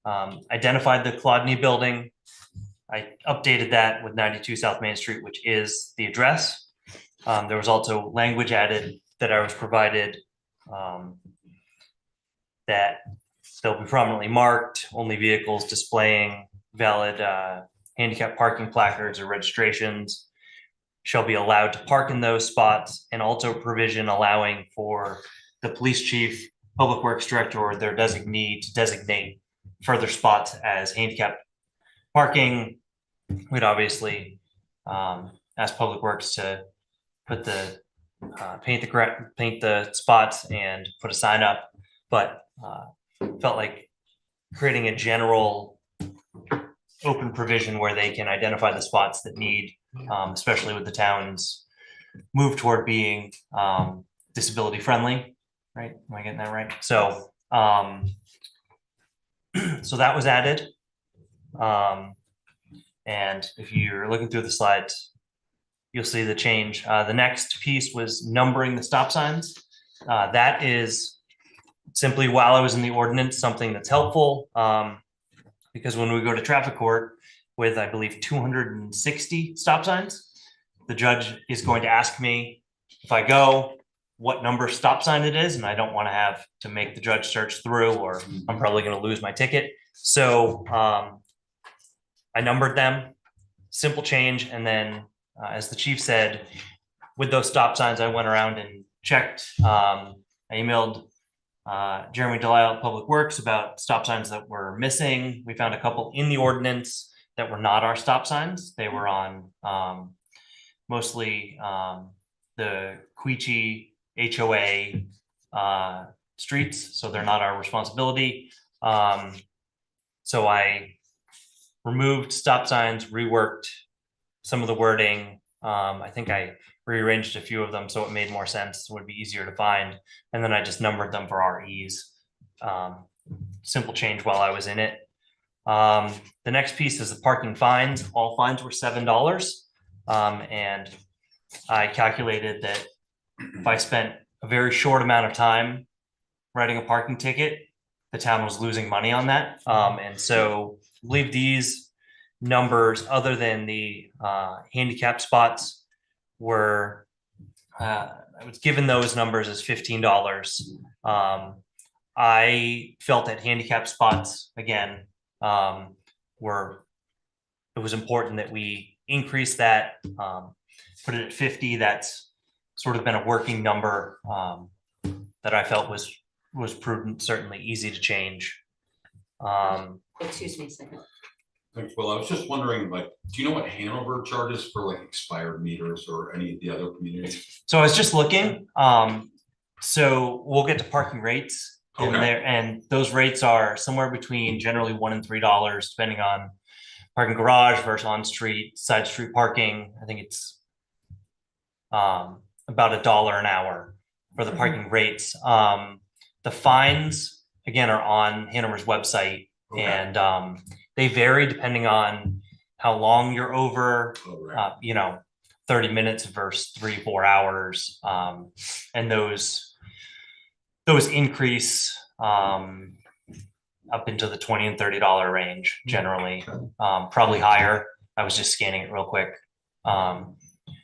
identified the Clodney building. I updated that with 92 South Main Street, which is the address. There was also language added that I was provided that they'll be prominently marked, only vehicles displaying valid handicap parking placards or registrations shall be allowed to park in those spots, and also provision allowing for the police chief, public works director, or their designee to designate further spots as handicap parking. We'd obviously ask public works to put the paint the spots and put a sign up, but felt like creating a general open provision where they can identify the spots that need, especially with the town's move toward being disability friendly, right? Am I getting that right? So, so that was added. And if you're looking through the slides, you'll see the change. The next piece was numbering the stop signs. That is simply, while I was in the ordinance, something that's helpful. Because when we go to traffic court with, I believe, 260 stop signs, the judge is going to ask me, if I go, what number stop sign it is, and I don't want to have to make the judge search through, or I'm probably going to lose my ticket. So I numbered them, simple change. And then as the chief said, with those stop signs, I went around and checked. I emailed Jeremy Delisle at Public Works about stop signs that were missing. We found a couple in the ordinance that were not our stop signs. They were on mostly the Queechee HOA streets, so they're not our responsibility. So I removed stop signs, reworked some of the wording. I think I rearranged a few of them so it made more sense, would be easier to find. And then I just numbered them for our ease. Simple change while I was in it. The next piece is the parking fines. All fines were $7. And I calculated that if I spent a very short amount of time writing a parking ticket, the town was losing money on that. And so I believe these numbers, other than the handicap spots, were I was given those numbers as $15. I felt that handicap spots, again, it was important that we increase that, put it at 50. That's sort of been a working number that I felt was prudent, certainly easy to change.
Excuse me a second.
Thanks, Will. I was just wondering, like, do you know what Hanover charges for like expired meters or any of the other communities?
So I was just looking. So we'll get to parking rates in there, and those rates are somewhere between generally $1 and $3, depending on parking garage versus on-street, side street parking. I think it's about $1 an hour for the parking rates. The fines, again, are on Hanover's website, and they vary depending on how long you're over, 30 minutes versus 3-4 hours. And those increase up into the $20 and $30 range generally, probably higher. I was just scanning it real quick.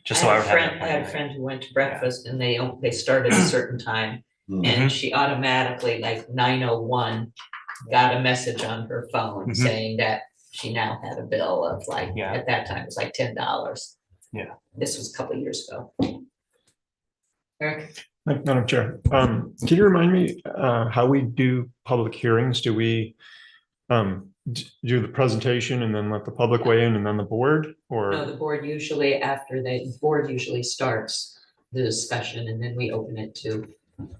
Just so I would have.
I had a friend who went to breakfast and they start at a certain time, and she automatically, like 9:01, got a message on her phone saying that she now had a bill of like, at that time it was like $10.
Yeah.
This was a couple of years ago. Eric?
Madam Chair, can you remind me how we do public hearings? Do we do the presentation and then let the public weigh in and then the board, or?
No, the board usually, after the board usually starts the discussion, and then we open it to.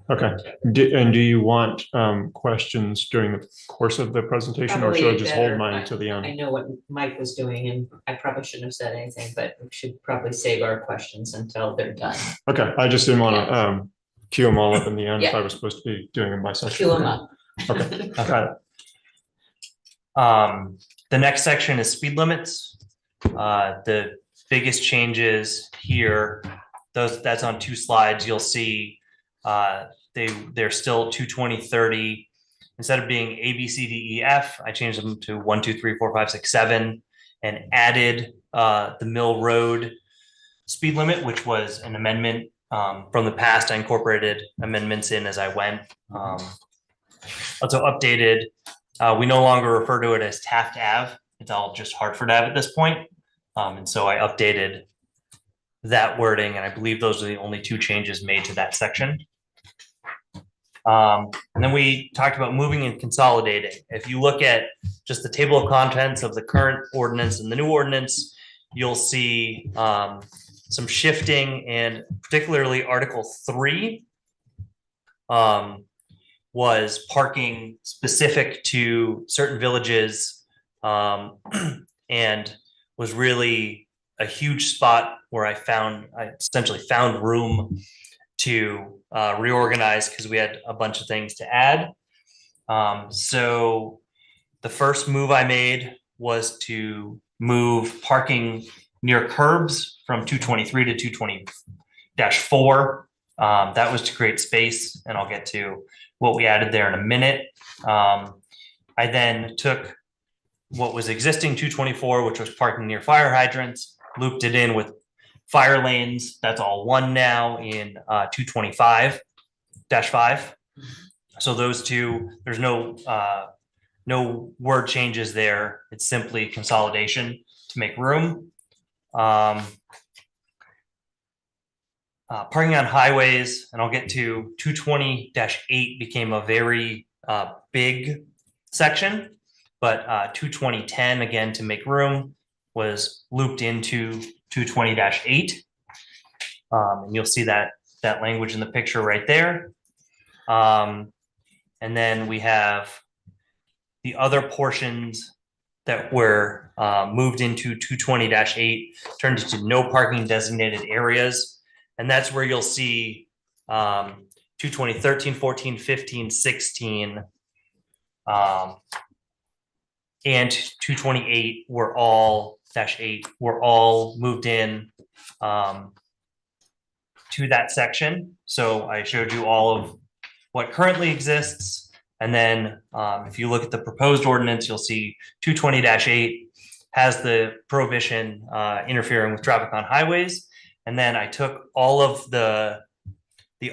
Okay. And do you want questions during the course of the presentation, or should I just hold mine to the end?
I know what Mike was doing, and I probably shouldn't have said anything, but we should probably save our questions until they're done.
Okay, I just didn't want to queue them all up in the end if I was supposed to be doing them by session.
Queue them up.
Okay, got it.
The next section is speed limits. The biggest changes here, that's on 2 slides. You'll see they're still 220/30 instead of being A, B, C, D, E, F, I changed them to 1, 2, 3, 4, 5, 6, 7, and added the Mill Road speed limit, which was an amendment from the past. I incorporated amendments in as I went. Also updated, we no longer refer to it as Taft Ave. It's all just Hartford Ave at this point. And so I updated that wording, and I believe those are the only 2 changes made to that section. And then we talked about moving and consolidating. If you look at just the table of contents of the current ordinance and the new ordinance, you'll see some shifting, and particularly Article 3 was parking specific to certain villages, and was really a huge spot where I essentially found room to reorganize because we had a bunch of things to add. So the first move I made was to move parking near curbs from 223 to 220-4. That was to create space, and I'll get to what we added there in a minute. I then took what was existing 224, which was parking near fire hydrants, looped it in with fire lanes. That's all one now in 225-5. So those 2, there's no word changes there. It's simply consolidation to make room. Parking on highways, and I'll get to 220-8 became a very big section, but 220-10, again, to make room, was looped into 220-8. And you'll see that language in the picture right there. And then we have the other portions that were moved into 220-8, turned into no parking designated areas. And that's where you'll see 220, 13, 14, 15, 16, and 228 were all -8 were all moved in to that section. So I showed you all of what currently exists. And then if you look at the proposed ordinance, you'll see 220-8 has the prohibition interfering with traffic on highways. And then I took all of the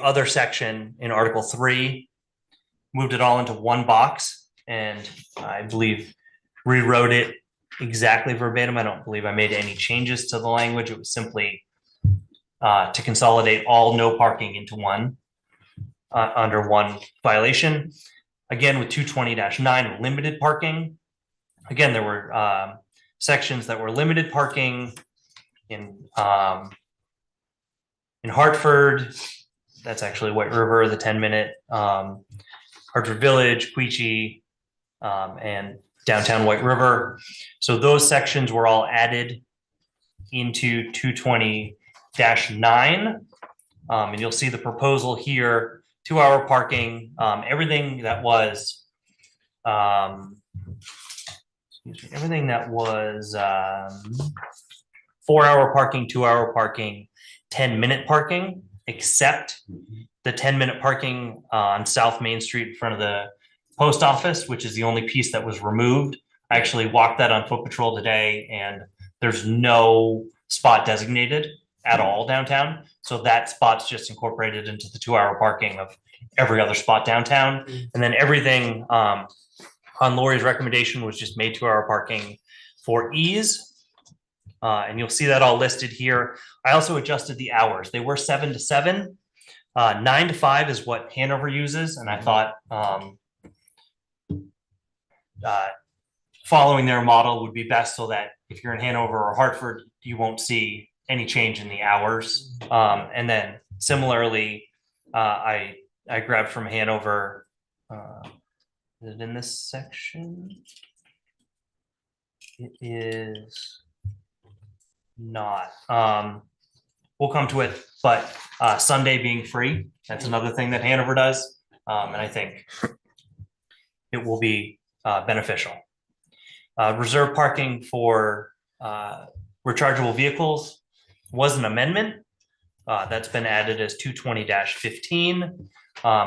other section in Article 3, moved it all into one box, and I believe rewrote it exactly verbatim. I don't believe I made any changes to the language. It was simply to consolidate all no parking into one under one violation. Again, with 220-9, limited parking. Again, there were sections that were limited parking in Hartford. That's actually White River, the 10-minute, Hartford Village, Queechee, and downtown White River. So those sections were all added into 220-9. And you'll see the proposal here, 2-hour parking, everything that was, everything that was 4-hour parking, 2-hour parking, 10-minute parking, except the 10-minute parking on South Main Street in front of the post office, which is the only piece that was removed. I actually walked that on foot patrol today, and there's no spot designated at all downtown. So that spot's just incorporated into the 2-hour parking of every other spot downtown. And then everything on Lori's recommendation was just made 2-hour parking for ease. And you'll see that all listed here. I also adjusted the hours. They were 7 to 7. 9 to 5 is what Hanover uses. And I thought following their model would be best, so that if you're in Hanover or Hartford, you won't see any change in the hours. And then similarly, I grabbed from Hanover, is it in this section? It is not. We'll come to it, but Sunday being free, that's another thing that Hanover does. And I think it will be beneficial. Reserve parking for rechargeable vehicles was an amendment. That's been added as 220-15.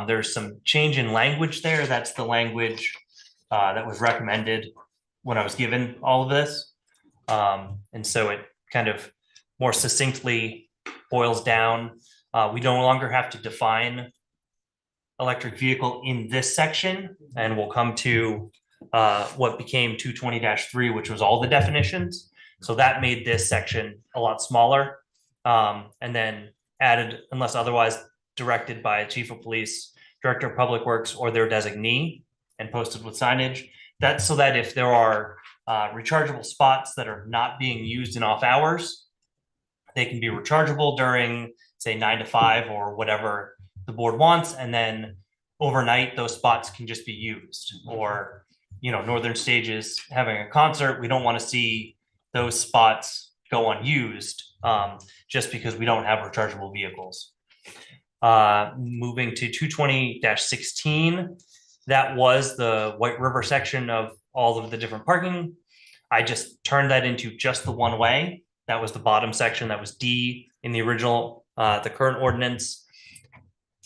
There's some change in language there. That's the language that was recommended when I was given all of this. And so it kind of more succinctly boils down. We no longer have to define electric vehicle in this section, and we'll come to what became 220-3, which was all the definitions. So that made this section a lot smaller, and then added, unless otherwise directed by Chief of Police, Director of Public Works, or their designee, and posted with signage. That's so that if there are rechargeable spots that are not being used in off hours, they can be rechargeable during, say, 9 to 5 or whatever the board wants, and then overnight those spots can just be used. Or, you know, Northern Stages having a concert, we don't want to see those spots go unused just because we don't have rechargeable vehicles. Moving to 220-16, that was the White River section of all of the different parking. I just turned that into just the one way. That was the bottom section. That was D in the original, the current ordinance.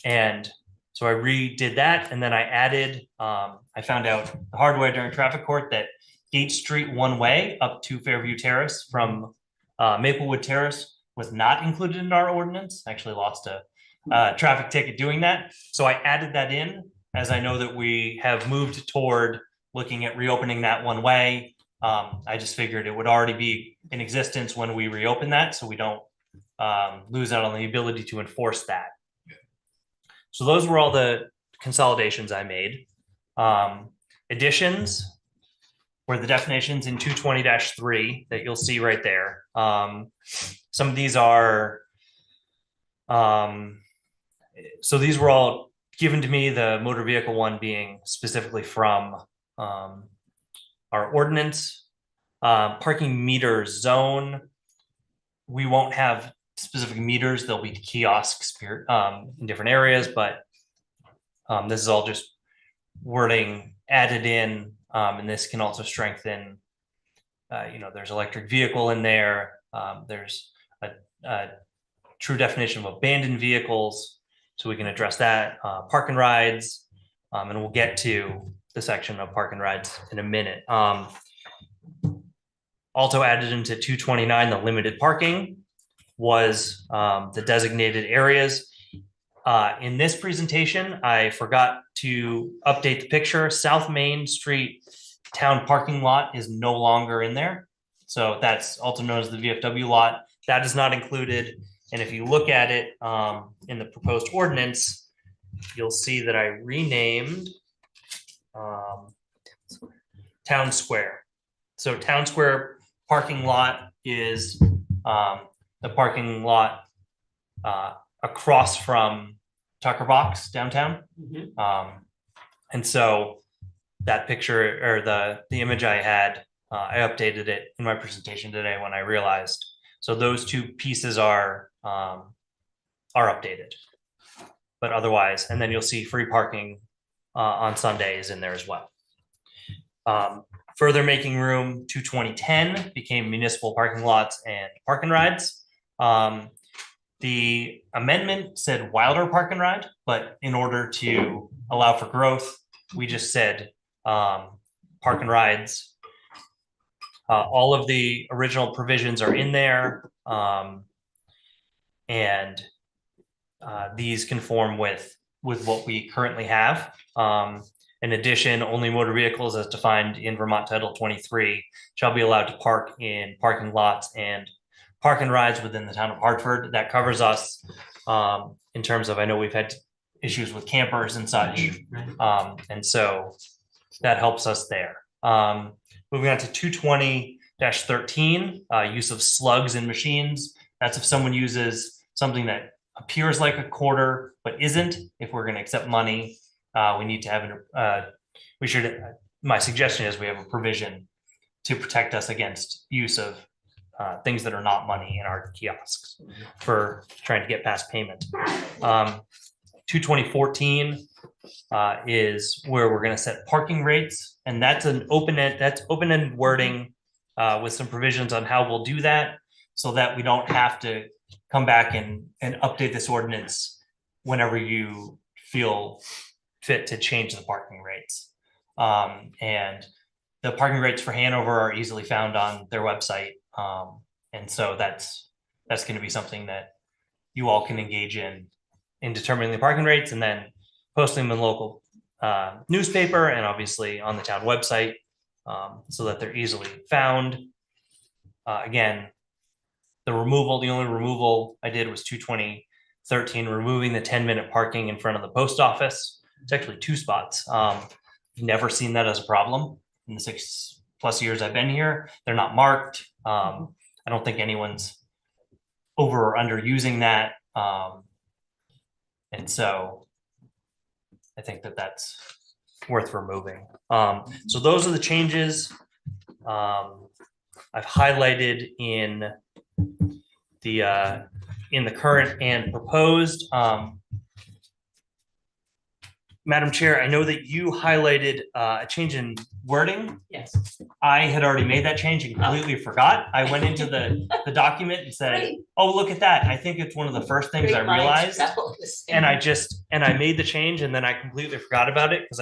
And so I redid that, and then I added, I found out the hard way during traffic court that Gate Street one way up to Fairview Terrace from Maplewood Terrace was not included in our ordinance. I actually lost a traffic ticket doing that. So I added that in, as I know that we have moved toward looking at reopening that one way. I just figured it would already be in existence when we reopen that, so we don't lose out on the ability to enforce that. So those were all the consolidations I made. Additions were the definitions in 220-3 that you'll see right there. Some of these are, so these were all given to me, the motor vehicle one being specifically from our ordinance. Parking meter zone, we won't have specific meters. There'll be kiosks in different areas, but this is all just wording added in, and this can also strengthen, you know, there's electric vehicle in there. There's a true definition of abandoned vehicles, so we can address that. Park and rides, and we'll get to the section of park and rides in a minute. Also added into 229, the limited parking was the designated areas. In this presentation, I forgot to update the picture. South Main Street town parking lot is no longer in there. So that's also known as the VFW lot. That is not included. And if you look at it in the proposed ordinance, you'll see that I renamed Town Square. So Town Square parking lot is the parking lot across from Tucker Box downtown. And so that picture, or the image I had, I updated it in my presentation today when I realized. So those two pieces are updated, but otherwise, and then you'll see free parking on Sundays in there as well. Further making room, 220-10 became municipal parking lots and park and rides. The amendment said Wilder Park and Ride, but in order to allow for growth, we just said park and rides. All of the original provisions are in there, and these conform with what we currently have. In addition, only motor vehicles as defined in Vermont Title 23 shall be allowed to park in parking lots and park and rides within the town of Hartford. That covers us in terms of, I know we've had issues with campers and such. And so that helps us there. Moving on to 220-13, use of slugs in machines. That's if someone uses something that appears like a quarter, but isn't. If we're gonna accept money, we need to have my suggestion is we have a provision to protect us against use of things that are not money in our kiosks for trying to get past payment. 220-14 is where we're going to set parking rates, and that's an open-ended wording with some provisions on how we'll do that, so that we don't have to come back and update this ordinance whenever you feel fit to change the parking rates. And the parking rates for Hanover are easily found on their website. And so that's going to be something that you all can engage in determining the parking rates and then posting them in local newspaper and obviously on the town website, so that they're easily found. Again, the only removal I did was 2/20/13, removing the 10-minute parking in front of the post office. It's actually 2 spots. Never seen that as a problem in the 6+ years I've been here. They're not marked. I don't think anyone's over or under using that. And so I think that that's worth removing. So those are the changes I've highlighted in the current and proposed. Madam Chair, I know that you highlighted a change in wording.
Yes.
I had already made that change and completely forgot. I went into the document and said,
Great.
oh, look at that. I think it's one of the first things I
Great minds
realized.
travel the same.
And I made the change and then I completely forgot about it because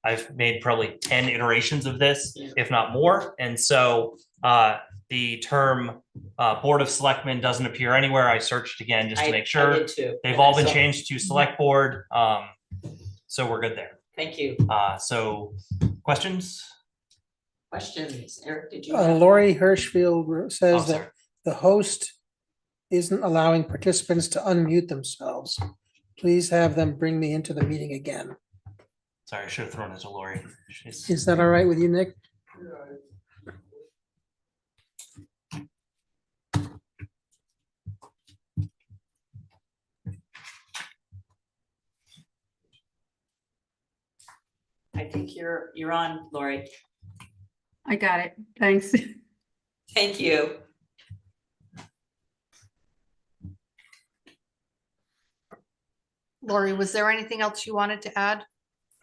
I've made probably 10 iterations of this, if not more. And so the term Board of Selectmen doesn't appear anywhere. I searched again just to make
I
sure.
did too,
They've
and
all
I
been
saw-
changed to Select Board. So we're good there.
Thank you.
So questions?
Questions? Eric, did you? have-
Lori Hirschfield
Oh,
says
sorry.
that the host isn't allowing participants to unmute themselves. Please have them bring me into the meeting again.
Sorry, I should have thrown it to Lori.
Is that all right with you, Nick?
I think you're on, Lori.
I got it. Thanks.
Thank you.
Lori, was there anything else you wanted to add?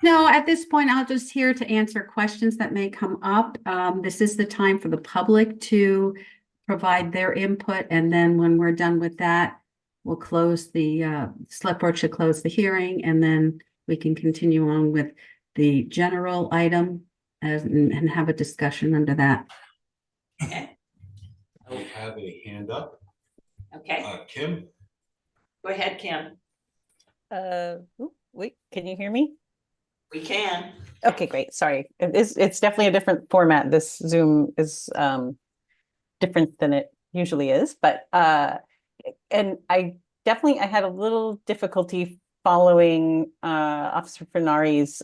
No, at this point, I'll just here to answer questions that may come up. This is the time for the public to provide their input. And then when we're done with that, we'll close the select board should close the hearing and then we can continue on with the general item and have a discussion under that.
Okay.
I have a hand up.
Okay.
Kim?
Go ahead, Kim.
Wait, can you hear me?
We can.
Okay, great. Sorry. It's definitely a different format. This Zoom is different than it usually is, but and I had a little difficulty following Officer Fenari's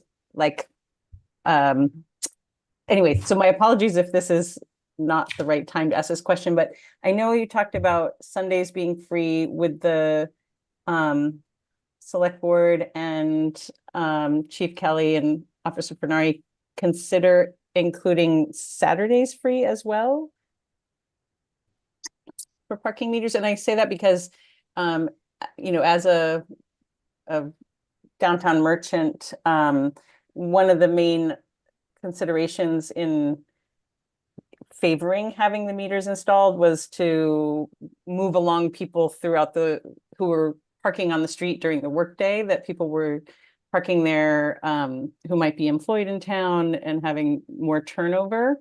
anyway, so my apologies if this is not the right time to ask this question, but I know you talked about Sundays being free with the Select Board and Chief Kelly and Officer Fenari consider including Saturdays free as well for parking meters. And I say that because, as a downtown merchant, one of the main considerations in favoring having the meters installed was to move along people throughout who were parking on the street during the workday, that people were parking there who might be employed in town and having more turnover.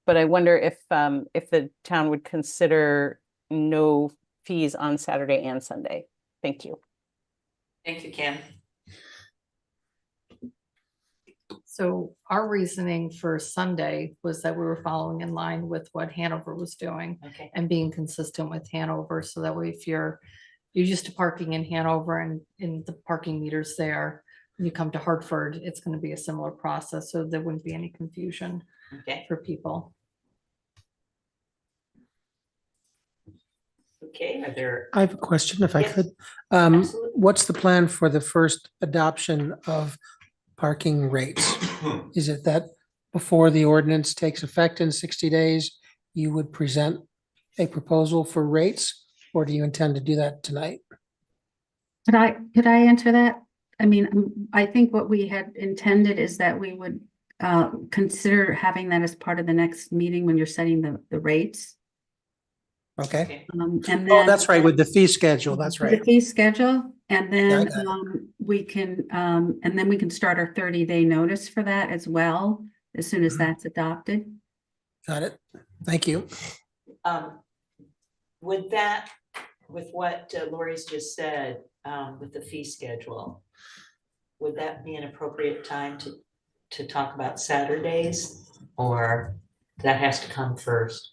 But I wonder if the town would consider no fees on Saturday and Sunday. Thank you.
Thank you, Kim.
So our reasoning for Sunday was that we were following in line with what Hanover was doing
Okay.
and being consistent with Hanover. So that way, if you're used to parking in Hanover and in the parking meters there, when you come to Hartford, it's going to be a similar process. So there wouldn't be any confusion
Okay.
for people.
Okay. Are there?
I have a question if I
Yes,
could.
absolutely.
What's the plan for the first adoption of parking rates? Is it that before the ordinance takes effect in 60 days, you would present a proposal for rates, or do you intend to do that tonight?
Could I answer that? I mean, I think what we had intended is that we would consider having that as part of the next meeting when you're setting the rates.
Okay.
And
Oh,
then.
that's right, with the fee schedule, that's
The
right.
fee schedule, and
I
then
got it.
we can start our 30-day notice for that as well, as soon as that's adopted.
Got it. Thank you.
With what Lori's just said, with the fee schedule, would that be an appropriate time to talk about Saturdays, or that has to come first?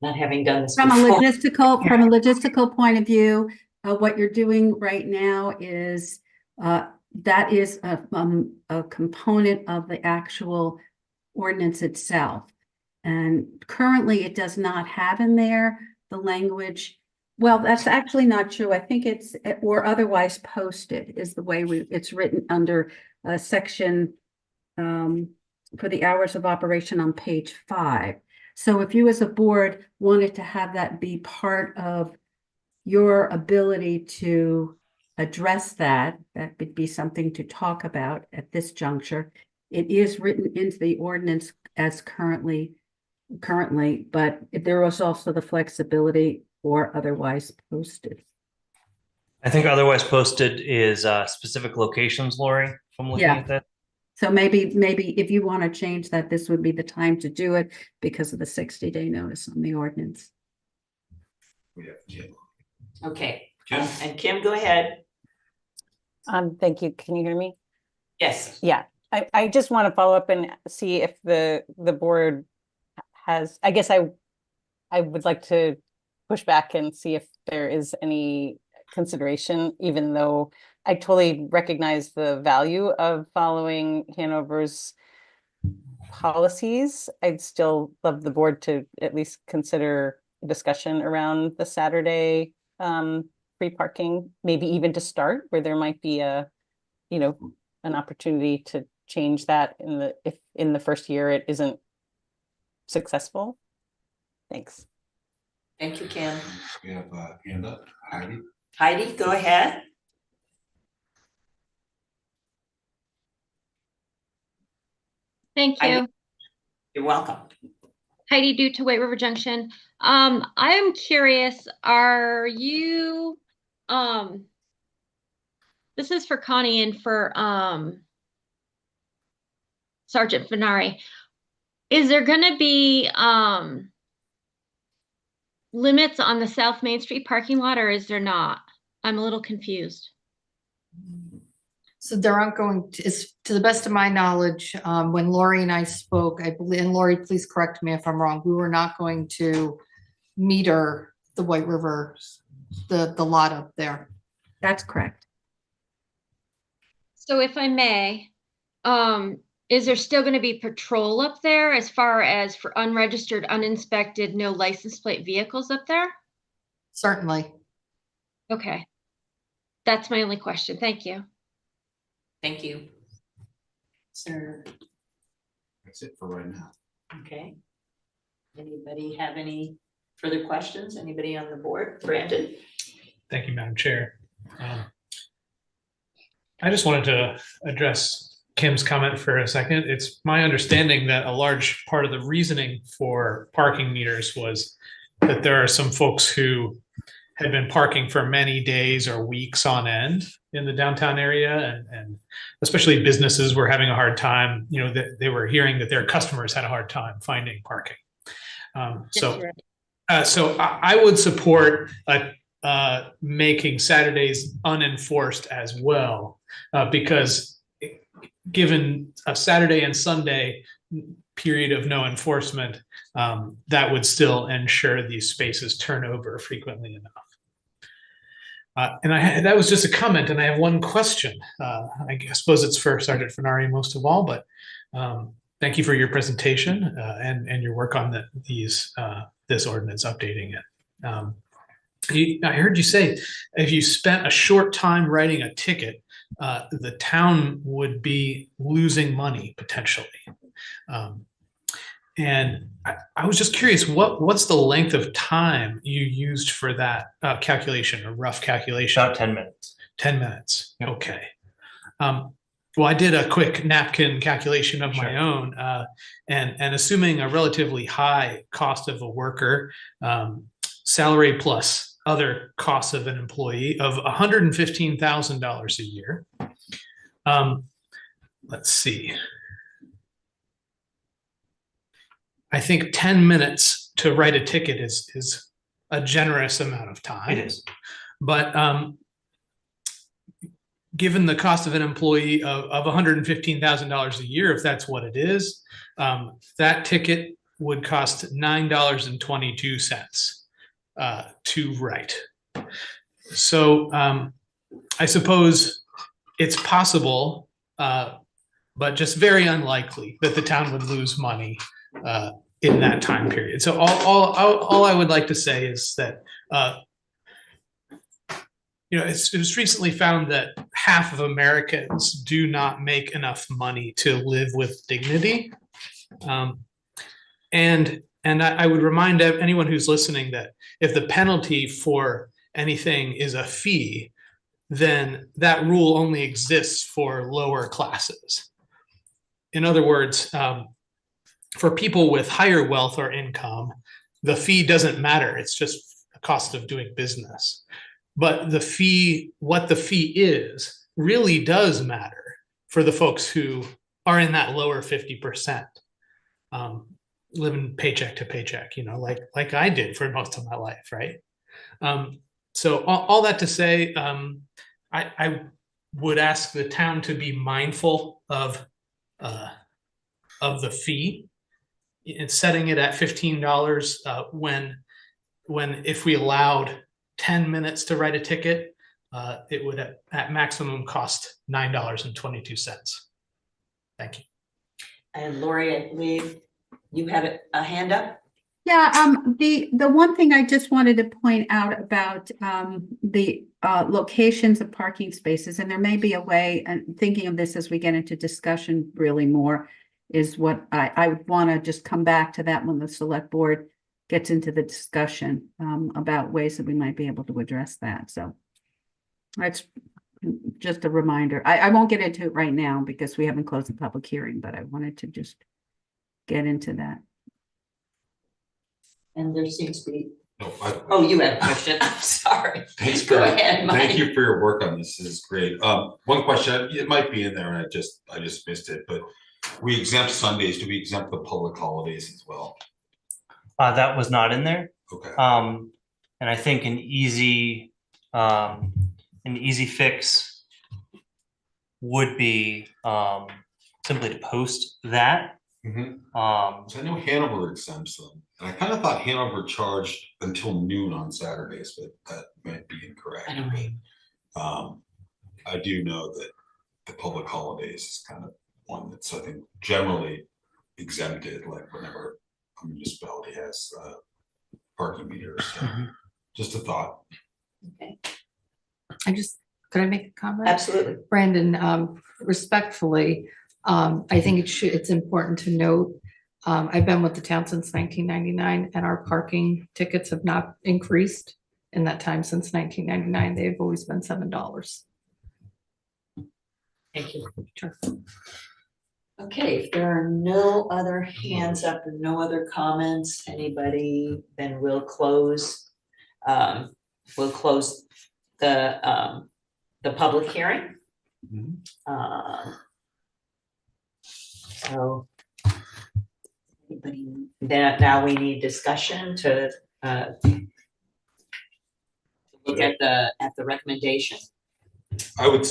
Not having done this
From a
before.
logistical point of view, what you're doing right now is that is a component of the actual ordinance itself. And currently it does not have in there the language. Well, that's actually not true. I think it's or otherwise posted is the way it's written under section for the hours of operation on page 5. So if you as a board wanted to have that be part of your ability to address that would be something to talk about at this juncture. It is written into the ordinance as currently, but there was also the flexibility or otherwise posted.
I think otherwise posted is specific locations, Lori, if I'm looking
Yeah.
at that.
So maybe if you want to change that, this would be the time to do it because of the 60-day notice on the ordinance.
Okay, and Kim, go ahead.
Thank you. Can you hear me?
Yes.
Yeah, I just want to follow up and see if the board has, I guess I would like to push back and see if there is any consideration, even though I totally recognize the value of following Hanover's policies. I'd still love the board to at least consider discussion around the Saturday free parking, maybe even to start where there might be an opportunity to change that if in the first year it isn't successful. Thanks.
Thank you, Kim.
We have a hand up, Heidi.
Heidi, go ahead.
Thank you.
Heidi, you're welcome.
Heidi Due to White River Junction. I'm curious, are you, this is for Connie and for Sergeant Finari. Is there gonna be limits on the South Main Street parking lot, or is there not? I'm a little confused.
So there aren't going to, to the best of my knowledge, when Lori and I spoke, I believe, and Lori, please correct me if I'm wrong, we were not going to meter the White River, the lot up there.
That's correct.
So if I may, is there still going to be patrol up there as far as for unregistered, uninspected, no license plate vehicles up there?
Certainly.
Okay. That's my only question. Thank you.
Thank you. Sir.
That's it for right now.
Okay. Anybody have any further questions? Anybody on the board? Brandon?
Thank you, Madam Chair. I just wanted to address Kim's comment for a second. It's my understanding that a large part of the reasoning for parking meters was that there are some folks who had been parking for many days or weeks on end in the downtown area, and especially businesses were having a hard time. They were hearing that their customers had a hard time finding parking. So I would support making Saturdays unenforced as well, because given a Saturday and Sunday period of no enforcement, that would still ensure these spaces turn over frequently enough. And that was just a comment, and I have one question. I suppose it's for Sergeant Finari most of all, but thank you for your presentation and your work on this ordinance, updating it. I heard you say if you spent a short time writing a ticket, the town would be losing money potentially. And I was just curious, what's the length of time you used for that calculation, a rough calculation?
About 10 minutes.
10 minutes. Okay. Well, I did a quick napkin calculation of my own, and assuming a relatively high cost of a worker, salary plus other costs of an employee of $115,000 a year. Let's see. I think 10 minutes to write a ticket is a generous amount of time.
It is.
But given the cost of an employee of $115,000 a year, if that's what it is, that ticket would cost $9.22 to write. So I suppose it's possible, but just very unlikely that the town would lose money in that time period. So all I would like to say is that it was recently found that half of Americans do not make enough money to live with dignity. And I would remind anyone who's listening that if the penalty for anything is a fee, then that rule only exists for lower classes. In other words, for people with higher wealth or income, the fee doesn't matter. It's just a cost of doing business. But the fee, what the fee is, really does matter for the folks who are in that lower 50%, living paycheck to paycheck, like I did for most of my life, right? So all that to say, I would ask the town to be mindful of the fee and setting it at $15 when if we allowed 10 minutes to write a ticket, it would at maximum cost $9.22. Thank you.
And Lori, I believe you have a hand up.
Yeah, the one thing I just wanted to point out about the locations of parking spaces, and there may be a way, and thinking of this as we get into discussion really more, is what I would want to just come back to that when the select board gets into the discussion about ways that we might be able to address that. So that's just a reminder. I won't get into it right now because we haven't closed the public hearing, but I wanted to just get into that.
And there seems to be.
No,
you have a question. I'm sorry.
Thanks,
Go ahead, Mike.
Thank you for your work on this. This is great. One question, it might be in there and I just missed it, but we exempt Sundays. Do we exempt the public holidays as well?
That was not in there.
Okay.
And I think an easy fix would be simply to post that.
So I know Hanover exempts them, and I kind of thought Hanover charged until noon on Saturdays, but that might be incorrect.
I know.
I do know that the public holidays is kind of one that's, I think, generally exempted, like whenever a municipality has parking meters. So just a thought.
Okay.
Could I make a comment?
Absolutely.
Brandon, respectfully, I think it's important to note, I've been with the town since 1999 and our parking tickets have not increased in that time since 1999. They've always been $7.
Thank you.
Sure.
Okay, if there are no other hands up and no other comments, anybody, then we'll close the public hearing. So anybody, now we need discussion to look at the recommendation.
I'm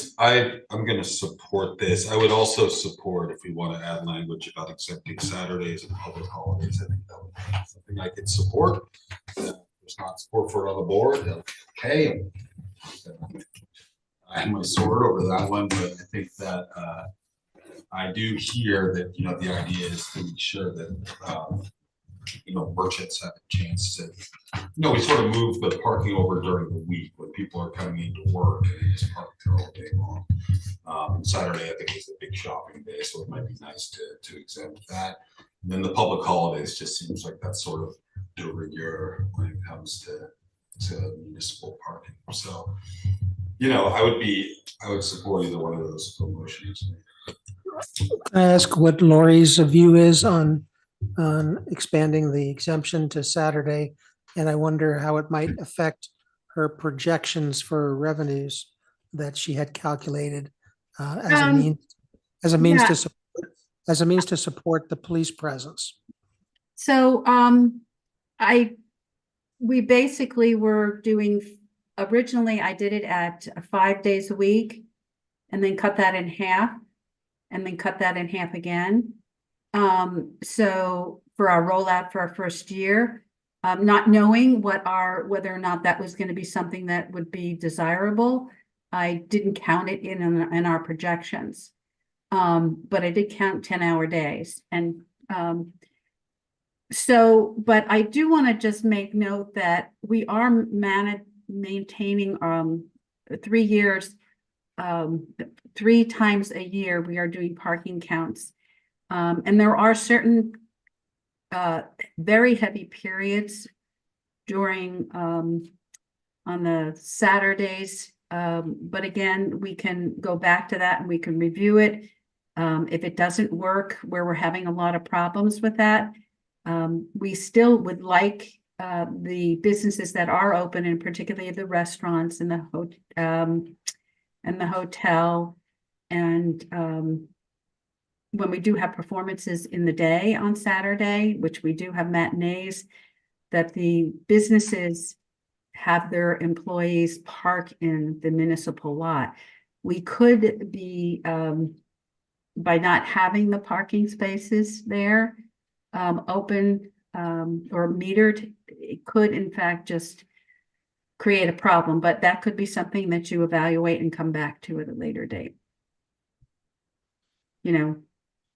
going to support this. I would also support if we want to add language about accepting Saturdays and public holidays. I think that would be something I could support. If there's not support for it on the board, okay. I have my sword over that one, but I think that I do hear that, the idea is to make sure that, merchants have a chance to, we sort of move the parking over during the week when people are coming into work and they just park there all day long. Saturday, I think, is a big shopping day, so it might be nice to exempt that. And then the public holidays just seems like that's sort of de rigueur when it comes to municipal parking. So, I would support either one of those motions.
Ask what Lori's view is on expanding the exemption to Saturday. And I wonder how it might affect her projections for revenues that she had calculated as a means,
yeah.
as a means to support the police presence.
So, we basically were doing, originally I did it at 5 days a week and then cut that in half and then cut that in half again. So for our rollout for our first year, not knowing whether or not that was going to be something that would be desirable, I didn't count it in our projections. But I did count 10-hour days. And but I do want to just make note that we are maintaining 3 years, 3 times a year, we are doing parking counts. And there are certain very heavy periods during on the Saturdays. But again, we can go back to that and we can review it. If it doesn't work, where we're having a lot of problems with that, we still would like the businesses that are open, and particularly the restaurants and the hotel, and when we do have performances in the day on Saturday, which we do have matinees, that the businesses have their employees park in the municipal lot. We could be, by not having the parking spaces there open or metered, it could in fact just create a problem, but that could be something that you evaluate and come back to at a later date. You know,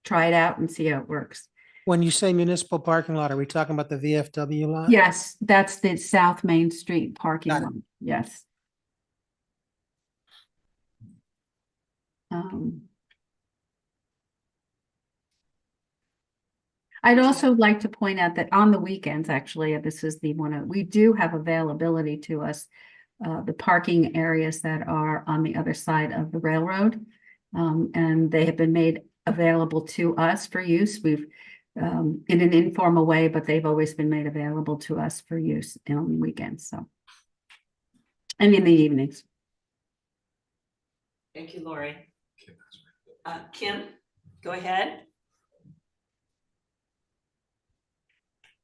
try it out and see how it works.
When you say municipal parking lot, are we talking about the VFW lot?
Yes, that's the South Main Street parking lot. Yes. I'd also like to point out that on the weekends, actually, this is the one, we do have availability to us, the parking areas that are on the other side of the railroad. And they have been made available to us for use. We've, in an informal way, but they've always been made available to us for use on the weekends, so. And in the evenings.
Thank you, Lori. Kim, go ahead.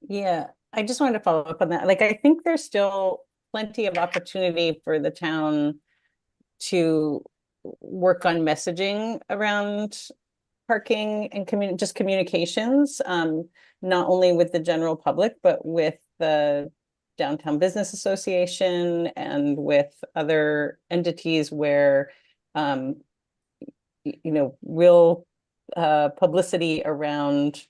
Yeah, I just wanted to follow up on that. Like, I think there's still plenty of opportunity for the town to work on messaging around parking and just communications, not only with the general public, but with the Downtown Business Association and with other entities where, real publicity around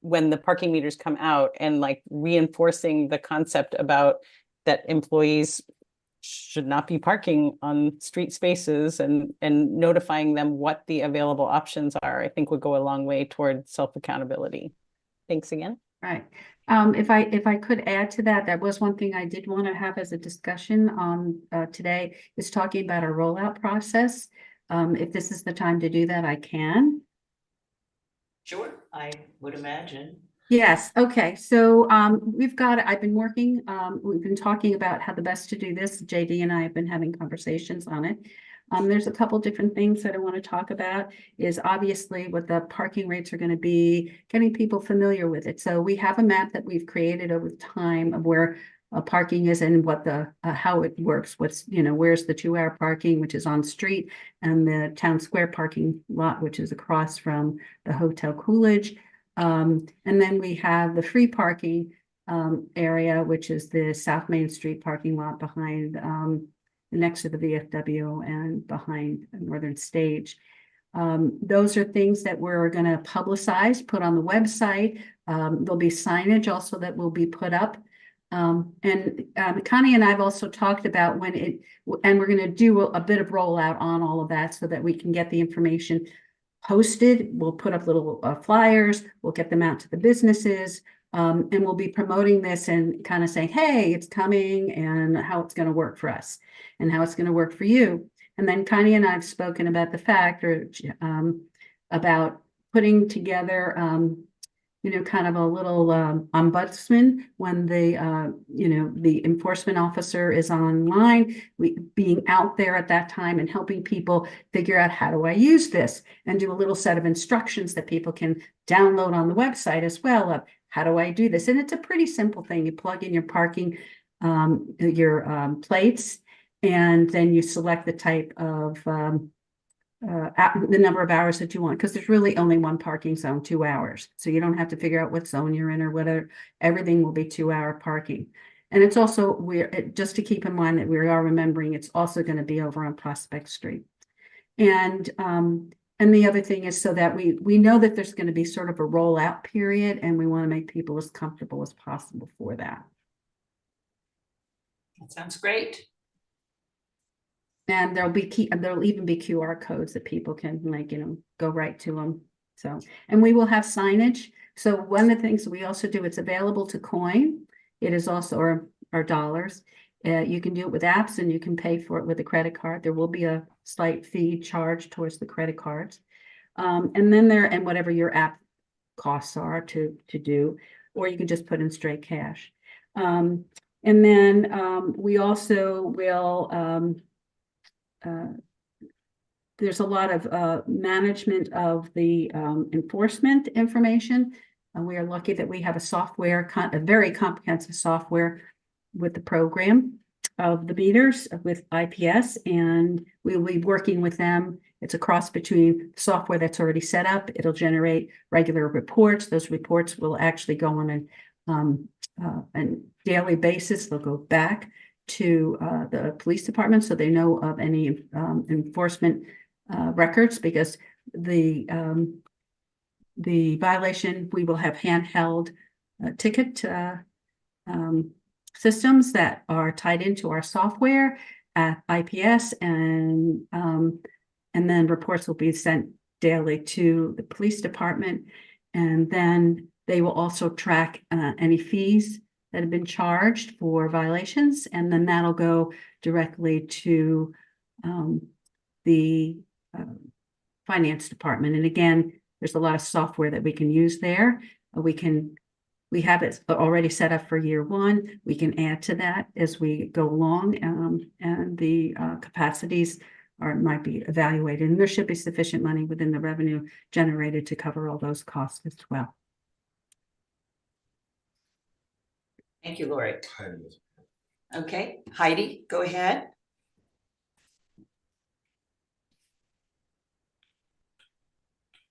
when the parking meters come out, and like reinforcing the concept about that employees should not be parking on street spaces, and notifying them what the available options are, I think would go a long way toward self-accountability. Thanks again.
Right. If I could add to that, that was one thing I did want to have as a discussion on today, is talking about our rollout process. If this is the time to do that, I can.
Sure, I would imagine.
Yes, okay, so we've been working, we've been talking about how the best to do this. JD and I have been having conversations on it. There's a couple different things that I want to talk about, is obviously what the parking rates are going to be, getting people familiar with it. So we have a map that we've created over time of where parking is and what how it works. What's, where's the 2-hour parking, which is on street, and the town square parking lot, which is across from the Hotel Coolidge. And then we have the free parking area, which is the South Main Street parking lot behind, next to the VFW and behind Northern Stage. Those are things that we're going to publicize, put on the website. There'll be signage also that will be put up. And Connie and I have also talked about and we're going to do a bit of rollout on all of that so that we can get the information posted. We'll put up little flyers, we'll get them out to the businesses, and we'll be promoting this and kind of saying, hey, it's coming, and how it's going to work for us and how it's going to work for you. And then Connie and I have spoken about the fact about putting together, kind of a little ombudsman when the enforcement officer is online, being out there at that time and helping people figure out, how do I use this, and do a little set of instructions that people can download on the website as well of how do I do this. And it's a pretty simple thing. You plug in your parking, your plates, and then you select the type of the number of hours that you want, because there's really only one parking zone, 2 hours. So you don't have to figure out what zone you're in or whether everything will be 2-hour parking. And it's also, just to keep in mind that we are remembering, it's also going to be over on Prospect Street. And the other thing is so that we know that there's going to be sort of a rollout period, and we want to make people as comfortable as possible for that.
That sounds great.
And there'll even be QR codes that people can go right to them. So, and we will have signage. So one of the things we also do, it's available to coin. It is also, or dollars. You can do it with apps, and you can pay for it with a credit card. There will be a slight fee charged towards the credit cards. And then and whatever your app costs are to do, or you can just put in straight cash. And then we also will, there's a lot of management of the enforcement information. We are lucky that we have a very comprehensive software with the program of the meters with IPS, and we will be working with them. It's a cross between software that's already set up. It'll generate regular reports. Those reports will actually go on a daily basis. They'll go back to the police department, so they know of any enforcement records, because the violation, we will have handheld ticket systems that are tied into our software at IPS, and then reports will be sent daily to the police department, and then they will also track any fees that have been charged for violations, and then that'll go directly to the finance department. And again, there's a lot of software that we can use there. We have it already set up for year one. We can add to that as we go along, and the capacities might be evaluated. And there should be sufficient money within the revenue generated to cover all those costs as well.
Thank you, Lori. Okay, Heidi, go ahead.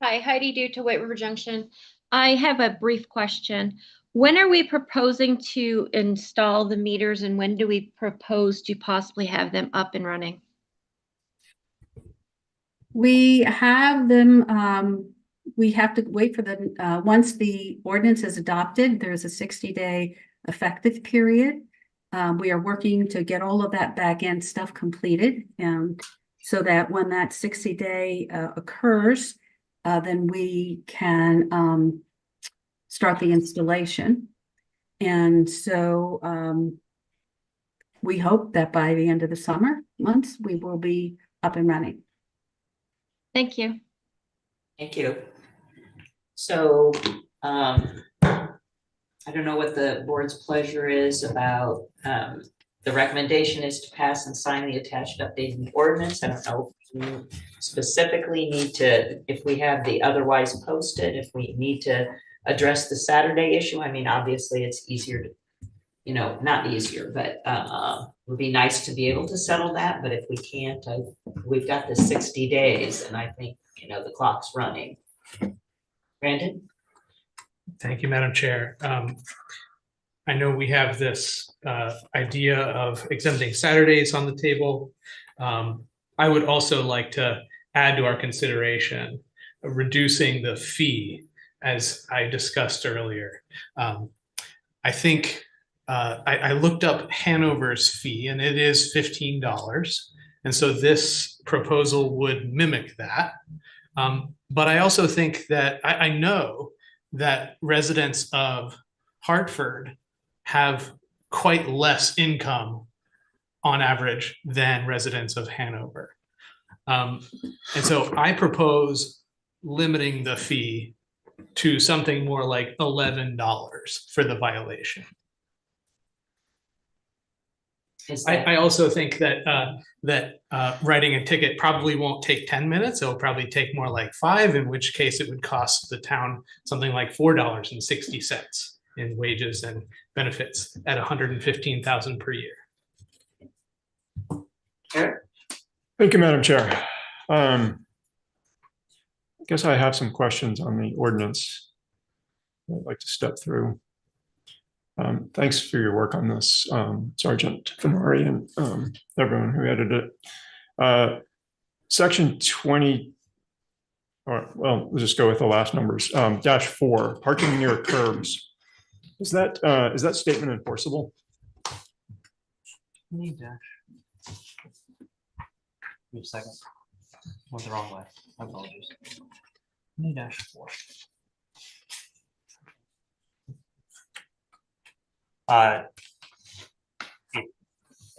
Hi, Heidi Due to White River Junction. I have a brief question. When are we proposing to install the meters, and when do we propose to possibly have them up and running?
We have them, we have to wait for the, once the ordinance is adopted, there's a 60-day effective period. We are working to get all of that back end stuff completed, so that when that 60-day occurs, then we can start the installation. And so we hope that by the end of the summer months, we will be up and running.
Thank you.
Thank you. So I don't know what the board's pleasure is about, the recommendation is to pass and sign the attached updated ordinance. I don't know if we specifically need to, if we have the otherwise posted, if we need to address the Saturday issue. I mean, obviously it's easier to, not easier, but it would be nice to be able to settle that. But if we can't, we've got the 60 days, and I think, the clock's running. Brandon?
Thank you, Madam Chair. I know we have this idea of exempting Saturdays on the table. I would also like to add to our consideration of reducing the fee, as I discussed earlier. I think I looked up Hanover's fee, and it is $15. And so this proposal would mimic that. But I also think that I know that residents of Hartford have quite less income on average than residents of Hanover. And so I propose limiting the fee to something more like $11 for the violation. I also think that writing a ticket probably won't take 10 minutes. It'll probably take more like 5, in which case it would cost the town something like $4.60 in wages and benefits at $115,000 per year.
Thank you, Madam Chair. I guess I have some questions on the ordinance I'd like to step through. Thanks for your work on this, Sergeant Fenari and everyone who edited it. Section 20, or well, we'll just go with the last numbers. -4, parking near curbs. Is that statement enforceable?
Give me a second. Went the wrong way. My apologies. -4. If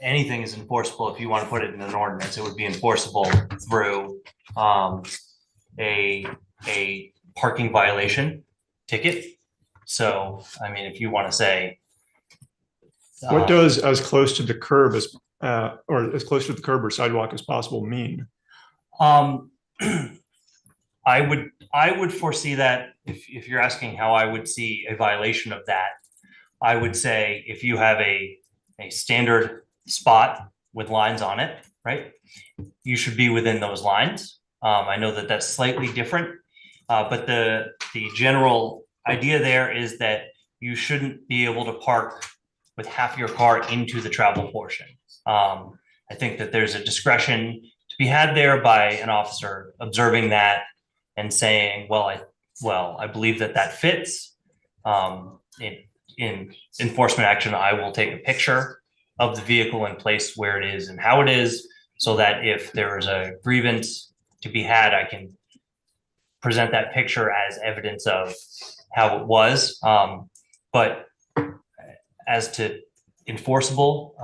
anything is enforceable, if you want to put it in an ordinance, it would be enforceable through a parking violation ticket. So, I mean, if you want to say,
what does as close to the curb as or as close to the curb or sidewalk as possible mean?
I would foresee that if you're asking how I would see a violation of that, I would say if you have a standard spot with lines on it, right, you should be within those lines. I know that that's slightly different, but the general idea there is that you shouldn't be able to park with half your car into the travel portion. I think that there's a discretion to be had there by an officer observing that and saying, well, I believe that fits. In enforcement action, I will take a picture of the vehicle and place where it is and how it is, so that if there is a grievance to be had, I can present that picture as evidence of how it was. But as to enforceable,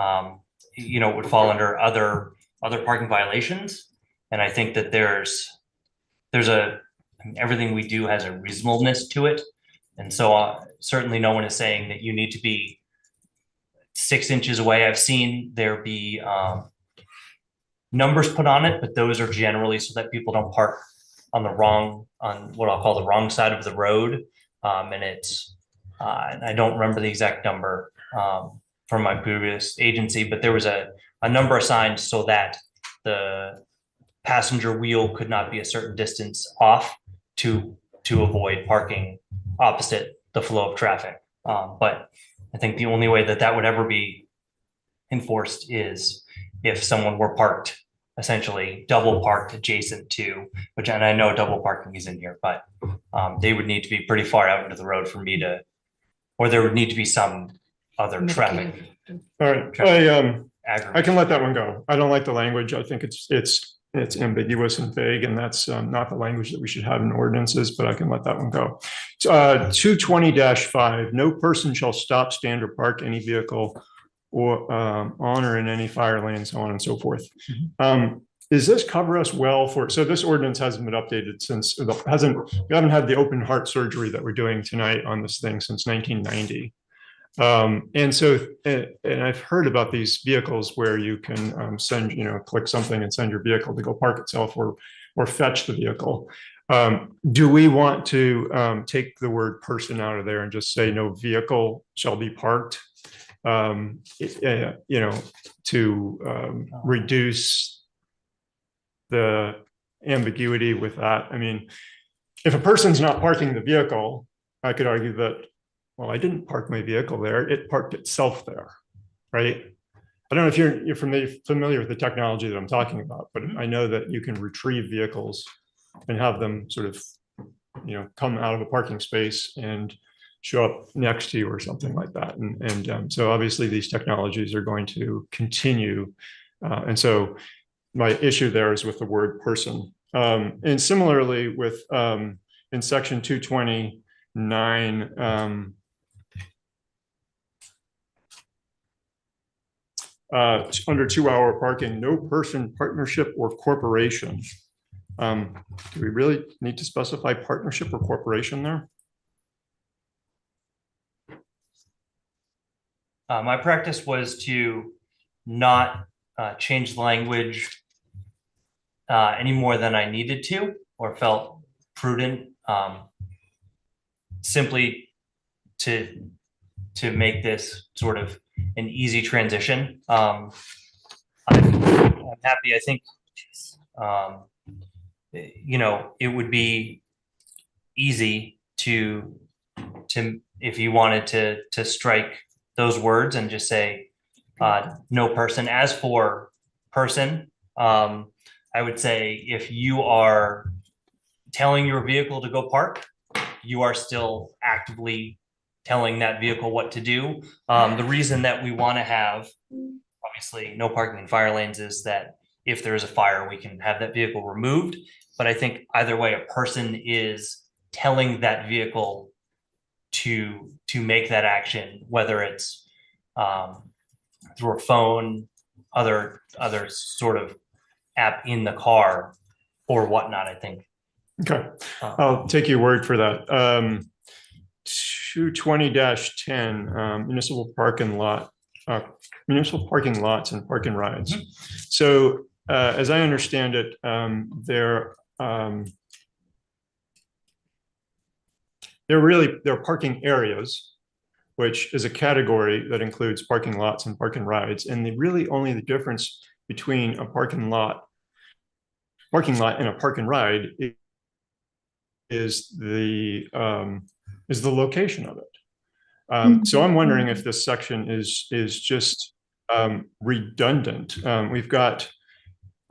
it would fall under other parking violations. And I think that there's everything we do has a reasonableness to it. And so certainly no one is saying that you need to be 6 inches away. I've seen there be numbers put on it, but those are generally so that people don't park on what I'll call the wrong side of the road. And I don't remember the exact number from my previous agency, but there was a number assigned so that the passenger wheel could not be a certain distance off to avoid parking opposite the flow of traffic. But I think the only way that would ever be enforced is if someone were parked, essentially double parked adjacent to, and I know double parking is in here, but they would need to be pretty far out into the road for me to, or there would need to be some other traffic.
All right, I can let that one go. I don't like the language. I think it's ambiguous and vague, and that's not the language that we should have in ordinances, but I can let that one go. 220-5, no person shall stop, stand, or park any vehicle or on or in any fire lane, so on and so forth. Does this cover us well so this ordinance hasn't been updated since, we haven't had the open heart surgery that we're doing tonight on this thing since 1990. And I've heard about these vehicles where you can click something and send your vehicle to go park itself or fetch the vehicle. Do we want to take the word person out of there and just say no vehicle shall be parked? To reduce the ambiguity with that. I mean, if a person's not parking the vehicle, I could argue that, well, I didn't park my vehicle there. It parked itself there, right? I don't know if you're familiar with the technology that I'm talking about, but I know that you can retrieve vehicles and have them sort of, come out of a parking space and show up next to you or something like that. And so obviously these technologies are going to continue. And so my issue there is with the word person. And similarly with in section 229, Under 2-hour parking, no person, partnership, or corporation. Do we really need to specify partnership or corporation there?
My practice was to not change the language any more than I needed to or felt prudent, simply to make this sort of an easy transition. I'm happy. I think it would be easy to if you wanted to strike those words and just say no person. As for person, I would say if you are telling your vehicle to go park, you are still actively telling that vehicle what to do. The reason that we want to have obviously no parking in fire lanes is that if there is a fire, we can have that vehicle removed. But I think either way, a person is telling that vehicle to make that action, whether it's through a phone, other sort of app in the car or whatnot, I think.
Okay, I'll take your word for that. 220-10, municipal parking lot, municipal parking lots and parking rides.
Mm-hmm.
So as I understand it, they're parking areas, which is a category that includes parking lots and parking rides. And only the difference between a parking lot and a parking ride is the location of it. So I'm wondering if this section is just redundant. We've got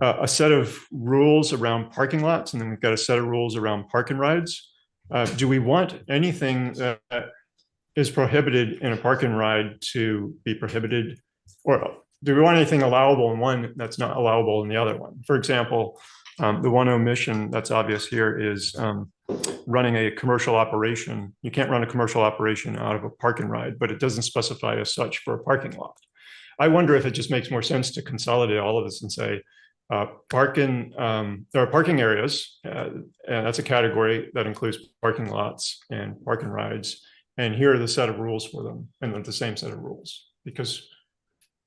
a set of rules around parking lots, and then we've got a set of rules around parking rides. Do we want anything that is prohibited in a parking ride to be prohibited, or do we want anything allowable in one that's not allowable in the other one? For example, the one omission that's obvious here is running a commercial operation. You can't run a commercial operation out of a parking ride, but it doesn't specify as such for a parking lot. I wonder if it just makes more sense to consolidate all of this and say, there are parking areas, and that's a category that includes parking lots and parking rides. And here are the set of rules for them, and they're the same set of rules because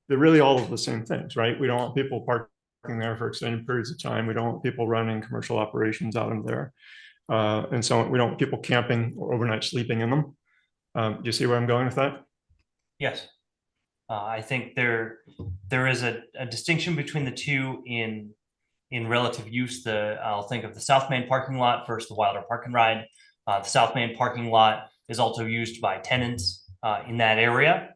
they're really all of the same things, right? We don't want people parking there for extended periods of time. We don't want people running commercial operations out of there. And so we don't want people camping or overnight sleeping in them. Do you see where I'm going with that?
Yes. I think there is a distinction between the two in relative use. I'll think of the South Main parking lot versus the Wilder Park and Ride. The South Main parking lot is also used by tenants in that area.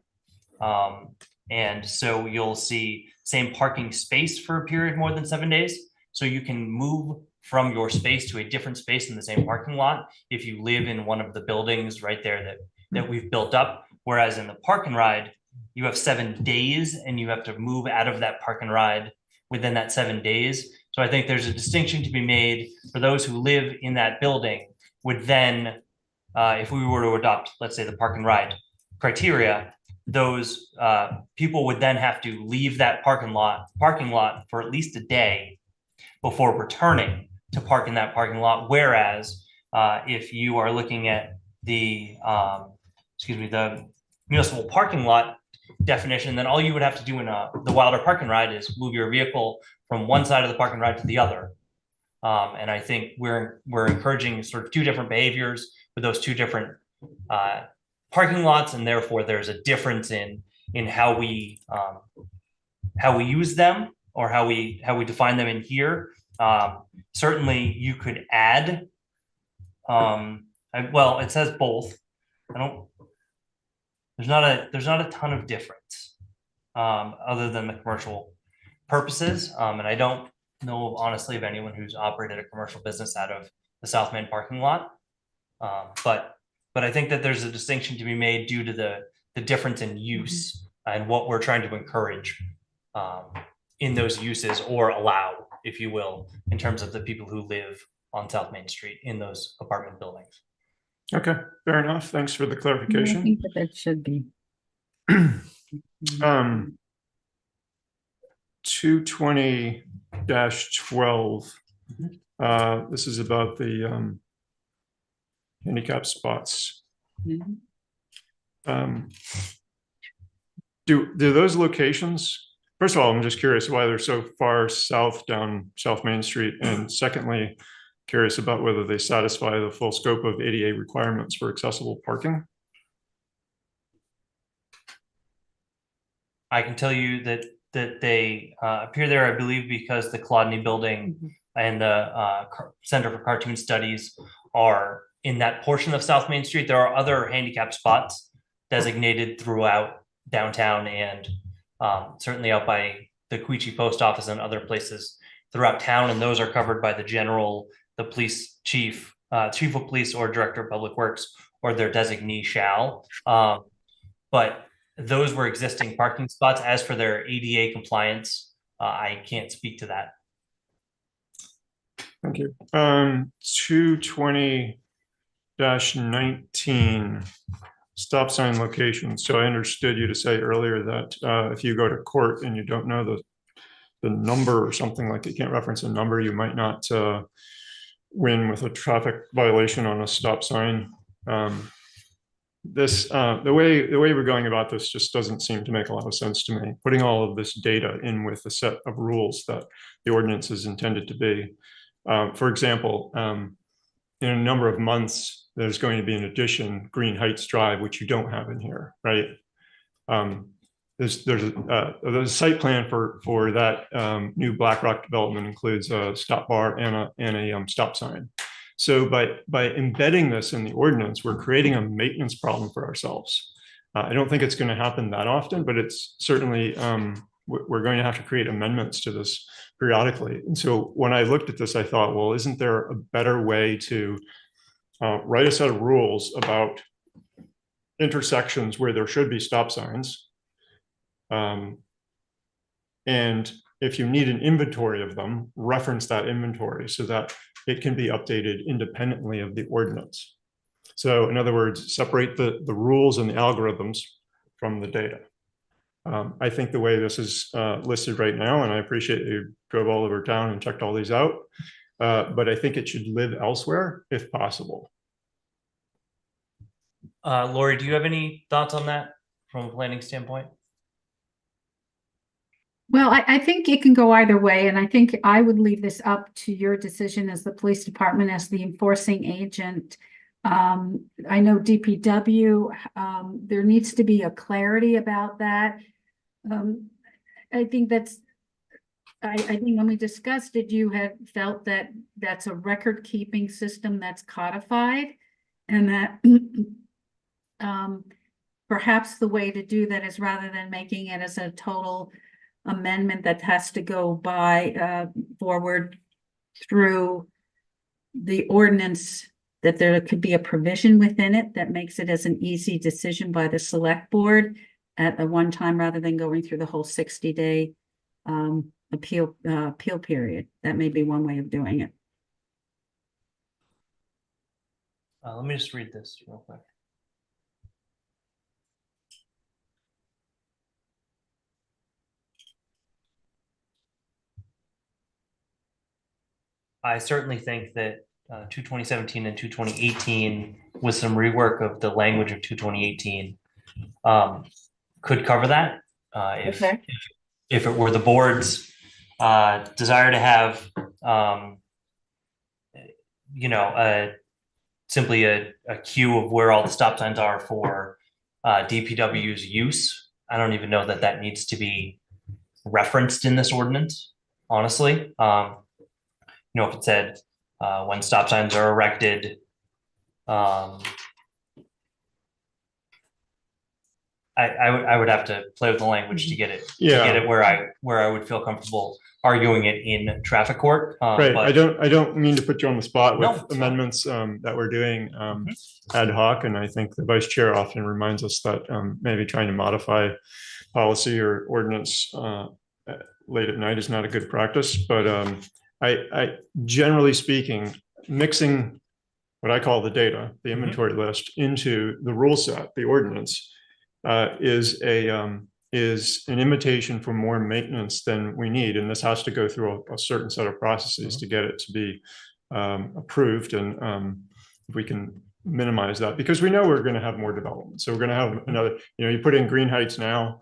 And so you'll see same parking space for a period more than 7 days. So you can move from your space to a different space in the same parking lot if you live in one of the buildings right there that we've built up. Whereas in the park and ride, you have 7 days and you have to move out of that park and ride within that 7 days. So I think there's a distinction to be made for those who live in that building would then, if we were to adopt, let's say, the park and ride criteria, those people would then have to leave that parking lot for at least a day before returning to park in that parking lot. Whereas if you are looking at the municipal parking lot definition, then all you would have to do in the Wilder Park and Ride is move your vehicle from one side of the park and ride to the other. And I think we're encouraging sort of two different behaviors with those two different parking lots, and therefore there's a difference in how we use them or how we define them in here. Certainly you could add, well, it says both. There's not a ton of difference other than the commercial purposes. And I don't know honestly of anyone who's operated a commercial business out of the South Main parking lot. But I think that there's a distinction to be made due to the difference in use and what we're trying to encourage in those uses, or allow, if you will, in terms of the people who live on South Main Street in those apartment buildings.
Okay, fair enough. Thanks for the clarification.
I think that should be.
220-12. This is about the handicap spots. Do those locations, first of all, I'm just curious why they're so far south down South Main Street. And secondly, curious about whether they satisfy the full scope of ADA requirements for accessible parking.
I can tell you that they appear there, I believe, because the Clodney Building and the Center for Cartoon Studies are in that portion of South Main Street. There are other handicap spots designated throughout downtown and certainly out by the Queechee Post Office and other places throughout town, and those are covered by the police chief, chief of police, or director of public works, or their designee shall. But those were existing parking spots. As for their ADA compliance, I can't speak to that.
Thank you. 220-19. Stop sign location. So I understood you to say earlier that if you go to court and you don't know the number or something, like you can't reference a number, you might not win with a traffic violation on a stop sign. The way we're going about this just doesn't seem to make a lot of sense to me. Putting all of this data in with a set of rules that the ordinance is intended to be. For example, in a number of months, there's going to be an addition, Green Heights Drive, which you don't have in here, right? There's a site plan for that new Black Rock development includes a stop bar and a stop sign. So by embedding this in the ordinance, we're creating a maintenance problem for ourselves. I don't think it's going to happen that often, but it's certainly we're going to have to create amendments to this periodically. And so when I looked at this, I thought, well, isn't there a better way to write a set of rules about intersections where there should be stop signs? And if you need an inventory of them, reference that inventory so that it can be updated independently of the ordinance. So in other words, separate the rules and the algorithms from the data. I think the way this is listed right now, and I appreciate you drove all over town and checked all these out, but I think it should live elsewhere if possible.
Lori, do you have any thoughts on that from a planning standpoint?
Well, I think it can go either way, and I think I would leave this up to your decision as the police department, as the enforcing agent. I know DPW, there needs to be a clarity about that. I think I think when we discussed it, you had felt that that's a record-keeping system that's codified, and that perhaps the way to do that is, rather than making it as a total amendment that has to go by forward through the ordinance, that there could be a provision within it that makes it as an easy decision by the select board at a one time, rather than going through the whole 60-day appeal period. That may be one way of doing it.
Let me just read this real quick. I certainly think that 2017 and 2018, with some rework of the language of 2018, could cover that. If it were the board's desire to have, simply a queue of where all the stop signs are for DPW's use, I don't even know that needs to be referenced in this ordinance, honestly. If it said when stop signs are erected, I would have to play with the language to get it where I would feel comfortable arguing it in traffic court.
Right.
But
I don't mean to put you on the spot with amendments that we're doing ad hoc, and I think the vice chair often reminds us that maybe trying to modify policy or ordinance late at night is not a good practice. But I generally speaking, mixing what I call the data, the inventory list, into the rule set, the ordinance, is a is an invitation for more maintenance than we need, and this has to go through a certain set of processes to get it to be approved, and if we can minimize that, because we know we're going to have more development. So we're going to have another, you put in Green Heights now,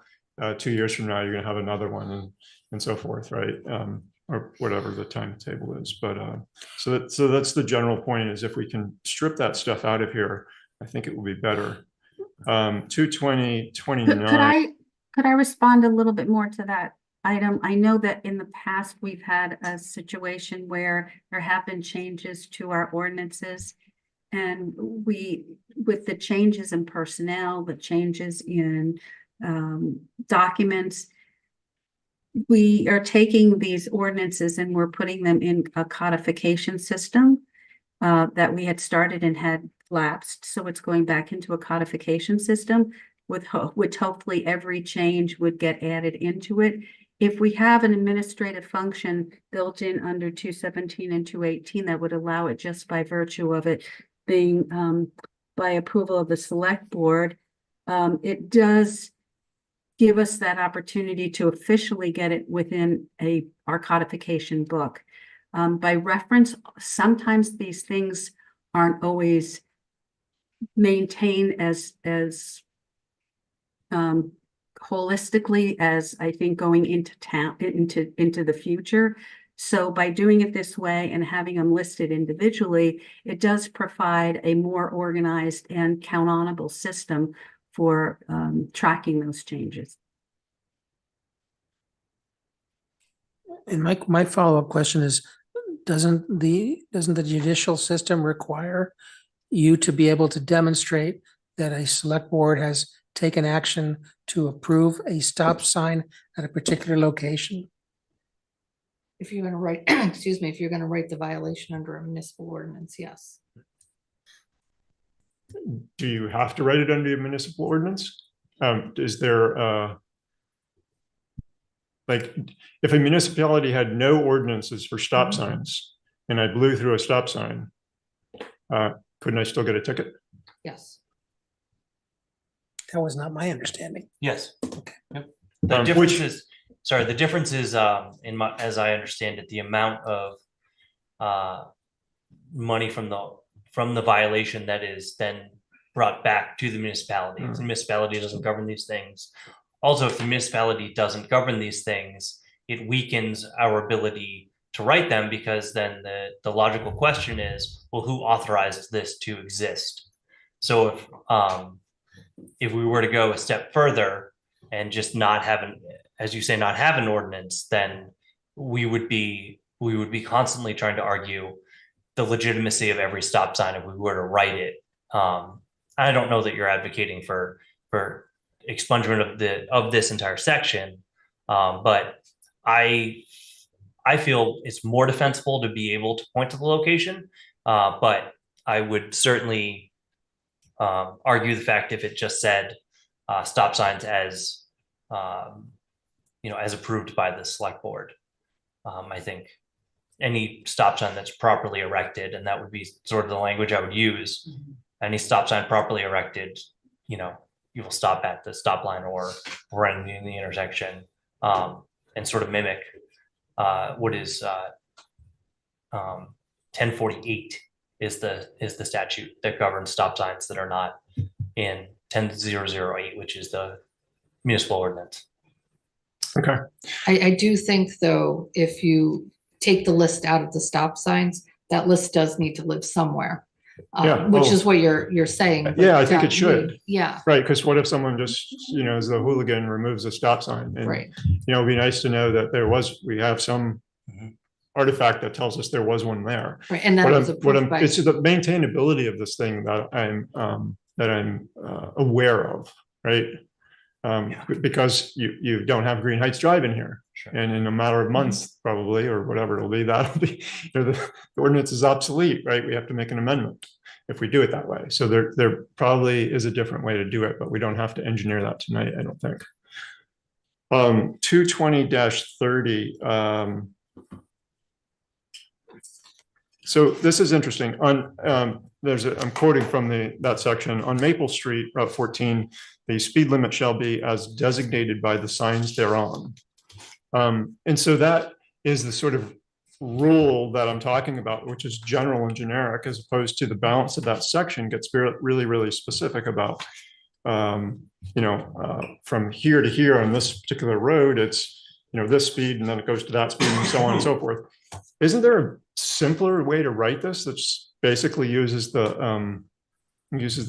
2 years from now, you're going to have another one, and so forth, right? Or whatever the timetable is. But so that's the general point, is if we can strip that stuff out of here, I think it will be better. 22029.
Could I respond a little bit more to that item? I know that in the past, we've had a situation where there have been changes to our ordinances. And with the changes in personnel, the changes in documents, we are taking these ordinances and we're putting them in a codification system that we had started and had lapsed. So it's going back into a codification system with which hopefully every change would get added into it. If we have an administrative function built in under 217 and 218 that would allow it just by virtue of it being by approval of the select board, it does give us that opportunity to officially get it within our codification book. By reference, sometimes these things aren't always maintained as holistically as I think going into the future. So by doing it this way and having them listed individually, it does provide a more organized and countable system for tracking those changes.
And my follow-up question is, doesn't the judicial system require you to be able to demonstrate that a select board has taken action to approve a stop sign at a particular location?
If you're going to write, excuse me, if you're going to write the violation under a municipal ordinance, yes.
Do you have to write it under a municipal ordinance? Is there like, if a municipality had no ordinances for stop signs and I blew through a stop sign, couldn't I still get a ticket?
Yes.
That was not my understanding.
Yes.
Okay.
Yep. The difference is, sorry, the difference is, as I understand it, the amount of money from the violation that is then brought back to the municipality. If the municipality doesn't govern these things. Also, if the municipality doesn't govern these things, it weakens our ability to write them, because then the logical question is, well, who authorized this to exist? So if we were to go a step further and just not have as you say, not have an ordinance, then we would be constantly trying to argue the legitimacy of every stop sign if we were to write it. I don't know that you're advocating for expungement of this entire section, but I feel it's more defensible to be able to point to the location, but I would certainly argue the fact if it just said stop signs as as approved by the select board. I think any stop sign that's properly erected, and that would be sort of the language I would use. Any stop sign properly erected, you will stop at the stop line or right in the intersection, and sort of mimic what is 1048 is the statute that governs stop signs that are not in 10008, which is the municipal ordinance.
Okay.
I do think, though, if you take the list out of the stop signs, that list does need to live somewhere. Which is what you're saying.
Yeah, I think it should.
Yeah.
Right, because what if someone just, as the hooligan, removes a stop sign? And,
right.
It'd be nice to know that we have some artifact that tells us there was one there.
Right, and that was approved by.
It's the maintainability of this thing that I'm aware of, right? Because you don't have Green Heights Drive in here. Sure. And in a matter of months, probably, or whatever it'll be, that'll be, the ordinance is obsolete, right? We have to make an amendment if we do it that way. So there probably is a different way to do it, but we don't have to engineer that tonight, I don't think. 220-30. So this is interesting. On I'm quoting from that section, on Maple Street, Route 14, the speed limit shall be as designated by the signs thereon. And so that is the sort of rule that I'm talking about, which is general and generic, as opposed to the balance of that section gets really, really specific about, from here to here on this particular road, it's, this speed, and then it goes to that speed and so on and so forth. Isn't there a simpler way to write this that's basically uses the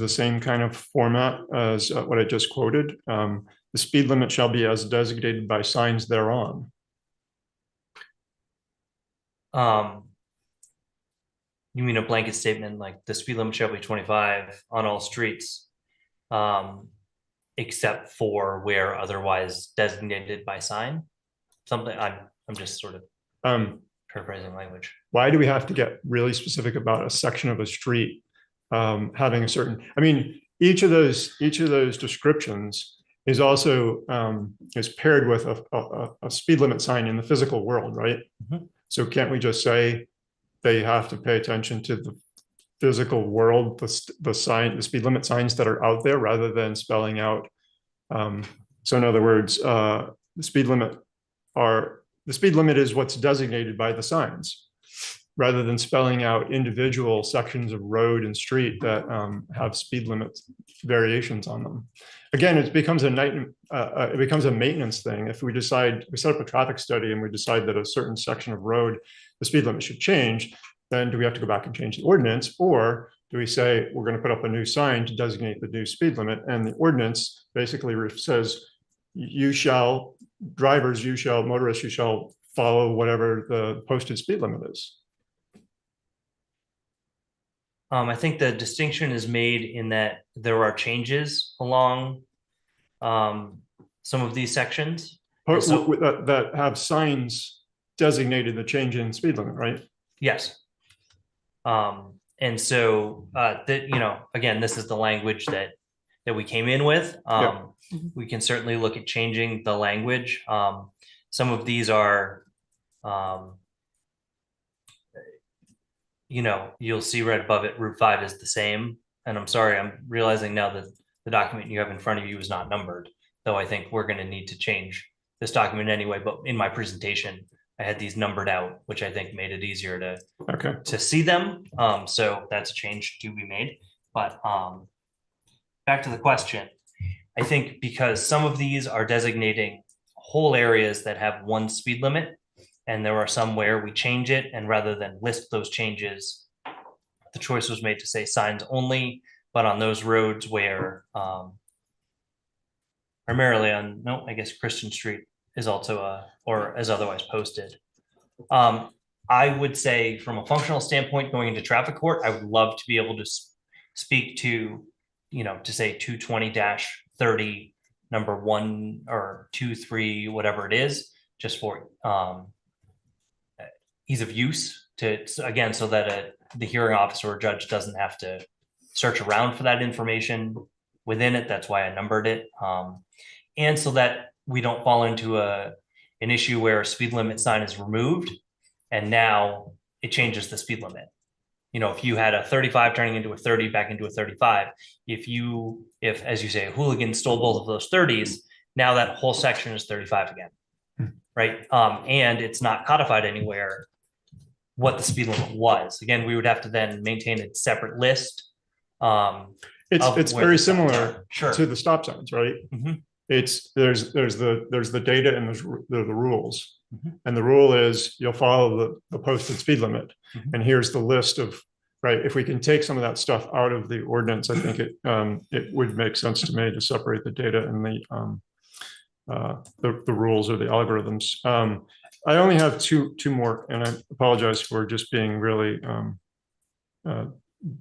same kind of format as what I just quoted? The speed limit shall be as designated by signs thereon.
You mean a blanket statement like the speed limit shall be 25 on all streets, except for where otherwise designated by sign? Something I'm just sort of paraphrasing language.
Why do we have to get really specific about a section of a street having a certain? I mean, each of those descriptions is also is paired with a speed limit sign in the physical world, right?
Mm-hmm.
So can't we just say they have to pay attention to the physical world, the speed limit signs that are out there, rather than spelling out? So in other words, the speed limit is what's designated by the signs, rather than spelling out individual sections of road and street that have speed limit variations on them. Again, it becomes a maintenance thing. If we set up a traffic study and we decide that a certain section of road, the speed limit should change, then do we have to go back and change the ordinance? Or do we say, we're going to put up a new sign to designate the new speed limit? And the ordinance basically says, motorists, you shall follow whatever the posted speed limit is.
I think the distinction is made in that there are changes along some of these sections.
That have signs designated the change in speed limit, right?
Yes. And so, again, this is the language that we came in with. We can certainly look at changing the language. Some of these are, you'll see right above it, Route 5 is the same. And I'm sorry, I'm realizing now that the document you have in front of you is not numbered, though I think we're going to need to change this document anyway. But in my presentation, I had these numbered out, which I think made it easier to see them. So that's a change to be made. But back to the question, I think because some of these are designating whole areas that have one speed limit, and there are some where we change it, and rather than list those changes, the choice was made to say signs only, but on those roads where primarily I guess Christian Street is also or as otherwise posted. I would say from a functional standpoint, going into traffic court, I would love to be able to speak to, to say 220-30 number 1 or 2, 3, whatever it is, just for ease of use again, so that the hearing officer or judge doesn't have to search around for that information within it. That's why I numbered it. And so that we don't fall into an issue where a speed limit sign is removed and now it changes the speed limit. If you had a 35 turning into a 30 back into a 35, if as you say, a hooligan stole both of those 30s, now that whole section is 35 again, right? And it's not codified anywhere what the speed limit was. Again, we would have to then maintain a separate list.
It's very similar
Sure.
to the stop signs, right?
Mm-hmm.
There's the data and there's the rules.
Mm-hmm.
And the rule is you'll follow the posted speed limit.
Mm-hmm.
And here's the list of, right, if we can take some of that stuff out of the ordinance, I think it would make sense to me to separate the data and the rules or the algorithms. I only have two more, and I apologize for just being really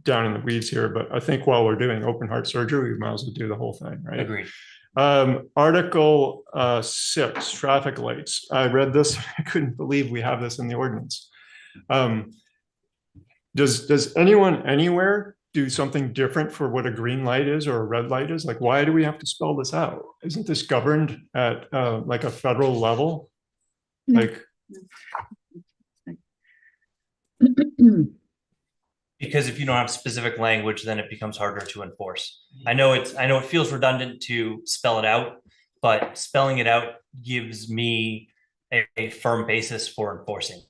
down in the weeds here, but I think while we're doing open heart surgery, we might as well do the whole thing, right?
Agreed.
Article 6, traffic lights. I read this. I couldn't believe we have this in the ordinance. Does anyone anywhere do something different for what a green light is or a red light is? Like, why do we have to spell this out? Isn't this governed at like a federal level? Like,
because if you don't have specific language, then it becomes harder to enforce. I know it feels redundant to spell it out, but spelling it out gives me a firm basis for enforcing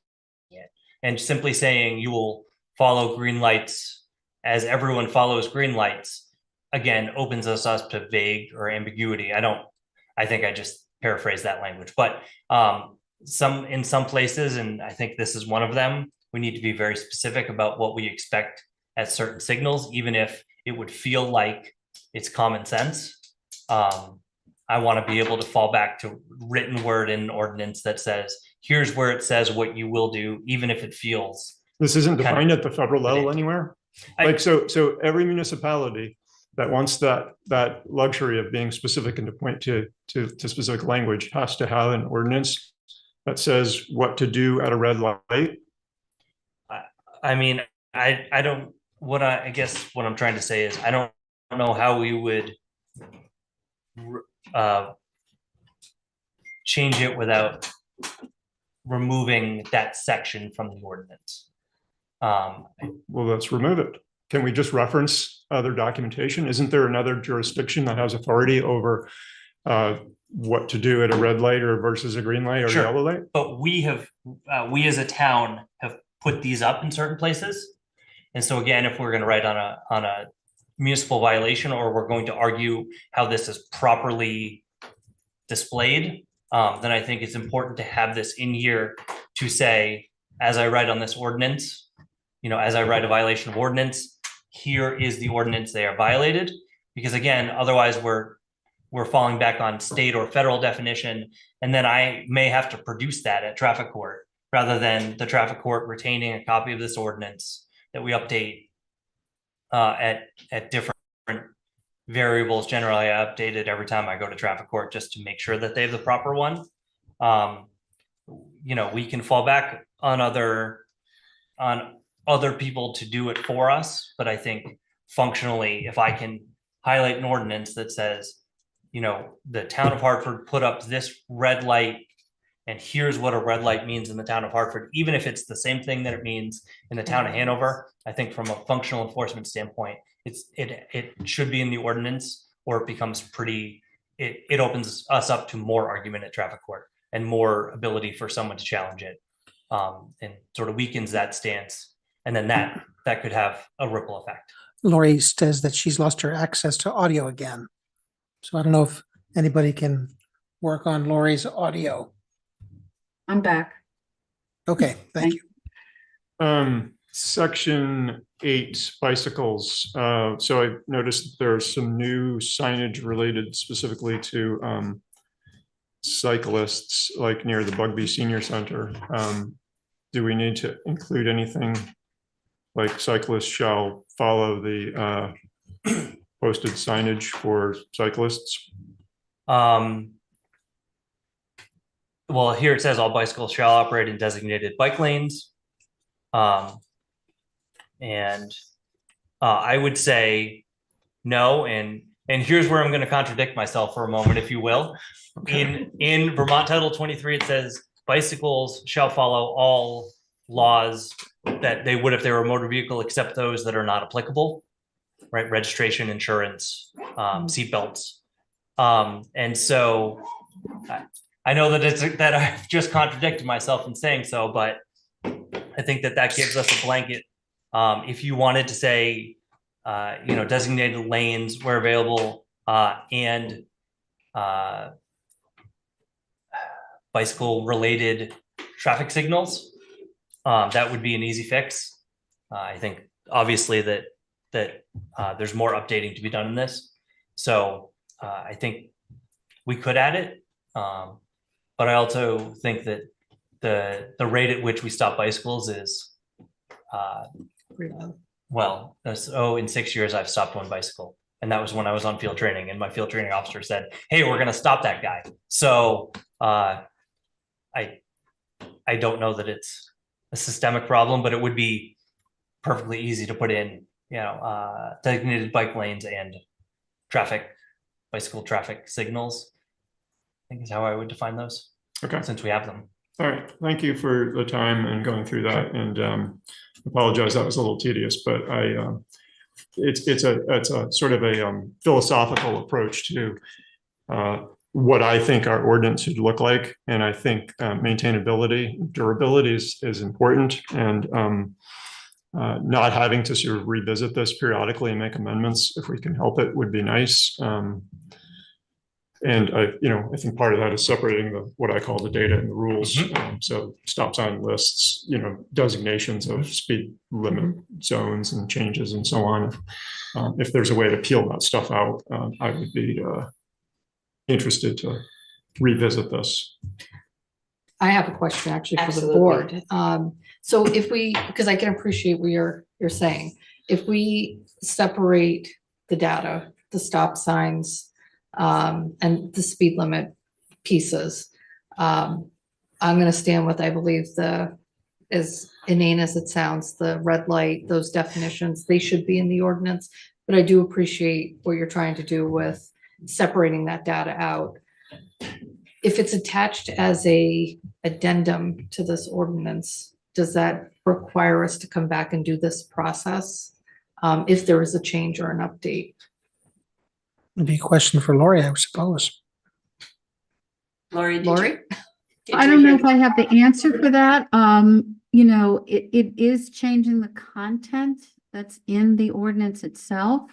it. And simply saying you will follow green lights as everyone follows green lights, again, opens us up to vague or ambiguity. I think I just paraphrased that language, but in some places, and I think this is one of them, we need to be very specific about what we expect at certain signals, even if it would feel like it's common sense. I want to be able to fall back to written word in an ordinance that says, here's where it says what you will do, even if it feels.
This isn't
kind of
defined at the federal level anywhere? Like, so every municipality that wants that luxury of being specific and to point to specific language has to have an ordinance that says what to do at a red light.
I mean, I guess what I'm trying to say is I don't know how we would change it without removing that section from the ordinance.
Well, let's remove it. Can we just reference other documentation? Isn't there another jurisdiction that has authority over what to do at a red light or versus a green light or
Sure.
yellow light?
But we as a town have put these up in certain places. And so again, if we're going to write on a municipal violation, or we're going to argue how this is properly displayed, then I think it's important to have this in here to say, as I write on this ordinance, as I write a violation of ordinance, here is the ordinance they are violated. Because again, otherwise we're falling back on state or federal definition, and then I may have to produce that at traffic court rather than the traffic court retaining a copy of this ordinance that we update at different variables. Generally, I update it every time I go to traffic court just to make sure that they have the proper one. We can fall back on other people to do it for us, but I think functionally, if I can highlight an ordinance that says, the town of Hartford put up this red light, and here's what a red light means in the town of Hartford, even if it's the same thing that it means in the town of Hanover, I think from a functional enforcement standpoint, it should be in the ordinance, or it becomes it opens us up to more argument at traffic court and more ability for someone to challenge it, and sort of weakens that stance. And then that could have a ripple effect.
Lori says that she's lost her access to audio again. So I don't know if anybody can work on Lori's audio.
I'm back.
Okay, thank you.
Section 8, bicycles. So I noticed there's some new signage related specifically to cyclists, like near the Bugby Senior Center. Do we need to include anything like cyclists shall follow the posted signage for cyclists?
Well, here it says all bicycles shall operate in designated bike lanes. And I would say no. And here's where I'm going to contradict myself for a moment, if you will. Okay. In Vermont Title 23, it says bicycles shall follow all laws that they would if they were a motor vehicle, except those that are not applicable, right? Registration, insurance, seatbelts. And so I know that I've just contradicted myself in saying so, but I think that gives us a blanket. If you wanted to say, designated lanes where available, and bicycle related traffic signals, that would be an easy fix. I think obviously that there's more updating to be done in this. So I think we could add it. But I also think that the rate at which we stop bicycles is, in 6 years, I've stopped one bicycle. And that was when I was on field training, and my field training officer said, hey, we're going to stop that guy. So I don't know that it's a systemic problem, but it would be perfectly easy to put in, designated bike lanes and bicycle traffic signals, I think is how I would define those.
Okay.
Since we have them.
All right, thank you for the time and going through that, and apologize, that was a little tedious, but it's a sort of a philosophical approach to what I think our ordinance should look like, and I think maintainability, durability is important, and not having to sort of revisit this periodically and make amendments if we can help it would be nice. And I think part of that is separating what I call the data and the rules. So stop sign lists, designations of speed limit zones and changes and so on. If there's a way to peel that stuff out, I would be interested to revisit this.
I have a question actually for the
Absolutely.
board. So if we, because I can appreciate what you're saying, if we separate the data, the stop signs, and the speed limit pieces, I'm going to stand with, I believe, as inane as it sounds, the red light, those definitions, they should be in the ordinance. But I do appreciate what you're trying to do with separating that data out. If it's attached as a addendum to this ordinance, does that require us to come back and do this process if there is a change or an update?
It'd be a question for Lori, I suppose.
Lori,
I don't know if I have the answer for that. It is changing the content that's in the ordinance itself.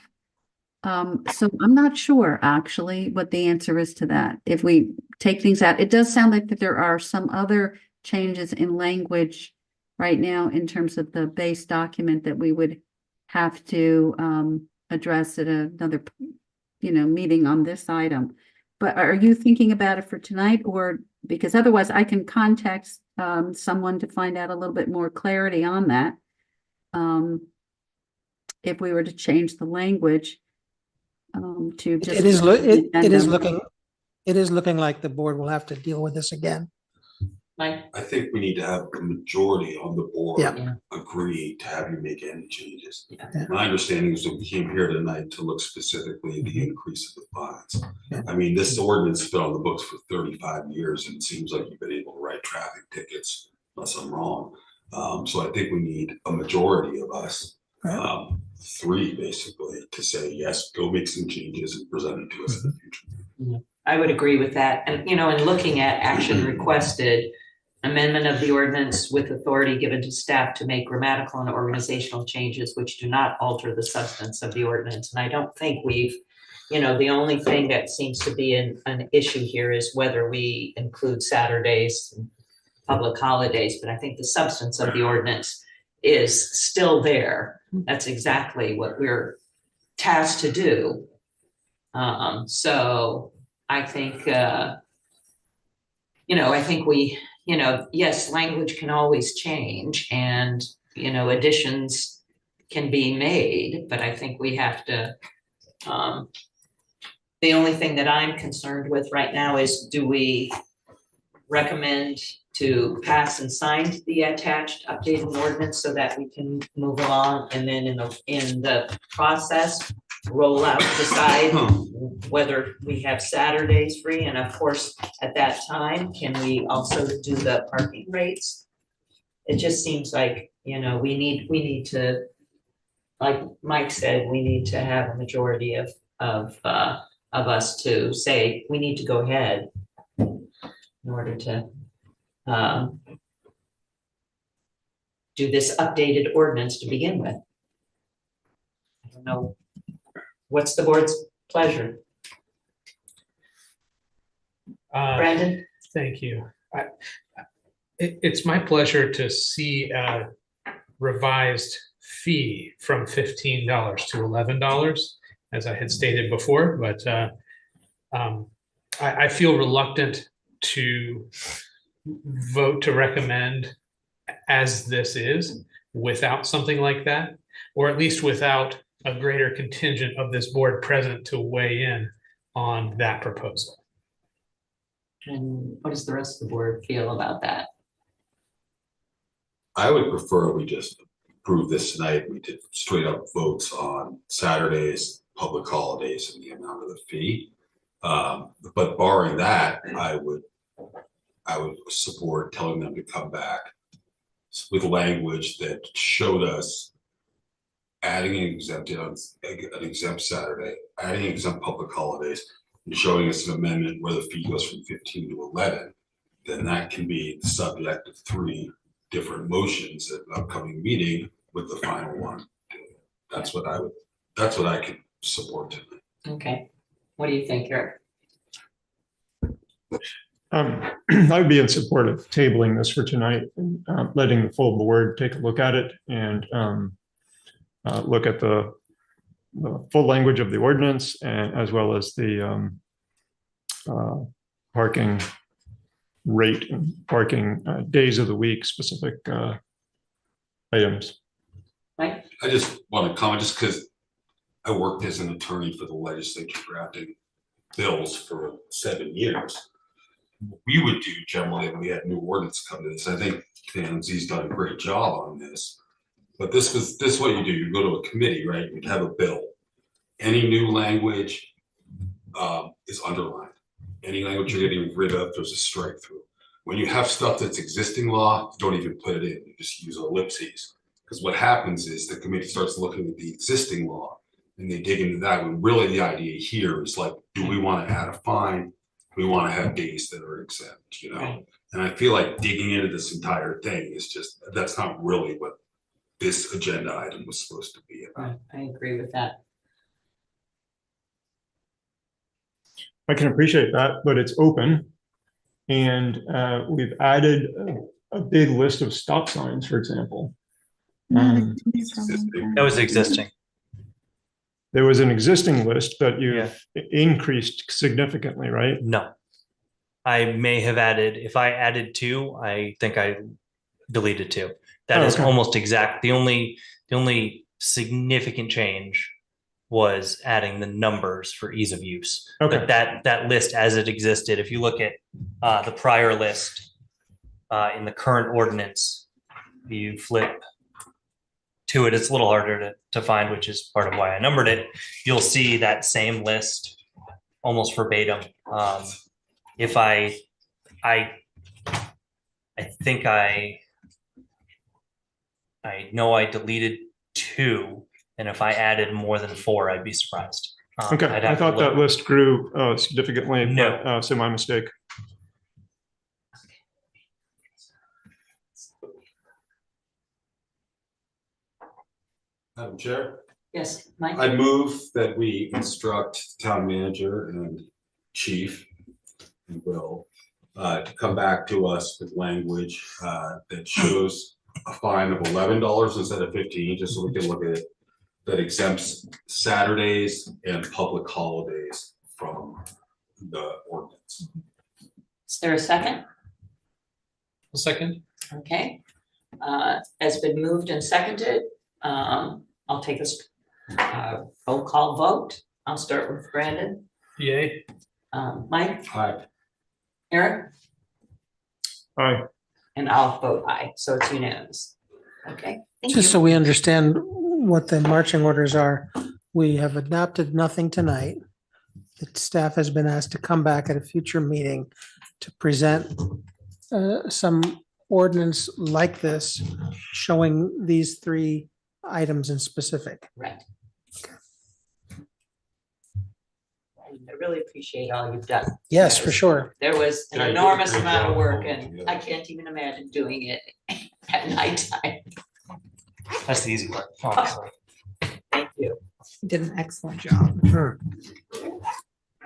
So I'm not sure actually what the answer is to that. If we take things out, it does sound like that there are some other changes in language right now in terms of the base document that we would have to address at another meeting on this item. But are you thinking about it for tonight, or because otherwise I can contact someone to find out a little bit more clarity on that. If we were to change the language to just.
It is looking like the board will have to deal with this again.
Mike?
I think we need to have a majority on the board
Yeah.
agree to have you make any changes.
Yeah.
My understanding is that we came here tonight to look specifically at the increase of the fines. I mean, this ordinance has been on the books for 35 years, and it seems like you've been able to write traffic tickets, unless I'm wrong. So I think we need a majority of us, 3 basically, to say, yes, go make some changes and present it to us in the future.
I would agree with that. And, in looking at action requested, amendment of the ordinance with authority given to staff to make grammatical and organizational changes which do not alter the substance of the ordinance. And I don't think we've, the only thing that seems to be an issue here is whether we include Saturdays, and public holidays, but I think the substance of the ordinance is still there. That's exactly what we're tasked to do. So I think, I think we, yes, language can always change and, additions can be made, but I think we have to, the only thing that I'm concerned with right now is, do we recommend to pass and sign the attached updated ordinance so that we can move along, and then in the process, roll out, decide whether we have Saturdays free, and of course, at that time, can we also do the parking rates? It just seems like, we need to, like Mike said, we need to have a majority of us to say, we need to go ahead in order to do this updated ordinance to begin with. I don't know. What's the board's pleasure? Brandon?
Thank you. It's my pleasure to see a revised fee from $15 to $11, as I had stated before, but I feel reluctant to vote to recommend as this is without something like that, or at least without a greater contingent of this board present to weigh in on that proposal.
And what does the rest of the board feel about that?
I would prefer we just approve this tonight. We did straight up votes on Saturdays, public holidays, and the amount of the fee. But barring that, I would support telling them to come back with language that showed us adding an exempt Saturday, adding exempt public holidays, and showing us an amendment where the fee goes from 15 to 11, then that can be the subject of 3 different motions at an upcoming meeting with the final one. That's what I can support tonight.
Okay, what do you think, Eric?
I would be in support of tabling this for tonight, and letting the full board take a look at it and look at the full language of the ordinance, and as well as the parking rate and parking days of the week specific items.
Mike?
I just want to comment, just because I worked as an attorney for the legislature drafting bills for 7 years. What we would do generally when we had new ordinance come to this, I think Nancy's done a great job on this. But this is what you do. You go to a committee, right? You'd have a bill. Any new language is underlined. Any language you're getting rid of, there's a strike through. When you have stuff that's existing law, don't even put it in. You just use ellipses. Because what happens is the committee starts looking at the existing law and they dig into that. When really the idea here is like, do we want to add a fine? We want to have days that are exempt, you know?
Right.
And I feel like digging into this entire thing is just, that's not really what this agenda item was supposed to be about.
I agree with that.
I can appreciate that, but it's open. And we've added a big list of stop signs, for example.
That was existing.
There was an existing list, but you've increased significantly, right?
No. I may have added, if I added 2, I think I deleted 2. That is almost exact. The only significant change was adding the numbers for ease of use.
Okay.
But that list as it existed, if you look at the prior list in the current ordinance, you flip to it, it's a little harder to find, which is part of why I numbered it. You'll see that same list almost verbatim. If I think I know I deleted 2, and if I added more than 4, I'd be surprised.
Okay, I thought that list grew significantly.
No.
But, so my mistake.
Madam Chair?
Yes, Mike?
I move that we instruct town manager and chief and Will to come back to us with language that shows a fine of $11 instead of 15, just so we can look at it, that exempts Saturdays and public holidays from the ordinance.
Is there a second?
A second.
Okay. Has been moved and seconded. I'll take this roll call vote. I'll start with Brandon.
Yay.
Mike?
Aye.
Eric?
Aye.
And I'll vote aye, so it's unanimous. Okay, thank you.
Just so we understand what the marching orders are, we have adopted nothing tonight. The staff has been asked to come back at a future meeting to present some ordinance like this, showing these 3 items in specific.
Right. I really appreciate all you've done.
Yes, for sure.
There was an
Yeah, you did a
enormous
great
amount of
job
work
pulling
and
together.
I can't even imagine doing it at nighttime.
That's the easy part, honestly.
Thank you.
You did an excellent job.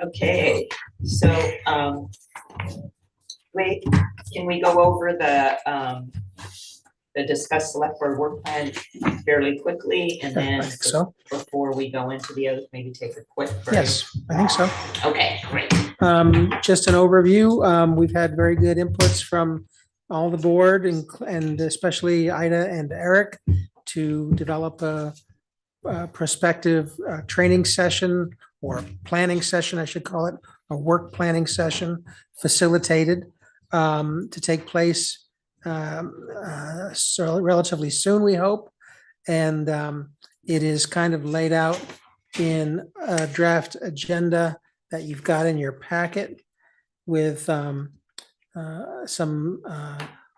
Okay, so, wait, can we go over the discuss select board work plan fairly quickly and
I
then
think so.
before we go into the other, maybe take a quick break?
Yes, I think so.
Okay, great.
Just an overview. We've had very good inputs from all the board and especially Ida and Eric to develop a prospective training session or planning session, I should call it, a work planning session facilitated to take place so relatively soon, we hope. And it is kind of laid out in a draft agenda that you've got in your packet with some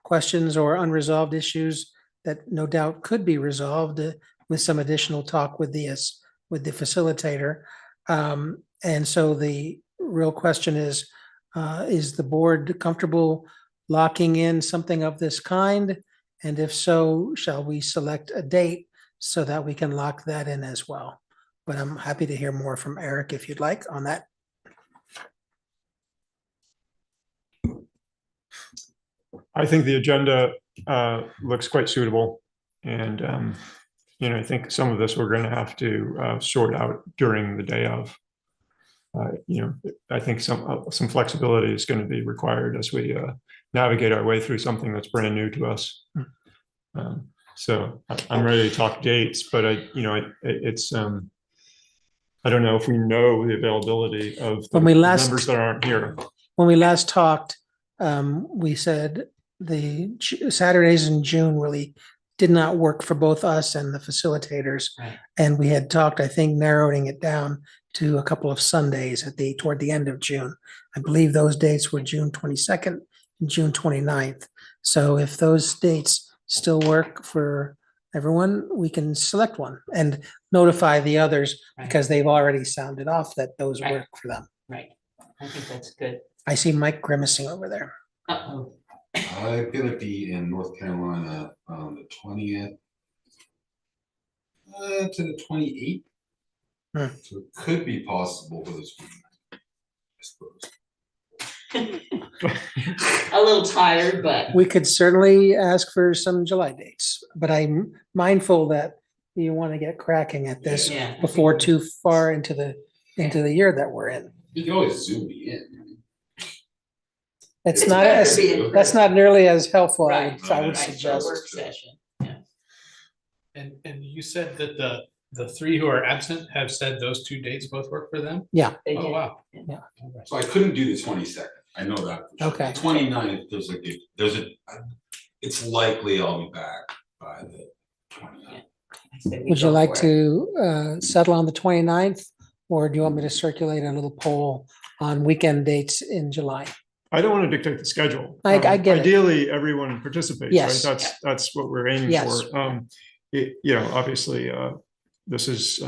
questions or unresolved issues that no doubt could be resolved with some additional talk with the facilitator. And so the real question is the board comfortable locking in something of this kind? And if so, shall we select a date so that we can lock that in as well? But I'm happy to hear more from Eric if you'd like on that.
I think the agenda looks quite suitable. And, I think some of this we're going to have to sort out during the day of. I think some flexibility is going to be required as we navigate our way through something that's brand new to us. So I'm ready to talk dates, but it's I don't know if we know the availability of the members that aren't here.
When we last talked, we said the Saturdays in June really did not work for both us and the facilitators.
Right.
And we had talked, I think, narrowing it down to a couple of Sundays toward the end of June. I believe those dates were June 22nd and June 29th. So if those dates still work for everyone, we can select one and notify the others because they've already sounded off that those work for them.
Right. I think that's good.
I see Mike grimacing over there.
Uh-oh.
I'm gonna be in North Carolina on the 20th to the 28th. So it could be possible for this week, I suppose.
A little tired, but
We could certainly ask for some July dates, but I'm mindful that you want to get cracking at this
Yeah.
before too far into the year that we're in.
You can always zoom me in.
It's
It's
not
better
as,
to be in
that's not nearly as helpful, I
Right,
would
right,
suggest.
work session.
And you said that the three who are absent have said those two dates both work for them?
Yeah.
They
Oh,
did.
wow.
Yeah.
So I couldn't do the 22nd. I know that. for sure.
Okay.
The 29th, it's likely I'll be back by the 29th.
I say we
Would you
go
like
for it.
to settle on the 29th, or do you want me to circulate a little poll on weekend dates in July?
I don't want to dictate the schedule.
I get it.
Ideally, everyone participates,
Yes.
right? That's what we're aiming
Yes.
for. Obviously, this is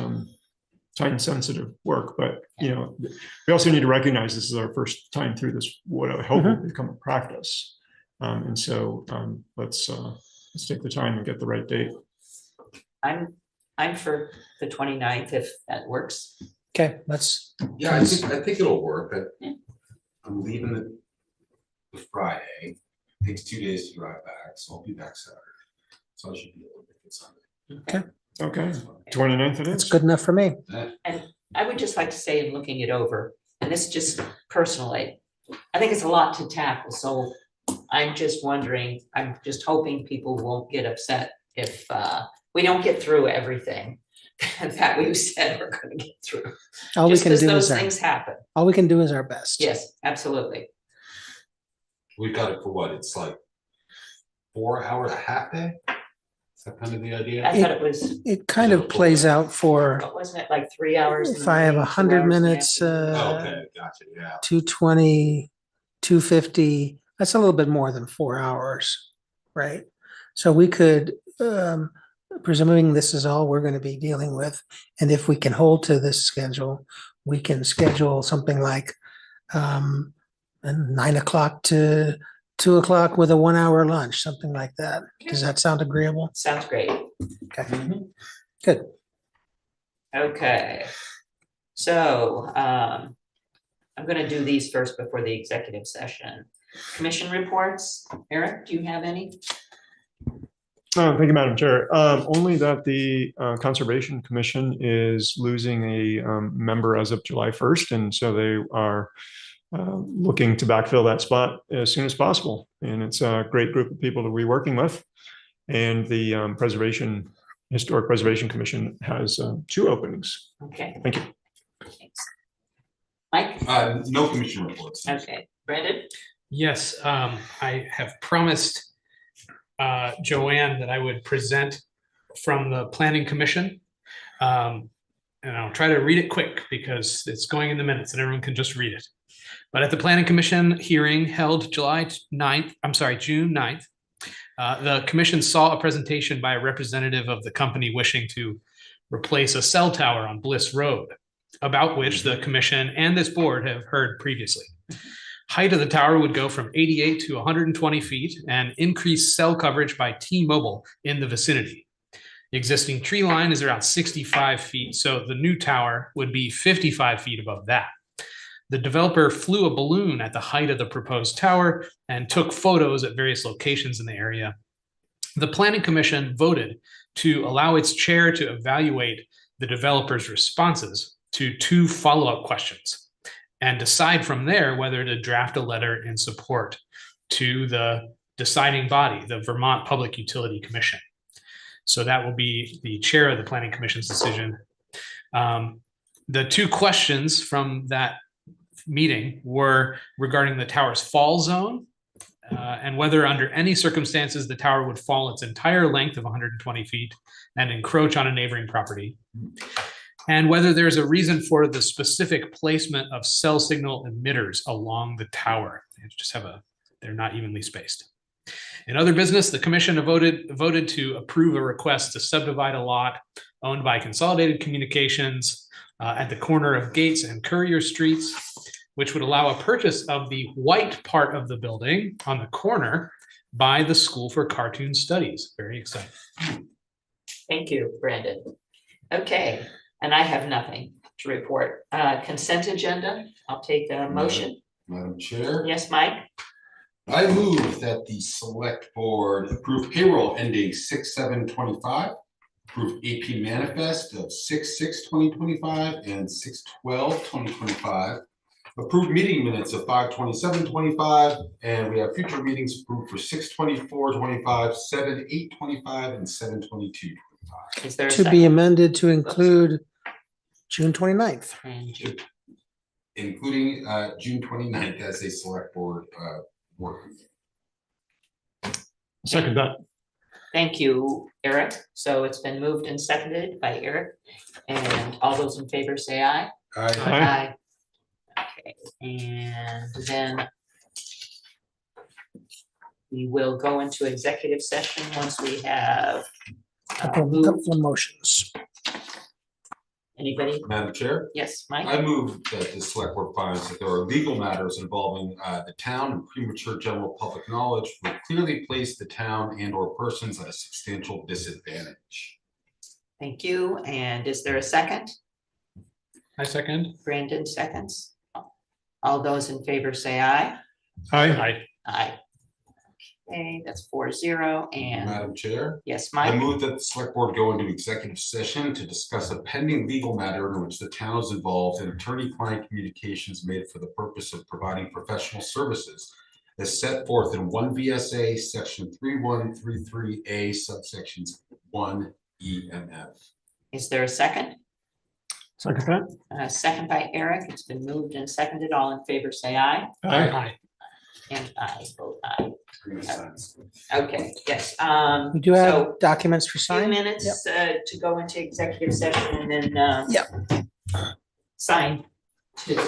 time sensitive work, but we also need to recognize this is our first time through this, what I hope will become a practice. And so let's take the time and get the right date.
I'm for the 29th if that works.
Okay, let's.
Yeah, I think it'll work. I'm leaving the Friday. It takes 2 days to drive back, so I'll be back Saturday. So I should be able to make it Sunday.
Okay, 29th it
That's
is.
good enough for me.
And I would just like to say, in looking it over, and this is just personally, I think it's a lot to tackle, so I'm just wondering, I'm just hoping people won't get upset if we don't get through everything that we've said we're gonna get through.
All we
Just
can
because
do
those
is
things happen.
all we can do is our best.
Yes, absolutely.
We've got it for what? It's like 4 hours, a half day? Is that kind of the idea?
I thought it was,
It kind of plays out for,
what wasn't it, like 3 hours? in the
if I have
morning, 2
100
hours in the
minutes,
afternoon?
Okay, gotcha, yeah.
220, 250, that's a little bit more than 4 hours, right? So we could, presuming this is all we're going to be dealing with, and if we can hold to this schedule, we can schedule something like 9 o'clock to 2 o'clock with a 1 hour lunch, something like that. Does that sound agreeable?
Sounds great.
Okay, good.
Okay. So I'm gonna do these first before the executive session. Commission reports. Eric, do you have any?
Thank you, Madam Chair. Only that the Conservation Commission is losing a member as of July 1st, and so they are looking to backfill that spot as soon as possible. And it's a great group of people to be working with. And the Historic Preservation Commission has 2 openings.
Okay.
Thank you.
Thanks. Mike?
No commission reports.
Okay. Brandon?
Yes, I have promised Joanne that I would present from the Planning Commission. And I'll try to read it quick because it's going in the minutes and everyone can just read it. But at the Planning Commission hearing held June 9th, the commission saw a presentation by a representative of the company wishing to replace a cell tower on Bliss Road, about which the commission and this board have heard previously. Height of the tower would go from 88 to 120 feet and increase cell coverage by T-Mobile in the vicinity. The existing tree line is around 65 feet, so the new tower would be 55 feet above that. The developer flew a balloon at the height of the proposed tower and took photos at various locations in the area. The Planning Commission voted to allow its chair to evaluate the developer's responses to 2 follow-up questions and decide from there whether to draft a letter in support to the deciding body, the Vermont Public Utility Commission. So that will be the chair of the Planning Commission's decision. The 2 questions from that meeting were regarding the tower's fall zone and whether under any circumstances the tower would fall its entire length of 120 feet and encroach on a neighboring property, and whether there's a reason for the specific placement of cell signal emitters along the tower. They're not evenly spaced. In other business, the commission voted to approve a request to subdivide a lot owned by Consolidated Communications at the corner of Gates and Courier Streets, which would allow a purchase of the white part of the building on the corner by the School for Cartoon Studies. Very exciting.
Thank you, Brandon. Okay, and I have nothing to report. Consent agenda, I'll take a motion.
Madam Chair?
Yes, Mike?
I move that the select board approve payroll ending 6/7/25, approve AP manifest of 6/6/2025 and 6/12/2025, approve meeting minutes of 5/27/25, and we have future meetings approved for 6/24/25, 7/8/25, and 7/22/25.
Is there a
To be
second?
amended to include June 29th.
Including June 29th as a select board work.
Second that.
Thank you, Eric. So it's been moved and seconded by Eric. And all those in favor say aye.
Aye.
Okay, and then we will go into executive session once we have
Couple of motions.
anybody?
Madam Chair?
Yes, Mike?
I move that the select board finds that there are legal matters involving the town and premature general public knowledge would clearly place the town and or persons at a substantial disadvantage.
Thank you. And is there a second?
I second.
Brandon seconds. All those in favor say aye.
Aye.
Aye. Okay, that's 4-0. And
Madam Chair?
yes,
I
Mike?
move that the select board go into executive session to discuss a pending legal matter in which the town is involved in attorney-client communications made for the purpose of providing professional services as set forth in 1 VSA section 3133A subsections 1E and F.
Is there a second?
Second that.
Second by Eric. It's been moved and seconded. All in favor say aye.
Aye.
And I vote aye. Okay, yes.
We do have
So
documents for
2
sign.
minutes to go into executive session and then sign too.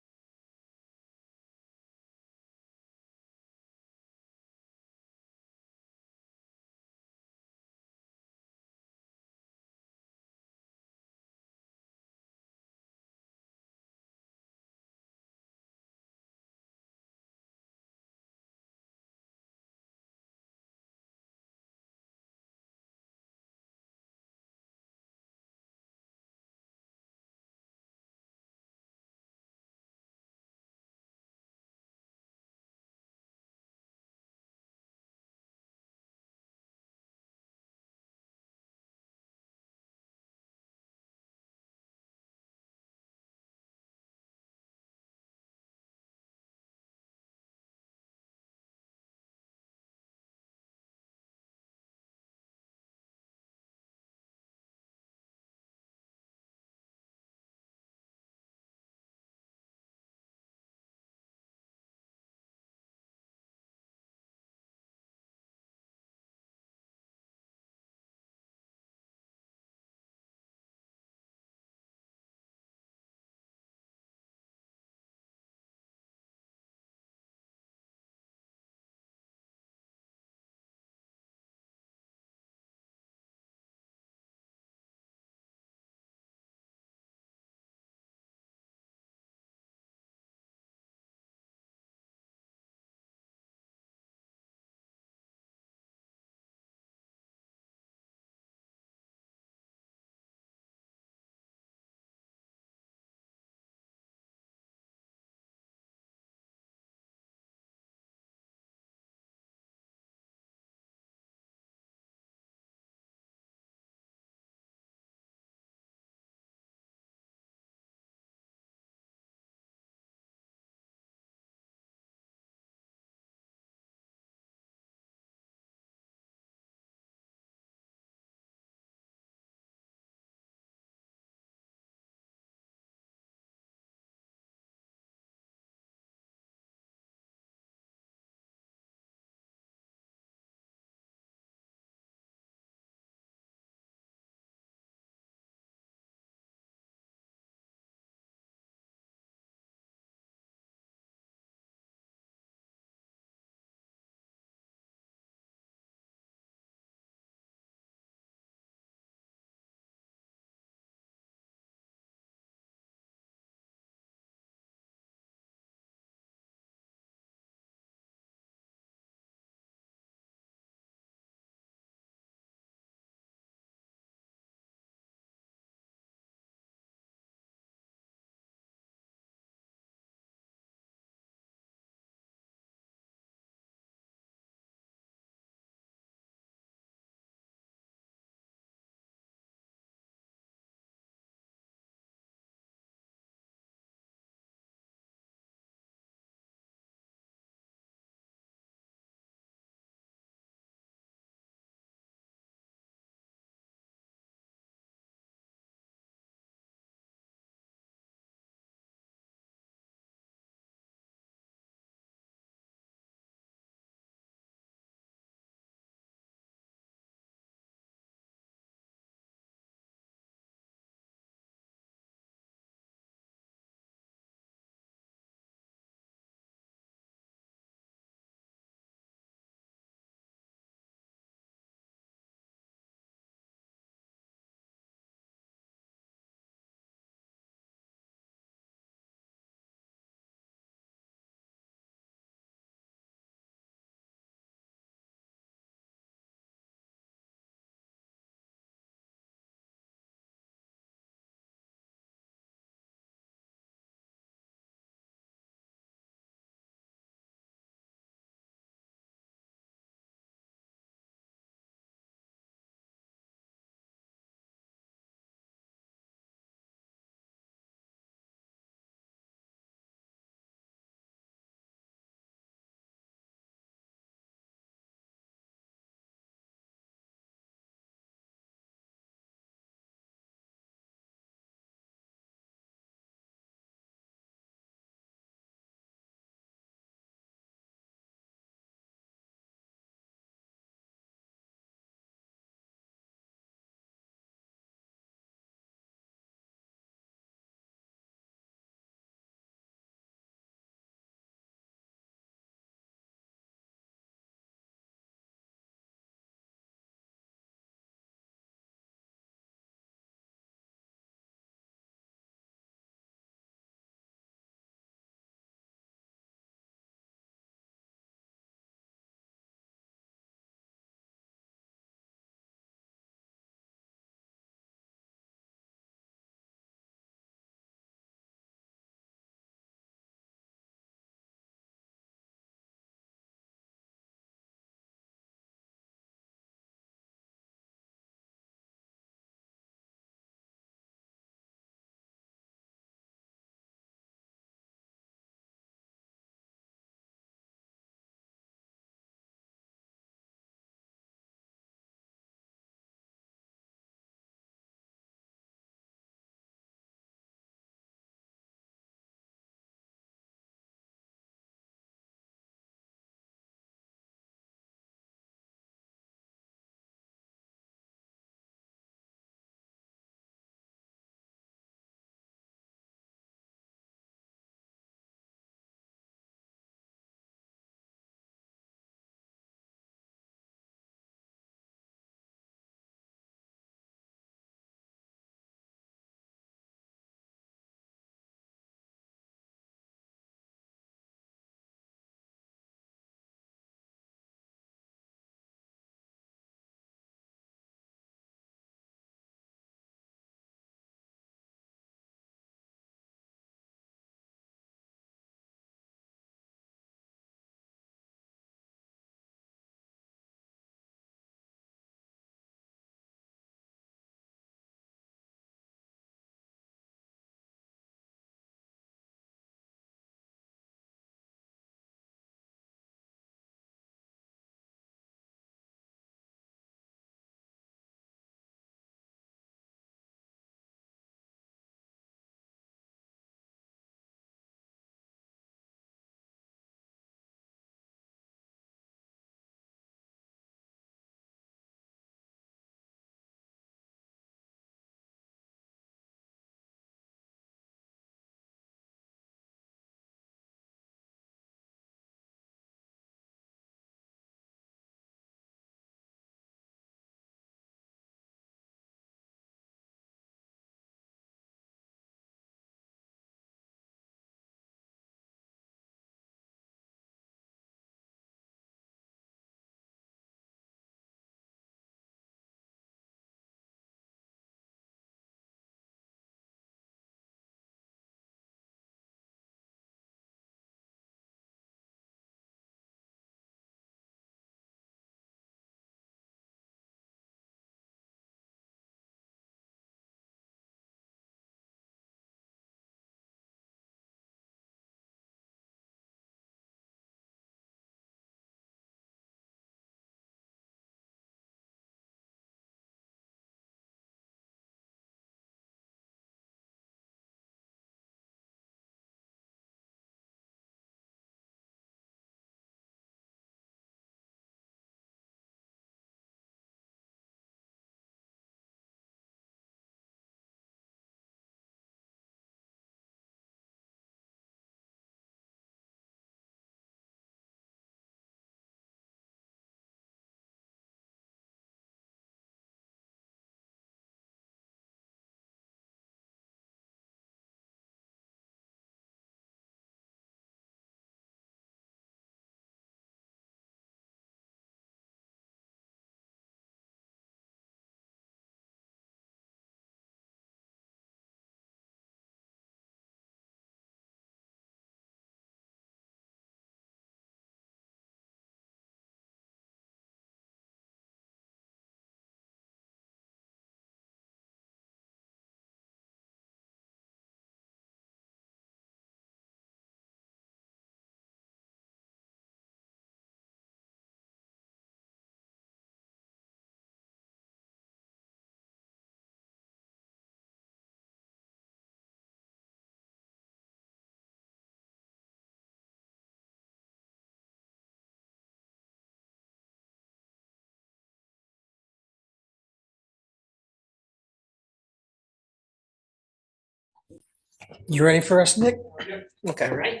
You ready for us, Nick?
All
Okay.
right,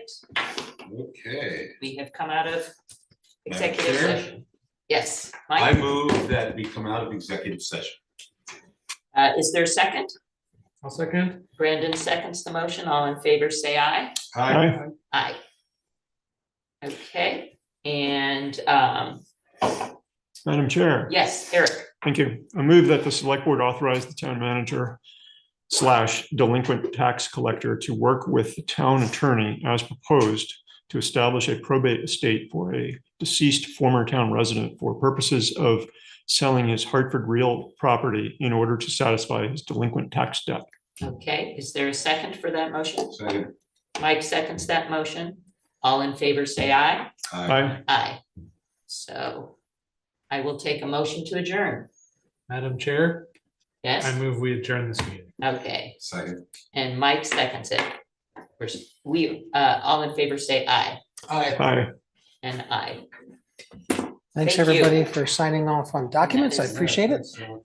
Okay,
we have come out of
Madam
executive
Chair?
session. Yes,
I
Mike,
move that we come out of executive session.
is there a second?
I'll second.
Brandon seconds the motion. All in favor, say aye.
Aye.
Aye. Okay, and,
Madam Chair.
yes, Eric,
Thank you. I move that the select board authorize the town manager / delinquent tax collector to work with the town attorney as proposed to establish a probate estate for a deceased former town resident for purposes of selling his Hartford real property in order to satisfy his delinquent tax debt.
okay, is there a second for that motion?
Second.
Mike seconds that motion. All in favor, say aye.
Aye.
Aye. So I will take a motion to adjourn.
Madam Chair, I
Yes,
move we adjourn this meeting.
okay,
Second.
and Mike seconds it. All in favor, say aye.
Aye.
And aye.
Thanks,
Thank you.
everybody, for signing off on documents. I appreciate it.
7:00.